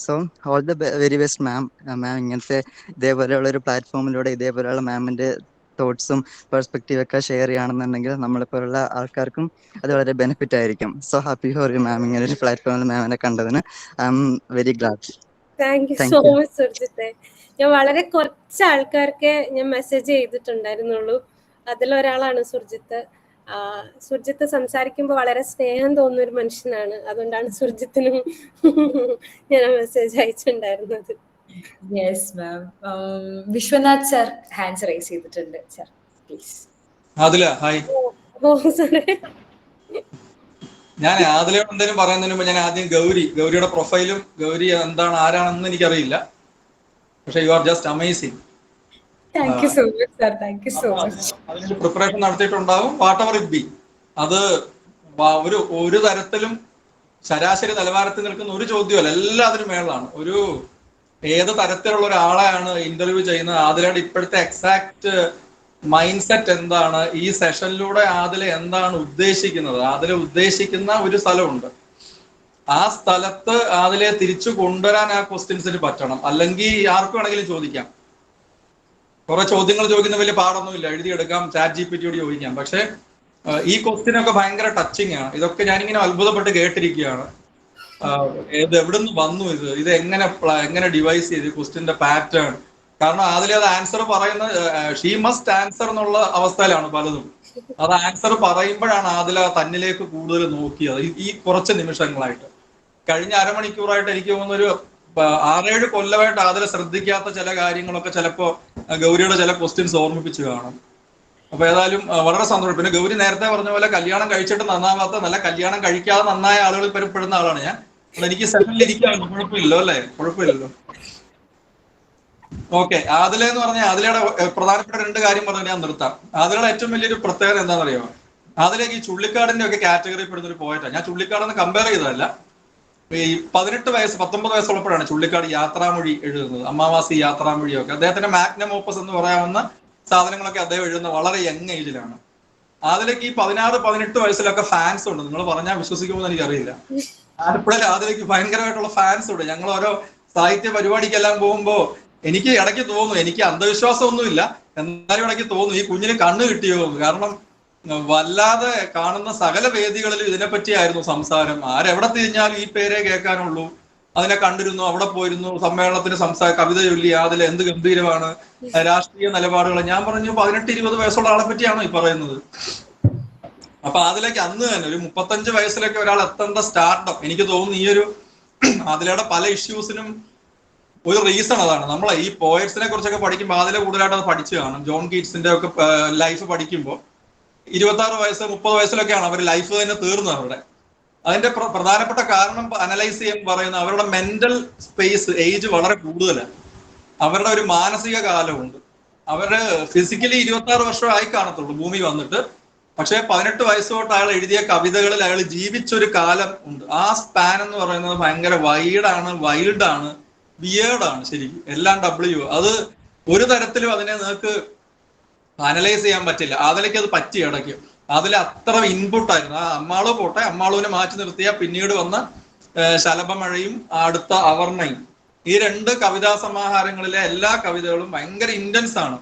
So all the very best ma'am. Ma'am ഇങ്ങനത്തെ ഇതേപോലെയുള്ള ഒരു പ്ലാറ്റ്ഫോമിലൂടെ ഇതേപോലെയുള്ള മാമിന്റെ തോട്ട്സും പെർസ്പെക്റ്റീവ് ഒക്കെ ഷെയർ ചെയ്യുകയാണെന്നുണ്ടെങ്കിൽ നമ്മളിപ്പോഴുള്ള ആൾക്കാർക്കും അത് വളരെ ബെനിഫിറ്റ് ആയിരിക്കും. So happy for you ma'am, ഇങ്ങനെ ഒരു പ്ലാറ്റ്ഫോമിൽ മാമിനെ കണ്ടതിന് I'm very glad. Thank you so much സുർജിത്തെ. ഞാൻ വളരെ കുറച്ച് ആൾക്കാർക്ക് ഞാൻ മെസ്സേജ് ചെയ്തിട്ടുണ്ടായിരുന്നുള്ളൂ, അതിലൊരാളാണ് സുർജിത്ത്. സുർജിത്ത് സംസാരിക്കുമ്പോൾ വളരെ സ്നേഹം തോന്നുന്ന ഒരു മനുഷ്യനാണ്, അതുകൊണ്ടാണ് സുർജിത്തിനും ഞാൻ മെസ്സേജ് അയച്ചിട്ടുണ്ടായിരുന്നത്. Yes ma'am. Viswanath sir hands raise ചെയ്തിട്ടുണ്ട്. Sir please. ആദില ഹായ്. ഞാൻ ആദിലയോട് എന്തെങ്കിലും പറയുന്നതിന് മുമ്പ് ഞാൻ ആദ്യം ഗൗരിയുടെ പ്രൊഫൈലും ഗൗരി എന്താണ് ആരാണെന്ന് എനിക്കറിയില്ല, പക്ഷെ you are just amazing. Thank you so much sir. Thank you so much. അതിന് പ്രിപ്പറേഷൻ നടത്തിയിട്ടുണ്ടാവും, വാട്ട് എവർ ഇറ്റ് ബി. അത് ഒരു തരത്തിലും ശരാശരി നിലവാരത്തിൽ നിൽക്കുന്ന ഒരു ചോദ്യമല്ല, എല്ലാത്തിനും മേളാണ്. ഏത് തരത്തിലുള്ള ഒരാളെയാണ് ഇന്റർവ്യൂ ചെയ്യുന്നത്, ആദിലയുടെ ഇപ്പോഴത്തെ എക്സാക്ട് മൈൻഡ് സെറ്റ് എന്താണ്, ഈ സെഷനിലൂടെ ആദില എന്താണ് ഉദ്ദേശിക്കുന്നത്, ആദില ഉദ്ദേശിക്കുന്ന ഒരു സ്ഥലമുണ്ട്, ആ സ്ഥലത്ത് ആദിലെ തിരിച്ചു കൊണ്ടുവരാൻ ആ ക്വസ്റ്റ്യൻസിന് പറ്റണം. അല്ലെങ്കിൽ ആർക്കും വേണമെങ്കിലും ചോദിക്കാം, കുറെ ചോദ്യങ്ങൾ ചോദിക്കുന്ന വലിയ പാടൊന്നുമില്ല, എഴുതിയെടുക്കാം, ചാറ്റ് GPT ചോദിക്കാം. പക്ഷെ ഈ ക്വസ്റ്റ്യനൊക്കെ ഭയങ്കര ടച്ചിങ് ആണ്. ഇതൊക്കെ ഞാനിങ്ങനെ അത്ഭുതപ്പെട്ട് കേട്ടിരിക്കുകയാണ്. ഇത് എവിടെ നിന്ന് വന്നു, ഇത് എങ്ങനെ ഡിവൈസ് ചെയ്ത് ക്വസ്റ്റ്യന്റെ പാറ്റേൺ. കാരണം അതിലെ അത് ആൻസർ പറയുന്ന ഷീ മസ്റ്റ് ആൻസർ എന്നുള്ള അവസ്ഥയിലാണ് പലതും. അത് ആൻസർ പറയുമ്പോഴാണ് അതിൽ തന്നിലേക്ക് കൂടുതൽ നോക്കിയത് ഈ കുറച്ച് നിമിഷങ്ങളായിട്ട്. കഴിഞ്ഞ അരമണിക്കൂറായിട്ട് എനിക്ക് തോന്നുന്നൊരു 6-7 കൊല്ലമായിട്ട് അതിൽ ശ്രദ്ധിക്കാത്ത ചില കാര്യങ്ങളൊക്കെ ചിലപ്പോ ഗൗരിയുടെ ചില ക്വസ്റ്റ്യൻസ് ഓർമ്മിപ്പിച്ച് കാണും. അപ്പൊ ഏതായാലും വളരെ സന്തോഷം. പിന്നെ ഗൗരി നേരത്തെ പറഞ്ഞ പോലെ കല്യാണം കഴിച്ചിട്ട് നന്നാവാത്ത, നല്ല കല്യാണം കഴിക്കാതെ നന്നായ ആളുകളിൽ പെരുപ്പെടുന്ന ആളാണ് ഞാൻ. എനിക്ക് സെഷനിൽ ഇരിക്കാമല്ലോ, കുഴപ്പമില്ലല്ലോ അല്ലെ? കുഴപ്പമില്ലല്ലോ. ഓക്കെ, ആദില എന്ന് പറഞ്ഞാൽ ആദിലയുടെ പ്രധാനപ്പെട്ട 2 കാര്യം പറഞ്ഞ് ഞാൻ നിർത്താം. ആദിലയുടെ ഏറ്റവും വലിയൊരു പ്രത്യേകത എന്താണെന്നറിയാമോ? ആദിലേക്ക് ഈ ചുള്ളിക്കാടിന്റെ ഒക്കെ കാറ്റഗറി പെടുന്ന ഒരു പോയിട്ടാണ്. ഞാൻ ചുള്ളിക്കാടെന്ന് കമ്പയർ ചെയ്തതല്ല. ഈ 19 വയസ്സുള്ളപ്പോഴാണ് ചുള്ളിക്കാട് യാത്രാമൊഴി എഴുതുന്നത്, അമ്മാവാസി യാത്രാമൊഴിയൊക്കെ. അദ്ദേഹത്തിന്റെ മാഗ്നം ഓപ്പസ് എന്ന് പറയാവുന്ന സാധനങ്ങളൊക്കെ അദ്ദേഹം എഴുതുന്ന വളരെ യങ് ഏജിലാണ്. അതിലേക്ക് ഈ 16-18 വയസ്സിലൊക്കെ ഫാൻസ് ഉണ്ട്. നിങ്ങൾ പറഞ്ഞാൽ വിശ്വസിക്കുമെന്ന് എനിക്കറിയില്ല. ആലപ്പുഴയിൽ അതിലേക്ക് ഭയങ്കരമായിട്ടുള്ള ഫാൻസ് ഉണ്ട്. ഞങ്ങൾ ഓരോ സാഹിത്യ പരിപാടിക്കെല്ലാം പോകുമ്പോൾ എനിക്ക് ഇടയ്ക്ക് തോന്നും, എനിക്ക് അന്ധവിശ്വാസം ഒന്നുമില്ല, എന്നാലും ഇടയ്ക്ക് തോന്നും ഈ കുഞ്ഞിന് കണ്ണ് കിട്ടിയോ. കാരണം വല്ലാതെ കാണുന്ന സകല വേദികളിലും ഇതിനെപ്പറ്റിയായിരുന്നു സംസാരം. ആരെവിടെ തിരിഞ്ഞാലും ഈ പേരേ കേൾക്കാനുള്ളൂ. അതിനെ കണ്ടിരുന്നു, അവിടെ പോയിരുന്നു, സമ്മേളനത്തിന് കവിത ചൊല്ലി, അതിൽ എന്ത് ഗംഭീരമാണ്, രാഷ്ട്രീയ നിലപാടുകൾ. ഞാൻ പറഞ്ഞു 18-20 വയസ്സുള്ള ആളെ പറ്റിയാണോ ഈ പറയുന്നത്? അപ്പൊ അതിലേക്ക് അന്ന് തന്നെ ഒരു 35 വയസ്സിലേക്ക് ഒരാൾ എത്തേണ്ട സ്റ്റാർട്ടപ്പ്, എനിക്ക് തോന്നുന്നു ഈ ഒരു അതിലൂടെ പല ഇഷ്യൂസിനും ഒരു റീസൺ അതാണ്. നമ്മളെ ഈ പോയറ്റ്സിനെ കുറിച്ചൊക്കെ പഠിക്കുമ്പോൾ അതിലെ കൂടുതലായിട്ട് അത് പഠിച്ചു കാണും. ജോൺ കീറ്റ്സിന്റെ ഒക്കെ ലൈഫ് പഠിക്കുമ്പോൾ 26 വയസ്സ് 30 വയസ്സിലൊക്കെയാണ് അവർ ലൈഫ് തന്നെ തീർന്നത് അവരുടെ. അതിന്റെ പ്രധാനപ്പെട്ട കാരണം അനലൈസ് ചെയ്യാൻ പറയുന്നത് അവരുടെ മെന്റൽ സ്പേസ് ഏജ് വളരെ കൂടുതലാണ്. അവരുടെ ഒരു മാനസിക കാലമുണ്ട്. അവര് ഫിസിക്കലി 26 വർഷം ആയി കാണത്തുള്ളൂ ഭൂമി വന്നിട്ട്. പക്ഷെ 18 വയസ്സ് തൊട്ട് അയാൾ എഴുതിയ കവിതകളിൽ അയാൾ ജീവിച്ചൊരു കാലം ഉണ്ട്. ആ സ്പാൻ എന്ന് പറയുന്നത് ഭയങ്കര വൈൽഡാണ്, വിയേർഡാണ്. ശരിക്കും എല്ലാം അത് ഒരു തരത്തിലും അതിനെ നിങ്ങൾക്ക് അനലൈസ് ചെയ്യാൻ പറ്റില്ല. അതിലേക്ക് അത് പറ്റി കിടക്കും. അതിൽ അത്ര ഇൻപുട്ടായിരുന്നു. ആ അമ്മാളു പോട്ടെ, അമ്മാളുവിനെ മാറ്റി നിർത്തിയ പിന്നീട് വന്ന ശലഭമഴയും അടുത്ത അവർണയും, ഈ 2 കവിതാ സമാഹാരങ്ങളിലെ എല്ലാ കവിതകളും ഭയങ്കര ഇന്റൻസ് ആണ്.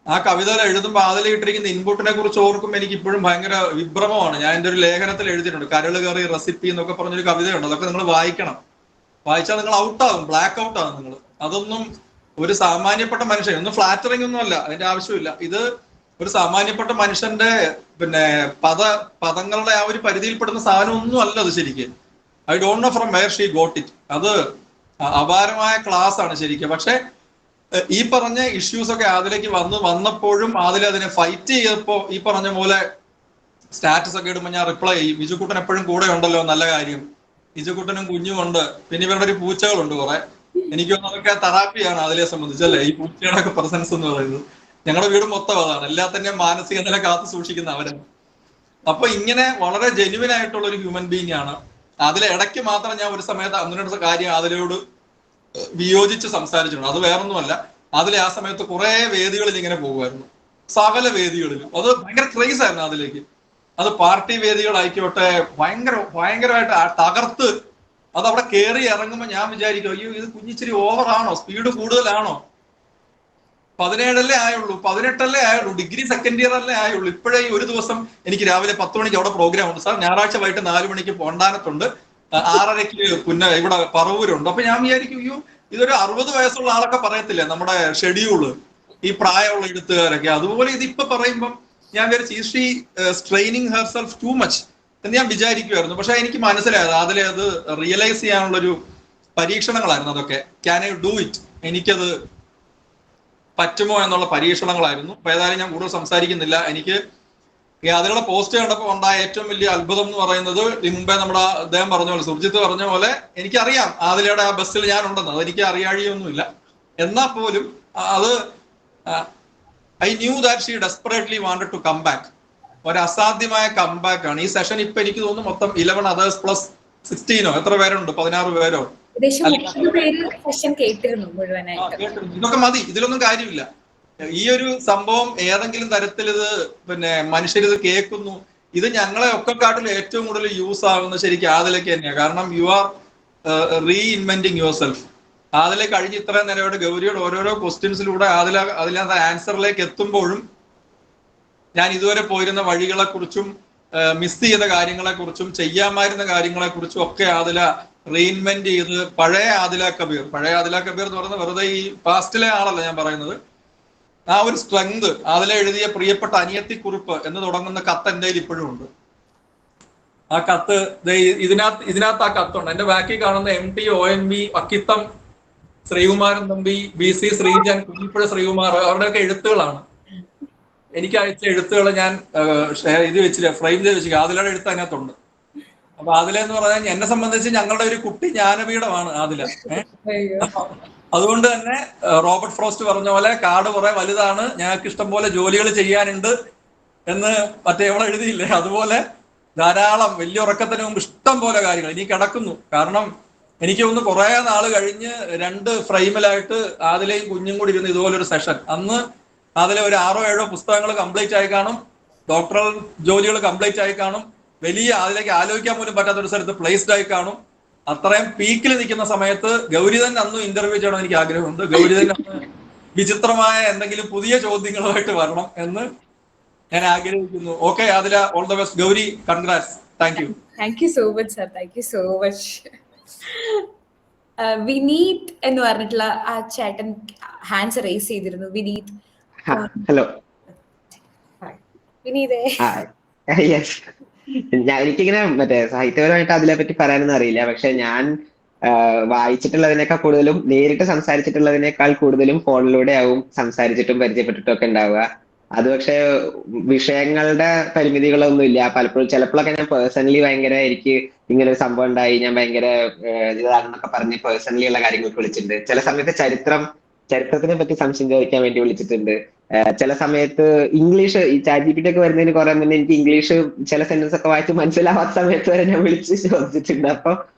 ആ കവിതകൾ എഴുതുമ്പോൾ അതിലിട്ടിരിക്കുന്ന ഇൻപുട്ടിനെ കുറിച്ച് ഓർക്കുമ്പോൾ എനിക്ക് ഇപ്പോഴും ഭയങ്കര വിഭ്രമമാണ്. ഞാൻ എൻ്റെ ഒരു ലേഖനത്തിൽ എഴുതിയിട്ടുണ്ട്, കരള് കറി റെസിപ്പി എന്നൊക്കെ പറഞ്ഞൊരു കവിതയുണ്ട്. അതൊക്കെ നിങ്ങൾ വായിക്കണം. വായിച്ചാൽ നിങ്ങൾ ഔട്ടാകും, ബ്ലാക്ക് ഔട്ട് ആകും നിങ്ങൾ. അതൊന്നും ഒരു സാമാന്യപ്പെട്ട മനുഷ്യൻ, ഒന്നും ഫ്ലാറ്ററിംഗ് ഒന്നും അല്ല, അതിന്റെ ആവശ്യമില്ല. ഇത് ഒരു സാമാന്യപ്പെട്ട മനുഷ്യന്റെ പദങ്ങളുടെ ആ ഒരു പരിധിയിൽപ്പെടുന്ന സാധനം ഒന്നും അല്ല അത് ശരിക്കും. I don't no from where she got it. അത് അപാരമായ ക്ലാസ് ആണ് ശരിക്കും. പക്ഷെ ഈ പറഞ്ഞ ഇഷ്യൂസ് ഒക്കെ അതിലേക്ക് വന്നപ്പോഴും അതിനെ ഫൈറ്റ് ചെയ്തപ്പോ ഈ പറഞ്ഞ പോലെ സ്റ്റാറ്റസ് ഒക്കെ ഇടുമ്പോൾ ഞാൻ റിപ്ലൈ ചെയ്യും. വിജുക്കുട്ടൻ എപ്പോഴും കൂടെ ഉണ്ടല്ലോ, നല്ല കാര്യം. വിജുക്കുട്ടനും കുഞ്ഞുമുണ്ട്, പിന്നെ ഇവരുടെ ഒരു പൂച്ചകളുണ്ട് കുറെ. എനിക്കൊന്നും അതൊക്കെ തെറാപ്പിയാണ് അതിലെ സംബന്ധിച്ചല്ലേ, ഈ പൂച്ചയുടെ ഒക്കെ പ്രസൻസ് എന്ന് പറയുന്നത്. ഞങ്ങളുടെ വീട് മൊത്തം അതാണ്, എല്ലാത്തിന്റെയും മാനസിക നില കാത്തു സൂക്ഷിക്കുന്ന അവരാണ്. അപ്പൊ ഇങ്ങനെ വളരെ ജെന്യുവൻ ആയിട്ടുള്ള ഒരു ഹ്യൂമൻ ബീങ് ആണ്. അതിലെ ഇടയ്ക്ക് മാത്രം ഞാൻ ഒരു സമയത്ത് അങ്ങനെ കാര്യം അതിലോട് വിയോജിച്ച് സംസാരിച്ചിട്ടുണ്ട്. അത് വേറൊന്നുമല്ല, അതിലെ ആ സമയത്ത് കുറെ വേദികളിൽ ഇങ്ങനെ പോകുമായിരുന്നു, സകല വേദികളിലും. അത് ഭയങ്കര ക്രേസ് ആയിരുന്നു അതിലേക്ക്. അത് പാർട്ടി വേദികളായിക്കോട്ടെ, ഭയങ്കരമായിട്ട് തകർത്ത് അത് അവിടെ കയറി ഇറങ്ങുമ്പോൾ ഞാൻ വിചാരിക്കും, അയ്യോ ഇത് കുഞ്ഞിച്ചിരി ഓവറാണോ, സ്പീഡ് കൂടുതലാണോ? 17 ആയുള്ളൂ, 18 ആയുള്ളൂ, ഡിഗ്രി സെക്കൻഡ് ഇയർ അല്ലേ ആയുള്ളൂ. ഇപ്പോഴേ ഒരു ദിവസം എനിക്ക് രാവിലെ 10 മണിക്ക് അവിടെ പ്രോഗ്രാം ഉണ്ട് സാർ, ഞായറാഴ്ച വൈകിട്ട് 4 മണിക്ക് പോണ്ടാനത്തുണ്ട്, 6:30 ഇവിടെ പറവൂരുണ്ട്. അപ്പൊ ഞാൻ വിചാരിക്കും, അയ്യോ ഇതൊരു 60 വയസ്സുള്ള ആളൊക്കെ പറയത്തില്ലേ നമ്മുടെ ഷെഡ്യൂള്, ഈ പ്രായമുള്ള എഴുത്തുകാരൊക്കെ. അതുപോലെ ഇതിപ്പോ പറയുമ്പം ഞാൻ വിചാരിച്ചു, is she straining herself too much എന്ന് ഞാൻ വിചാരിക്കുമായിരുന്നു. പക്ഷെ എനിക്ക് മനസ്സിലായത് അതിലെ അത് റിയലൈസ് ചെയ്യാനുള്ളൊരു പരീക്ഷണങ്ങളായിരുന്നു അതൊക്കെ. ക്യാൻ ഐ ഡു ഇറ്റ്, എനിക്കത് പറ്റുമോ എന്നുള്ള പരീക്ഷണങ്ങളായിരുന്നു. അപ്പൊ ഏതായാലും ഞാൻ കൂടുതൽ സംസാരിക്കുന്നില്ല. എനിക്ക് അതിലുള്ള പോസ്റ്റ് കണ്ടപ്പോൾ ഉണ്ടായ ഏറ്റവും വലിയ അത്ഭുതം എന്ന് പറയുന്നത്, ഈ മുമ്പേ നമ്മുടെ അദ്ദേഹം പറഞ്ഞ പോലെ, സുർജിത്ത് പറഞ്ഞ പോലെ, എനിക്കറിയാം അതിലൂടെ ആ ബസ്സിൽ ഞാനുണ്ടെന്ന്, അതെനിക്ക് അറിയാഴിയൊന്നുമില്ല. എന്നാൽ പോലും അത് I knew that she desperately wanted to come back. ഒരു അസാധ്യമായ കംബാക്ക് ആണ്. ഈ സെഷൻ ഇപ്പൊ എനിക്ക് തോന്നുന്നു മൊത്തം 11 others പ്ലസ് 16 എത്ര പേരുണ്ട്, 16 പേരോ. ഇതൊക്കെ മതി, ഇതിലൊന്നും കാര്യമില്ല. ഈ ഒരു സംഭവം ഏതെങ്കിലും തരത്തിൽ ഇത് മനുഷ്യരിത് കേൾക്കുന്നു, ഇത് ഞങ്ങളെ ഒക്കെക്കാട്ടിൽ ഏറ്റവും കൂടുതൽ യൂസ് ആവുന്ന ശരിക്കും അതിലേക്ക് തന്നെയാണ്. കാരണം you are reinventing yourself. അതിലെ കഴിഞ്ഞ് ഇത്രയും നേരമായിട്ട് ഗൗരിയുടെ ഓരോരോ ക്വസ്റ്റ്യൻസിലൂടെ അതിനകത്ത് ആൻസറിലേക്ക് എത്തുമ്പോഴും ഞാൻ ഇതുവരെ പോയിരുന്ന വഴികളെ കുറിച്ചും മിസ് ചെയ്ത കാര്യങ്ങളെ കുറിച്ചും ചെയ്യാമായിരുന്ന കാര്യങ്ങളെ കുറിച്ചും ഒക്കെ റീഇൻവെന്റ് ചെയ്ത് പഴയ ആദില കബീർ എന്ന് പറയുന്നത് വെറുതെ ഈ പാസ്റ്റിലെ ആളല്ല ഞാൻ പറയുന്നത്. ആ ഒരു സ്ട്രെങ്ത്, അതിലെ എഴുതിയ പ്രിയപ്പെട്ട അനിയത്തിക്കുറിപ്പ് എന്ന് തുടങ്ങുന്ന കത്ത് എൻ്റെ കയ്യിൽ ഇപ്പോഴും ഉണ്ട്. ആ കത്ത് ഇതിനകത്ത് ആ കത്തുണ്ട്. എന്റെ ബാക്കിൽ കാണുന്ന MT ONV Akkitham Sreekumaran Thampi, BC Sreejan, കുഞ്ഞിപ്പുഴ Sreekumar, അവരുടെയൊക്കെ എഴുത്തുകളാണ്. എനിക്ക് അയച്ച എഴുത്തുകൾ ഞാൻ ഇത് വെച്ചില്ല, ഫ്രെയിം ചെയ്ത് വെച്ചില്ല. അതിലൂടെ എഴുത്ത് അതിനകത്തുണ്ട്. അപ്പൊ അതിലെന്ന് പറഞ്ഞാൽ എന്നെ സംബന്ധിച്ച് ഞങ്ങളുടെ ഒരു കുട്ടി ജ്ഞാനപീഠമാണ് അതില. അതുകൊണ്ട് തന്നെ റോബർട്ട് ഫ്രോസ്റ്റ് പറഞ്ഞ പോലെ കാട് കുറെ വലുതാണ്, ഞങ്ങൾക്ക് ഇഷ്ടം പോലെ ജോലികൾ ചെയ്യാനുണ്ട് എന്ന് മറ്റേ എവിടെ എഴുതിയില്ലേ, അതുപോലെ ധാരാളം വലിയ ഉറക്കത്തിന് മുമ്പ് ഇഷ്ടം പോലെ കാര്യങ്ങൾ ഇനി കിടക്കുന്നു. കാരണം എനിക്ക് ഒന്ന് കുറെ നാൾ കഴിഞ്ഞ് 2 ഫ്രെയിമിലായിട്ട് അതിലെയും കുഞ്ഞും കൂടി ഇരുന്ന് ഇതുപോലൊരു സെഷൻ, അന്ന് അതിലെ ഒരു 6 or 7 പുസ്തകങ്ങൾ കംപ്ലീറ്റ് ആയി കാണും, ഡോക്ടറൽ ജോലികൾ കംപ്ലീറ്റ് ആയി കാണും, വലിയ അതിലേക്ക് ആലോചിക്കാൻ പോലും പറ്റാത്തൊരു സ്ഥലത്ത് പ്ലേസ്ഡ് ആയി കാണും. അത്രയും പീക്കിൽ നിൽക്കുന്ന സമയത്ത് ഗൗരി തന്നെ അന്നും ഇന്റർവ്യൂ ചെയ്യണം എനിക്ക് ആഗ്രഹമുണ്ട്. ഗൗരി തന്നെ വിചിത്രമായ എന്തെങ്കിലും പുതിയ ചോദ്യങ്ങളുമായിട്ട് വരണം എന്ന് ഞാൻ ആഗ്രഹിക്കുന്നു. Okay Adila, all the best. Gauri, congrats. Thank you. Thank you so much sir, thank you so much. Vineeth എന്ന് പറഞ്ഞിട്ടുള്ള ആ ചേട്ടൻ ഹാൻഡ്സ് റേസ് ചെയ്തിരുന്നു. വിനീത്, ഹലോ. വിനീതേ. യെസ്, എനിക്കിങ്ങനെ മറ്റേ സാഹിത്യപരമായിട്ട് അതിനെ പറ്റി പറയാനൊന്നും അറിയില്ല. പക്ഷെ ഞാൻ വായിച്ചിട്ടുള്ളതിനേക്കാൾ കൂടുതലും നേരിട്ട് സംസാരിച്ചിട്ടുള്ളതിനേക്കാൾ കൂടുതലും ഫോണിലൂടെ ആവും സംസാരിച്ചിട്ടും പരിചയപ്പെട്ടിട്ടും ഒക്കെ ഉണ്ടാവുക. അത് പക്ഷെ വിഷയങ്ങളുടെ പരിമിതികളൊന്നുമില്ല. പലപ്പോഴും ചിലപ്പോഴൊക്കെ ഞാൻ പേഴ്സണലി ഭയങ്കര എനിക്ക് ഇങ്ങനെ ഒരു സംഭവം ഉണ്ടായി, ഞാൻ ഭയങ്കര ഇതാണെന്നൊക്കെ പറഞ്ഞ് പേഴ്സണലി ഉള്ള കാര്യങ്ങൾക്ക് വിളിച്ചിട്ടുണ്ട്. ചില സമയത്ത് ചരിത്രത്തിനെ പറ്റി സംശയം ചോദിക്കാൻ വേണ്ടി വിളിച്ചിട്ടുണ്ട്. ചില സമയത്ത് ഇംഗ്ലീഷ്, ഈ ചാറ്റ് ജിപിടി ഒക്കെ വരുന്നതിന് കുറെ മുന്നേ എനിക്ക് ഇംഗ്ലീഷ് ചില സെന്റൻസ് ഒക്കെ വായിച്ച് മനസ്സിലാവാത്ത സമയത്ത് വരെ ഞാൻ വിളിച്ച് ചോദിച്ചിട്ടുണ്ട്. അപ്പൊ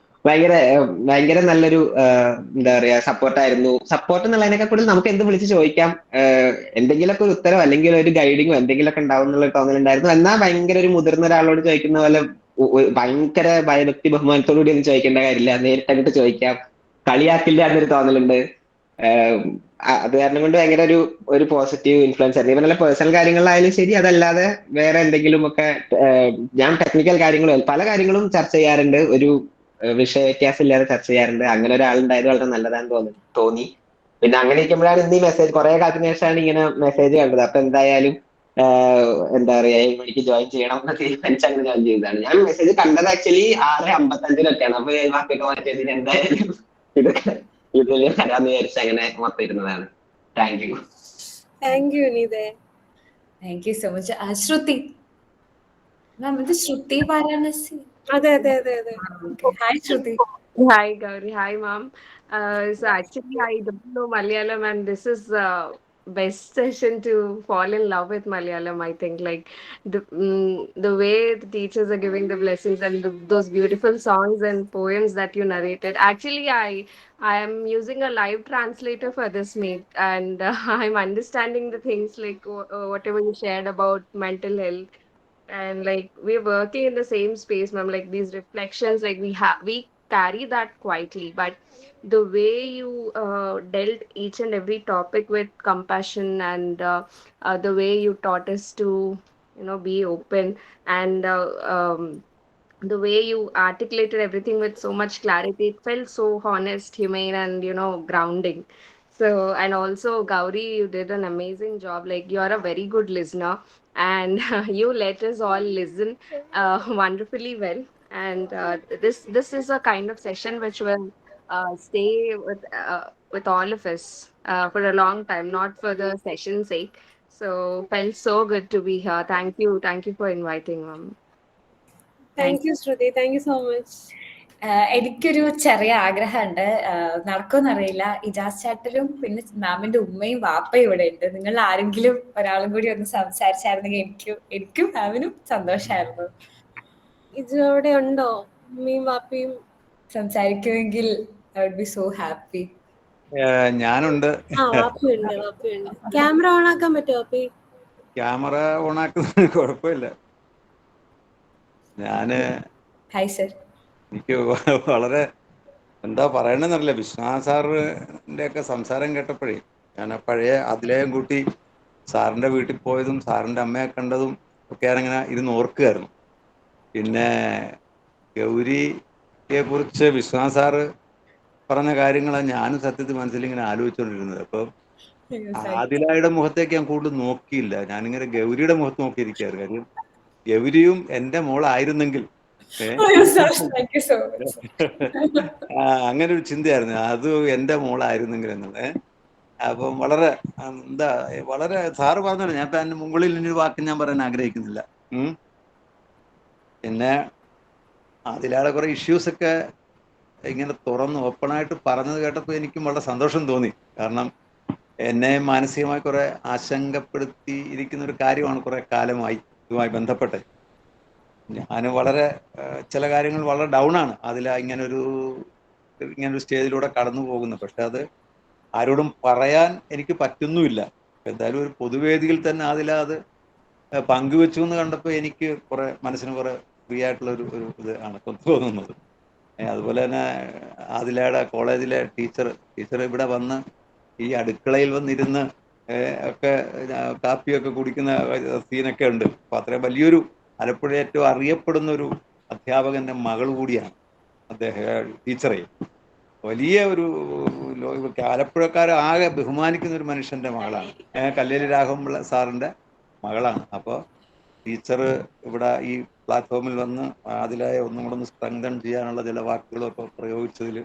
ഭയങ്കര നല്ലൊരു എന്താ പറയാ സപ്പോർട്ടായിരുന്നു. സപ്പോർട്ട് എന്നുള്ളതിനൊക്കെ കൂടുതൽ നമുക്ക് എന്ത് വിളിച്ച് ചോദിക്കാം, എന്തെങ്കിലുമൊക്കെ ഒരു ഉത്തരവോ അല്ലെങ്കിൽ ഒരു ഗൈഡിങ്ങോ എന്തെങ്കിലുമൊക്കെ ഉണ്ടാവും എന്നുള്ള തോന്നലുണ്ടായിരുന്നു. എന്നാൽ ഭയങ്കര ഒരു മുതിർന്ന ഒരാളോട് ചോദിക്കുന്ന പോലെ ഭയങ്കര ഭയഭക്തി ബഹുമാനത്തോടുകൂടി ഒന്നും ചോദിക്കേണ്ട കാര്യമില്ല, നേരിട്ടങ്ങോട്ട് ചോദിക്കാം, കളിയാക്കില്ല എന്നൊരു തോന്നലുണ്ട്. അത് കാരണം കൊണ്ട് ഭയങ്കര ഒരു പോസിറ്റീവ് ഇൻഫ്ലുവൻസ് ആയിരുന്നു. ഇവരുടെ പേഴ്സണൽ കാര്യങ്ങളിലായാലും ശരി, അതല്ലാതെ വേറെ എന്തെങ്കിലും ഒക്കെ ഞാൻ ടെക്നിക്കൽ കാര്യങ്ങളും പല കാര്യങ്ങളും ചർച്ച ചെയ്യാറുണ്ട്. ഒരു വിഷയ വ്യത്യാസം ഇല്ലാതെ ചർച്ച ചെയ്യാറുണ്ട്. അങ്ങനെ ഒരാളുണ്ടായത് വളരെ നല്ലതാന്ന് തോന്നി. പിന്നെ അങ്ങനെ ഇരിക്കുമ്പോഴാണ് ഇന്ന് ഈ മെസ്സേജ്, കുറെ കാലത്തിന് ശേഷമാണ് ഇങ്ങനെ മെസ്സേജ് കണ്ടത്. അപ്പൊ എന്തായാലും എന്താ പറയാ 7 മണിക്ക് ജോയിൻ ചെയ്യണം എന്ന് തീരുമാനിച്ച് അങ്ങനെ ജോയിൻ ചെയ്തതാണ്. ഞാൻ മെസ്സേജ് കണ്ടത് ആക്ച്വലി 6:55 അപ്പൊ ബാക്കിയൊക്കെ മാറ്റിയതിന് എന്തായാലും ഇതൊക്കെ ഇതിൽ വരാന്ന് വിചാരിച്ച് അങ്ങനെ മൊത്തം ഇരുന്നതാണ്. Thank you. താങ്ക് യു വിനീതേ. Thank you so much. Shruti ma'am, ഇത് ശ്രുതി വാരാണസി. അതെ അതെ അതെ അതെ. Hi Shruti. Hi, Gauri. Hi, ma'am. So actually, I don't know Malayalam, and this is best session to fall in love with Malayalam. I think like the way the teachers are giving the blessings and those beautiful songs and poems that you narrated. Actually, I am using a live translator for this meet, and I'm understanding the things like whatever you shared about mental health, and like we're working in the same space, ma'am. Like these reflections, like we carry that quietly, but the way you dealt each and every topic with compassion, and the way you taught us to be open, and the way you articulated everything with so much clarity, it felt so honest, humane, and grounding. So, and also Gauri, you did an amazing job. Like you're a very good listener, and you let us all listen wonderfully well. And this is a kind of session which will stay with all of us for a long time, not for the session's sake. So felt so good to be here. Thank you for inviting, ma'am. Thank you Shruti, thank you so much. എനിക്കൊരു ചെറിയ ആഗ്രഹമുണ്ട്, നടക്കുമെന്നറിയില്ല. ഇജാസ് ചേട്ടനും പിന്നെ മാമിന്റെ ഉമ്മയും വാപ്പയും ഇവിടെ ഉണ്ട്. നിങ്ങൾ ആരെങ്കിലും ഒരാളും കൂടി ഒന്ന് സംസാരിച്ചായിരുന്നെങ്കിൽ എനിക്കും മാമിനും സന്തോഷമായിരുന്നു. ഇജു അവിടെ ഉണ്ടോ? ഉമ്മയും വാപ്പയും സംസാരിക്കുമെങ്കിൽ I would be so happy. ഞാനുണ്ട്. വാപ്പയുണ്ട്. ക്യാമറ ഓൺ ആക്കാൻ പറ്റുമോ വാപ്പി? ക്യാമറ ഓൺ ആക്കുന്നത് കുഴപ്പമില്ല. Hi sir. എനിക്ക് വളരെ എന്താ പറയണെന്നറിയില്ല. വിശ്വനാഥ് സാറിന്റെ ഒക്കെ സംസാരം കേട്ടപ്പോഴേ ഞാൻ പഴയ അതിലേയും കൂട്ടി സാറിന്റെ വീട്ടിൽ പോയതും സാറിന്റെ അമ്മയെ കണ്ടതും ഒക്കെ ഞാനിങ്ങനെ ഇരുന്ന് ഓർക്കുകയായിരുന്നു. പിന്നെ ഗൗരിയെ കുറിച്ച് വിശ്വനാഥ് സാറ് പറഞ്ഞ കാര്യങ്ങളാണ് ഞാനും സത്യത്തിൽ മനസ്സിലിങ്ങനെ ആലോചിച്ചുകൊണ്ടിരുന്നത്. അപ്പൊ ആദിലയുടെ മുഖത്തേക്ക് ഞാൻ കൂടുതൽ നോക്കിയില്ല, ഞാനിങ്ങനെ ഗൗരിയുടെ മുഖത്ത് നോക്കിയിരിക്കുകയായിരുന്നു. കാര്യം ഗൗരിയും എന്റെ മോളായിരുന്നെങ്കിൽ അങ്ങനെ ഒരു ചിന്തയായിരുന്നു, അത് എന്റെ മോളായിരുന്നെങ്കിൽ എന്നുള്ളത്. അപ്പം വളരെ വളരെ സാറ് പറഞ്ഞല്ലോ, ഞാൻ ഇപ്പൊ അതിന്റെ മുകളിൽ ഇനി ഒരു വാക്ക് ഞാൻ പറയാൻ ആഗ്രഹിക്കുന്നില്ല. പിന്നെ അതിലാടെ കുറെ ഇഷ്യൂസ് ഒക്കെ ഇങ്ങനെ തുറന്ന് ഓപ്പണായിട്ട് പറഞ്ഞത് കേട്ടപ്പോൾ എനിക്കും വളരെ സന്തോഷം തോന്നി. കാരണം എന്നെ മാനസികമായി കുറെ ആശങ്കപ്പെടുത്തി ഇരിക്കുന്ന ഒരു കാര്യമാണ് കുറെ കാലമായി ഇതുമായി ബന്ധപ്പെട്ട്. ഞാൻ വളരെ ചില കാര്യങ്ങൾ വളരെ ഡൗൺ ആണ് ഇങ്ങനൊരു സ്റ്റേജിലൂടെ കടന്നു പോകുന്നത്. പക്ഷെ അത് ആരോടും പറയാൻ എനിക്ക് പറ്റുന്നുമില്ല. എന്തായാലും ഒരു പൊതുവേദിയിൽ തന്നെ അത് പങ്കുവെച്ചു എന്ന് കണ്ടപ്പോൾ എനിക്ക് മനസ്സിന് കുറെ ഫ്രീ ആയിട്ടുള്ള ഒരു ഇത് ആണ് തോന്നുന്നത്. അതുപോലെ തന്നെ ആദിലയുടെ കോളേജിലെ ടീച്ചർ ഇവിടെ വന്ന് ഈ അടുക്കളയിൽ വന്നിരുന്ന് ഒക്കെ കാപ്പിയൊക്കെ കുടിക്കുന്ന സീനൊക്കെ ഉണ്ട്. അപ്പോൾ അത്രയും വലിയൊരു ആലപ്പുഴ ഏറ്റവും അറിയപ്പെടുന്ന ഒരു അധ്യാപകൻ്റെ മകൾ കൂടിയാണ് അദ്ദേഹം, ടീച്ചറെ. വലിയ ഒരു ആലപ്പുഴക്കാർ ആകെ ബഹുമാനിക്കുന്ന ഒരു മനുഷ്യൻ്റെ മകളാണ്. കല്ലേലി രാഘവൻപിള്ള സാറിൻ്റെ മകളാണ്. അപ്പോൾ ടീച്ചർ ഇവിടെ ഈ പ്ലാറ്റ്ഫോമിൽ വന്ന് അതിലായ ഒന്നും കൂടെ ഒന്ന് സ്ട്രെങ്തൻ ചെയ്യാനുള്ള ചില വാക്കുകളൊക്കെ പ്രയോഗിച്ചതിൽ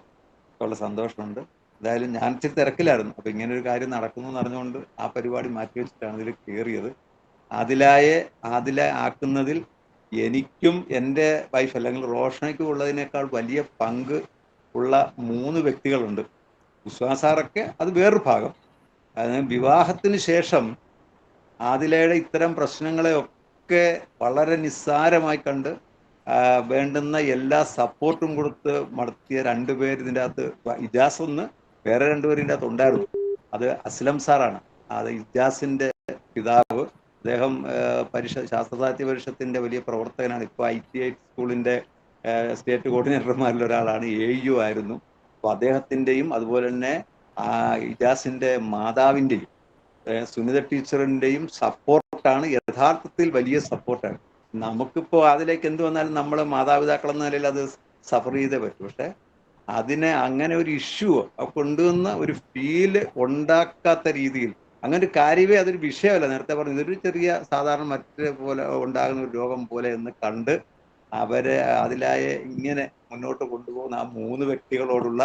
ഉള്ള സന്തോഷമുണ്ട്. എന്തായാലും ഞാൻ ഇച്ചിരി തിരക്കിലായിരുന്നു. അപ്പോൾ ഇങ്ങനെ ഒരു കാര്യം നടക്കുന്നു എന്ന് അറിഞ്ഞുകൊണ്ട് ആ പരിപാടി മാറ്റിവെച്ചിട്ടാണ് ഇതിൽ കയറിയത്. ആദില ആക്കുന്നതിൽ എനിക്കും എൻ്റെ വൈഫ് അല്ലെങ്കിൽ റോഷനയ്ക്കും ഉള്ളതിനേക്കാൾ വലിയ പങ്ക് ഉള്ള 3 വ്യക്തികളുണ്ട്. വിശ്വാസാറൊക്കെ അത് വേറൊരു ഭാഗം. അതിന് വിവാഹത്തിന് ശേഷം ആദിലയുടെ ഇത്തരം പ്രശ്നങ്ങളെയൊക്കെ വളരെ നിസ്സാരമായി കണ്ട് വേണ്ടുന്ന എല്ലാ സപ്പോർട്ടും കൊടുത്ത് നടത്തിയ 2 പേര് ഇതിൻ്റെ അകത്ത്, ഇജാസ് ഒന്ന്, വേറെ 2 പേര് ഇതിൻ്റെ അകത്ത് ഉണ്ടായിരുന്നു. അത് അസ്ലം സാറാണ്. അത് ഇജാസിൻ്റെ പിതാവ്. അദ്ദേഹം ശാസ്ത്ര സാഹിത്യ പരിഷത്തിൻ്റെ വലിയ പ്രവർത്തകനാണ്. ഇപ്പോൾ ITI സ്കൂളിൻ്റെ സ്റ്റേറ്റ് കോർഡിനേറ്റർമാരിൽ ഒരാളാണ്. AU ആയിരുന്നു. അപ്പോൾ അദ്ദേഹത്തിൻ്റെയും അതുപോലെ തന്നെ ഇജാസിൻ്റെ മാതാവിൻ്റെയും സുനിത ടീച്ചറിൻ്റെയും സപ്പോർട്ടാണ് യഥാർത്ഥത്തിൽ വലിയ സപ്പോർട്ടാണ്. നമുക്കിപ്പോൾ അതിലേക്ക് എന്ത് വന്നാലും നമ്മൾ മാതാപിതാക്കൾ എന്ന നിലയിൽ അത് സഫർ ചെയ്തേ പറ്റും. പക്ഷെ അതിനെ അങ്ങനെ ഒരു ഇഷ്യൂ കൊണ്ടുവന്ന ഒരു ഫീല് ഉണ്ടാക്കാത്ത രീതിയിൽ, അങ്ങനെ ഒരു കാര്യമേ അതൊരു വിഷയമല്ല. നേരത്തെ പറഞ്ഞു ഇതൊരു ചെറിയ സാധാരണ മറ്റേ പോലെ ഉണ്ടാകുന്ന ഒരു രോഗം പോലെ എന്ന് കണ്ട് അവരെ അതിലായ ഇങ്ങനെ മുന്നോട്ട് കൊണ്ടുപോകുന്ന ആ 3 വ്യക്തികളോടുള്ള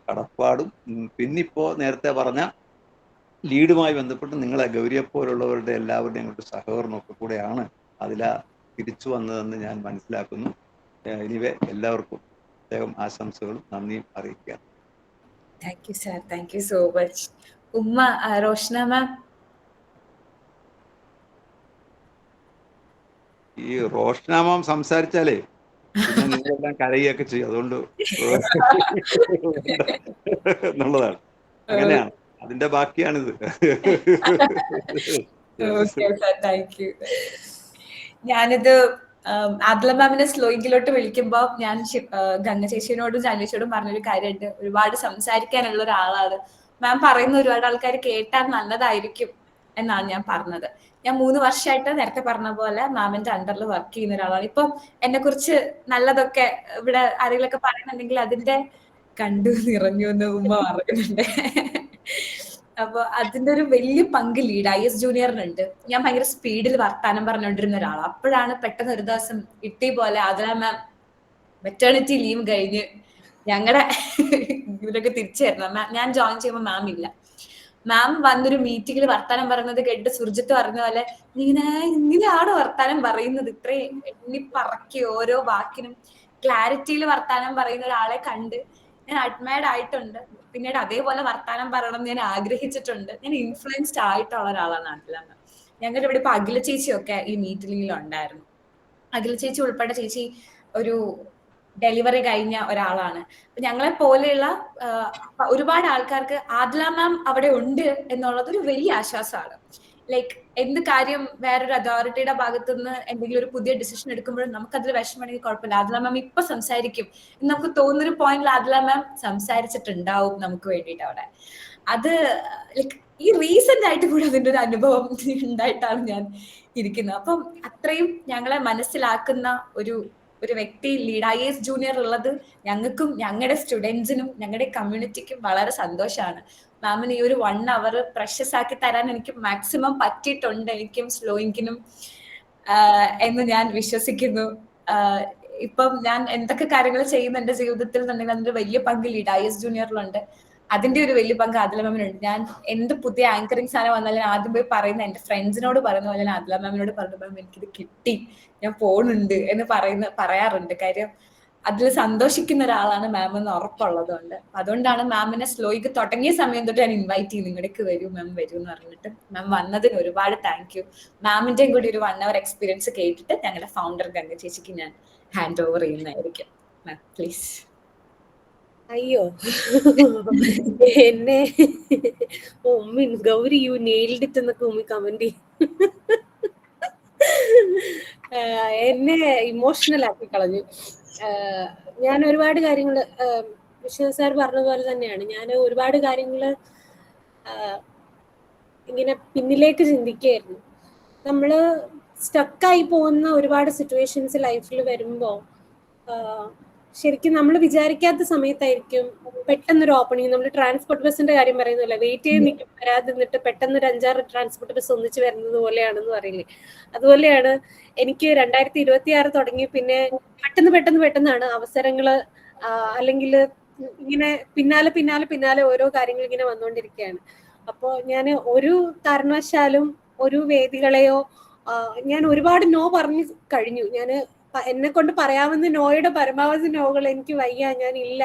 കടപ്പാടും പിന്നിപ്പോൾ നേരത്തെ പറഞ്ഞ ലീഡുമായി ബന്ധപ്പെട്ട് നിങ്ങളെ ഗൗരിയെപ്പോലുള്ളവരുടെ എല്ലാവരുടെയും കൊണ്ട് സഹകരണമൊക്കെ കൂടെയാണ് തിരിച്ചു വന്നതെന്ന് ഞാൻ മനസ്സിലാക്കുന്നു. എനിവേ എല്ലാവർക്കും പ്രത്യേകം ആശംസകളും നന്ദിയും അറിയിക്കുക. Thank you sir, thank you so much. ഉമ്മ, റോഷന മാം. ഈ റോഷന മാം സംസാരിച്ചാലേ പിന്നെ നിങ്ങളെല്ലാം കരയുകയൊക്കെ ചെയ്യും. അതുകൊണ്ട് എന്നുള്ളതാണ്. അങ്ങനെയാണ്, അതിന്റെ ബാക്കിയാണിത്. ഞാനിത് ആദില മാമിനെ സ്ലോയിങ്കിലോട്ട് വിളിക്കുമ്പോ ഞാൻ ഗംഗ ചേച്ചിയോടും ജാനേച്ചിയോടും പറഞ്ഞൊരു കാര്യമുണ്ട്. ഒരുപാട് സംസാരിക്കാനുള്ള ഒരാളാണ് മാം. പറയുന്ന ഒരുപാട് ആൾക്കാർ കേട്ടാൽ നല്ലതായിരിക്കും എന്നാണ് ഞാൻ പറഞ്ഞത്. ഞാൻ 3 വർഷമായിട്ട് നേരത്തെ പറഞ്ഞ പോലെ മാമിന്റെ അണ്ടറിൽ വർക്ക് ചെയ്യുന്ന ഒരാളാണ്. ഇപ്പം എന്നെ കുറിച്ച് നല്ലതൊക്കെ ഇവിടെ ആരെങ്കിലൊക്കെ പറയുന്നുണ്ടെങ്കിൽ അതിന്റെ കണ്ടു നിറഞ്ഞു എന്ന് ഉമ്മ പറയുന്നുണ്ട്. അപ്പൊ അതിന്റെ ഒരു വലിയ പങ്ക് ലീഡ് IS ജൂനിയറിനുണ്ട്. ഞാൻ ഭയങ്കര സ്പീഡിൽ വർത്താനം പറഞ്ഞുകൊണ്ടിരുന്ന ഒരാളാണ്. അപ്പോഴാണ് പെട്ടെന്ന് ഒരു ദിവസം ഇട്ടി പോലെ ആദില മാം മെറ്റേണിറ്റി ലീവ് കഴിഞ്ഞ് ഞങ്ങളുടെ ഇതിലൊക്കെ തിരിച്ചു തരണം. ഞാൻ ജോയിൻ ചെയ്യുമ്പോൾ മാം ഇല്ല. മാം വന്നൊരു മീറ്റിംഗിൽ വർത്താനം പറയുന്നത് കേട്ട് സുർജിത്ത് പറഞ്ഞ പോലെ ഇങ്ങനെയാണ് വർത്താനം പറയുന്നത്, ഇത്രയും എണ്ണി പറക്കി ഓരോ വാക്കിനും ക്ലാരിറ്റിയിൽ വർത്താനം പറയുന്ന ഒരാളെ കണ്ട് ഞാൻ അഡ്മയർഡ് ആയിട്ടുണ്ട്. പിന്നീട് അതേപോലെ വർത്താനം പറയണം ഞാൻ ആഗ്രഹിച്ചിട്ടുണ്ട്. ഞാൻ ഇൻഫ്ലുവൻസ്ഡ് ആയിട്ടുള്ള ഒരാളാണ് ആദില മാം. ഞങ്ങളുടെ ഇവിടെ ഇപ്പൊ അഖില ചേച്ചിയൊക്കെ ഈ മീറ്റിംഗിൽ ഉണ്ടായിരുന്നു. അഖില ചേച്ചി ഉൾപ്പെടെ ചേച്ചി ഒരു ഡെലിവറി കഴിഞ്ഞ ഒരാളാണ്. ഞങ്ങളെ പോലെയുള്ള ഒരുപാട് ആൾക്കാർക്ക് ആദില മാം അവിടെ ഉണ്ട് എന്നുള്ളത് ഒരു വലിയ ആശ്വാസമാണ്. ലൈക്ക് എന്ത് കാര്യം വേറൊരു അതോറിറ്റിയുടെ ഭാഗത്തുനിന്ന് എന്തെങ്കിലും ഒരു പുതിയ ഡിസിഷൻ എടുക്കുമ്പോഴും നമുക്കതിൽ വിഷമമാണെങ്കിൽ കുഴപ്പമില്ല, ആദില മാം ഇപ്പൊ സംസാരിക്കും എന്ന് നമുക്ക് തോന്നുന്നൊരു പോയിന്റിൽ ആദില മാം സംസാരിച്ചിട്ടുണ്ടാവും നമുക്ക് വേണ്ടിയിട്ട് അവിടെ. അത് ലൈക്ക് ഈ റീസെന്റ് ആയിട്ട് കൂടെ അതിന്റെ ഒരു അനുഭവം ഉണ്ടായിട്ടാണ് ഞാൻ ഇരിക്കുന്നത്. അപ്പം അത്രയും ഞങ്ങളെ മനസ്സിലാക്കുന്ന ഒരു വ്യക്തി ലീഡ് IS ജൂനിയർ ഉള്ളത് ഞങ്ങൾക്കും ഞങ്ങളുടെ സ്റ്റുഡൻസിനും ഞങ്ങളുടെ കമ്മ്യൂണിറ്റിക്കും വളരെ സന്തോഷമാണ്. മാമിന് ഈ ഒരു 1 hour പ്രഷ്യസ് ആക്കി തരാൻ എനിക്ക് മാക്സിമം പറ്റിയിട്ടുണ്ട്, എനിക്കും സ്ലോയിങ്കിനും എന്ന് ഞാൻ വിശ്വസിക്കുന്നു. ഇപ്പം ഞാൻ എന്തൊക്കെ കാര്യങ്ങൾ ചെയ്യുന്ന എന്റെ ജീവിതത്തിൽ എന്നുണ്ടെങ്കിൽ അതിന്റെ വലിയ പങ്ക് ലീഡ് IS ജൂനിയറിലുണ്ട്. അതിന്റെ ഒരു വലിയ പങ്ക് ആദില മാമിനുണ്ട്. ഞാൻ എന്ത് പുതിയ ആങ്കറിങ് സാധനം വന്നാലും ആദ്യം പോയി പറയുന്ന എന്റെ ഫ്രണ്ട്സിനോട് പറയുന്ന പോലെ ഞാൻ ആദില മാമിനോട് പറഞ്ഞു, മാം എനിക്കിത് കിട്ടി, ഞാൻ പോണുണ്ട് എന്ന് പറയാറുണ്ട്. കാര്യം അതിൽ സന്തോഷിക്കുന്ന ഒരാളാണ് മാം എന്ന് ഉറപ്പുള്ളതുകൊണ്ട്. അതുകൊണ്ടാണ് മാമിനെ സ്ലോയ്ക്ക് തുടങ്ങിയ സമയം തൊട്ട് ഞാൻ ഇൻവൈറ്റ് ചെയ്യും, നിങ്ങളുടെക്ക് വരൂ മാം വരൂ എന്ന് പറഞ്ഞിട്ട്. മാം വന്നതിന് ഒരുപാട് താങ്ക് യു. മാമിന്റെയും കൂടി ഒരു 1 hour എക്സ്പീരിയൻസ് കേട്ടിട്ട് ഞങ്ങളുടെ ഫൗണ്ടർ ഗംഗ ചേച്ചിക്ക് ഞാൻ ഹാൻഡ് ഓവർ ചെയ്യുന്നതായിരിക്കും. Ma'am please. അയ്യോ എന്നെ ഉമ്മി ഗൗരി യു നെയിൽഡ് ഇറ്റ് എന്നൊക്കെ ഉമ്മി കമന്റ് എന്നെ ഇമോഷണൽ ആക്കി കളഞ്ഞു. ഞാൻ ഒരുപാട് കാര്യങ്ങൾ വിശ്വ സാർ പറഞ്ഞ പോലെ തന്നെയാണ്. ഞാൻ ഒരുപാട് കാര്യങ്ങൾ ഇങ്ങനെ പിന്നിലേക്ക് ചിന്തിക്കുകയായിരുന്നു. നമ്മള് സ്റ്റക്കായി പോകുന്ന ഒരുപാട് സിറ്റുവേഷൻസ് ലൈഫിൽ വരുമ്പോൾ ശരിക്കും നമ്മൾ വിചാരിക്കാത്ത സമയത്തായിരിക്കും പെട്ടെന്നൊരു ഓപ്പണിങ്. നമ്മൾ ട്രാൻസ്പോർട്ട് ബസ്സിന്റെ കാര്യം പറയുന്നില്ല, വെയിറ്റ് ചെയ്ത് നിൽക്കും വരാതെ നിന്നിട്ട് പെട്ടെന്ന് ഒരു 5-6 ട്രാൻസ്പോർട്ട് ബസ് ഒന്നിച്ച് വരുന്നത് പോലെയാണെന്ന് പറയില്ലേ, അതുപോലെയാണ് എനിക്ക് 2026 തുടങ്ങി. പിന്നെ പെട്ടെന്നാണ് അവസരങ്ങള് അല്ലെങ്കിൽ ഇങ്ങനെ പിന്നാലെ ഓരോ കാര്യങ്ങൾ ഇങ്ങനെ വന്നുകൊണ്ടിരിക്കുകയാണ്. അപ്പോ ഞാൻ ഒരു കാരണവശാലും ഒരു വേദികളെയോ ഞാൻ ഒരുപാട് നോ പറഞ്ഞു കഴിഞ്ഞു. ഞാൻ എന്നെ കൊണ്ട് പറയാവുന്ന നോയുടെ പരമാവധി നോകൾ എനിക്ക് വയ്യ, ഞാൻ ഇല്ല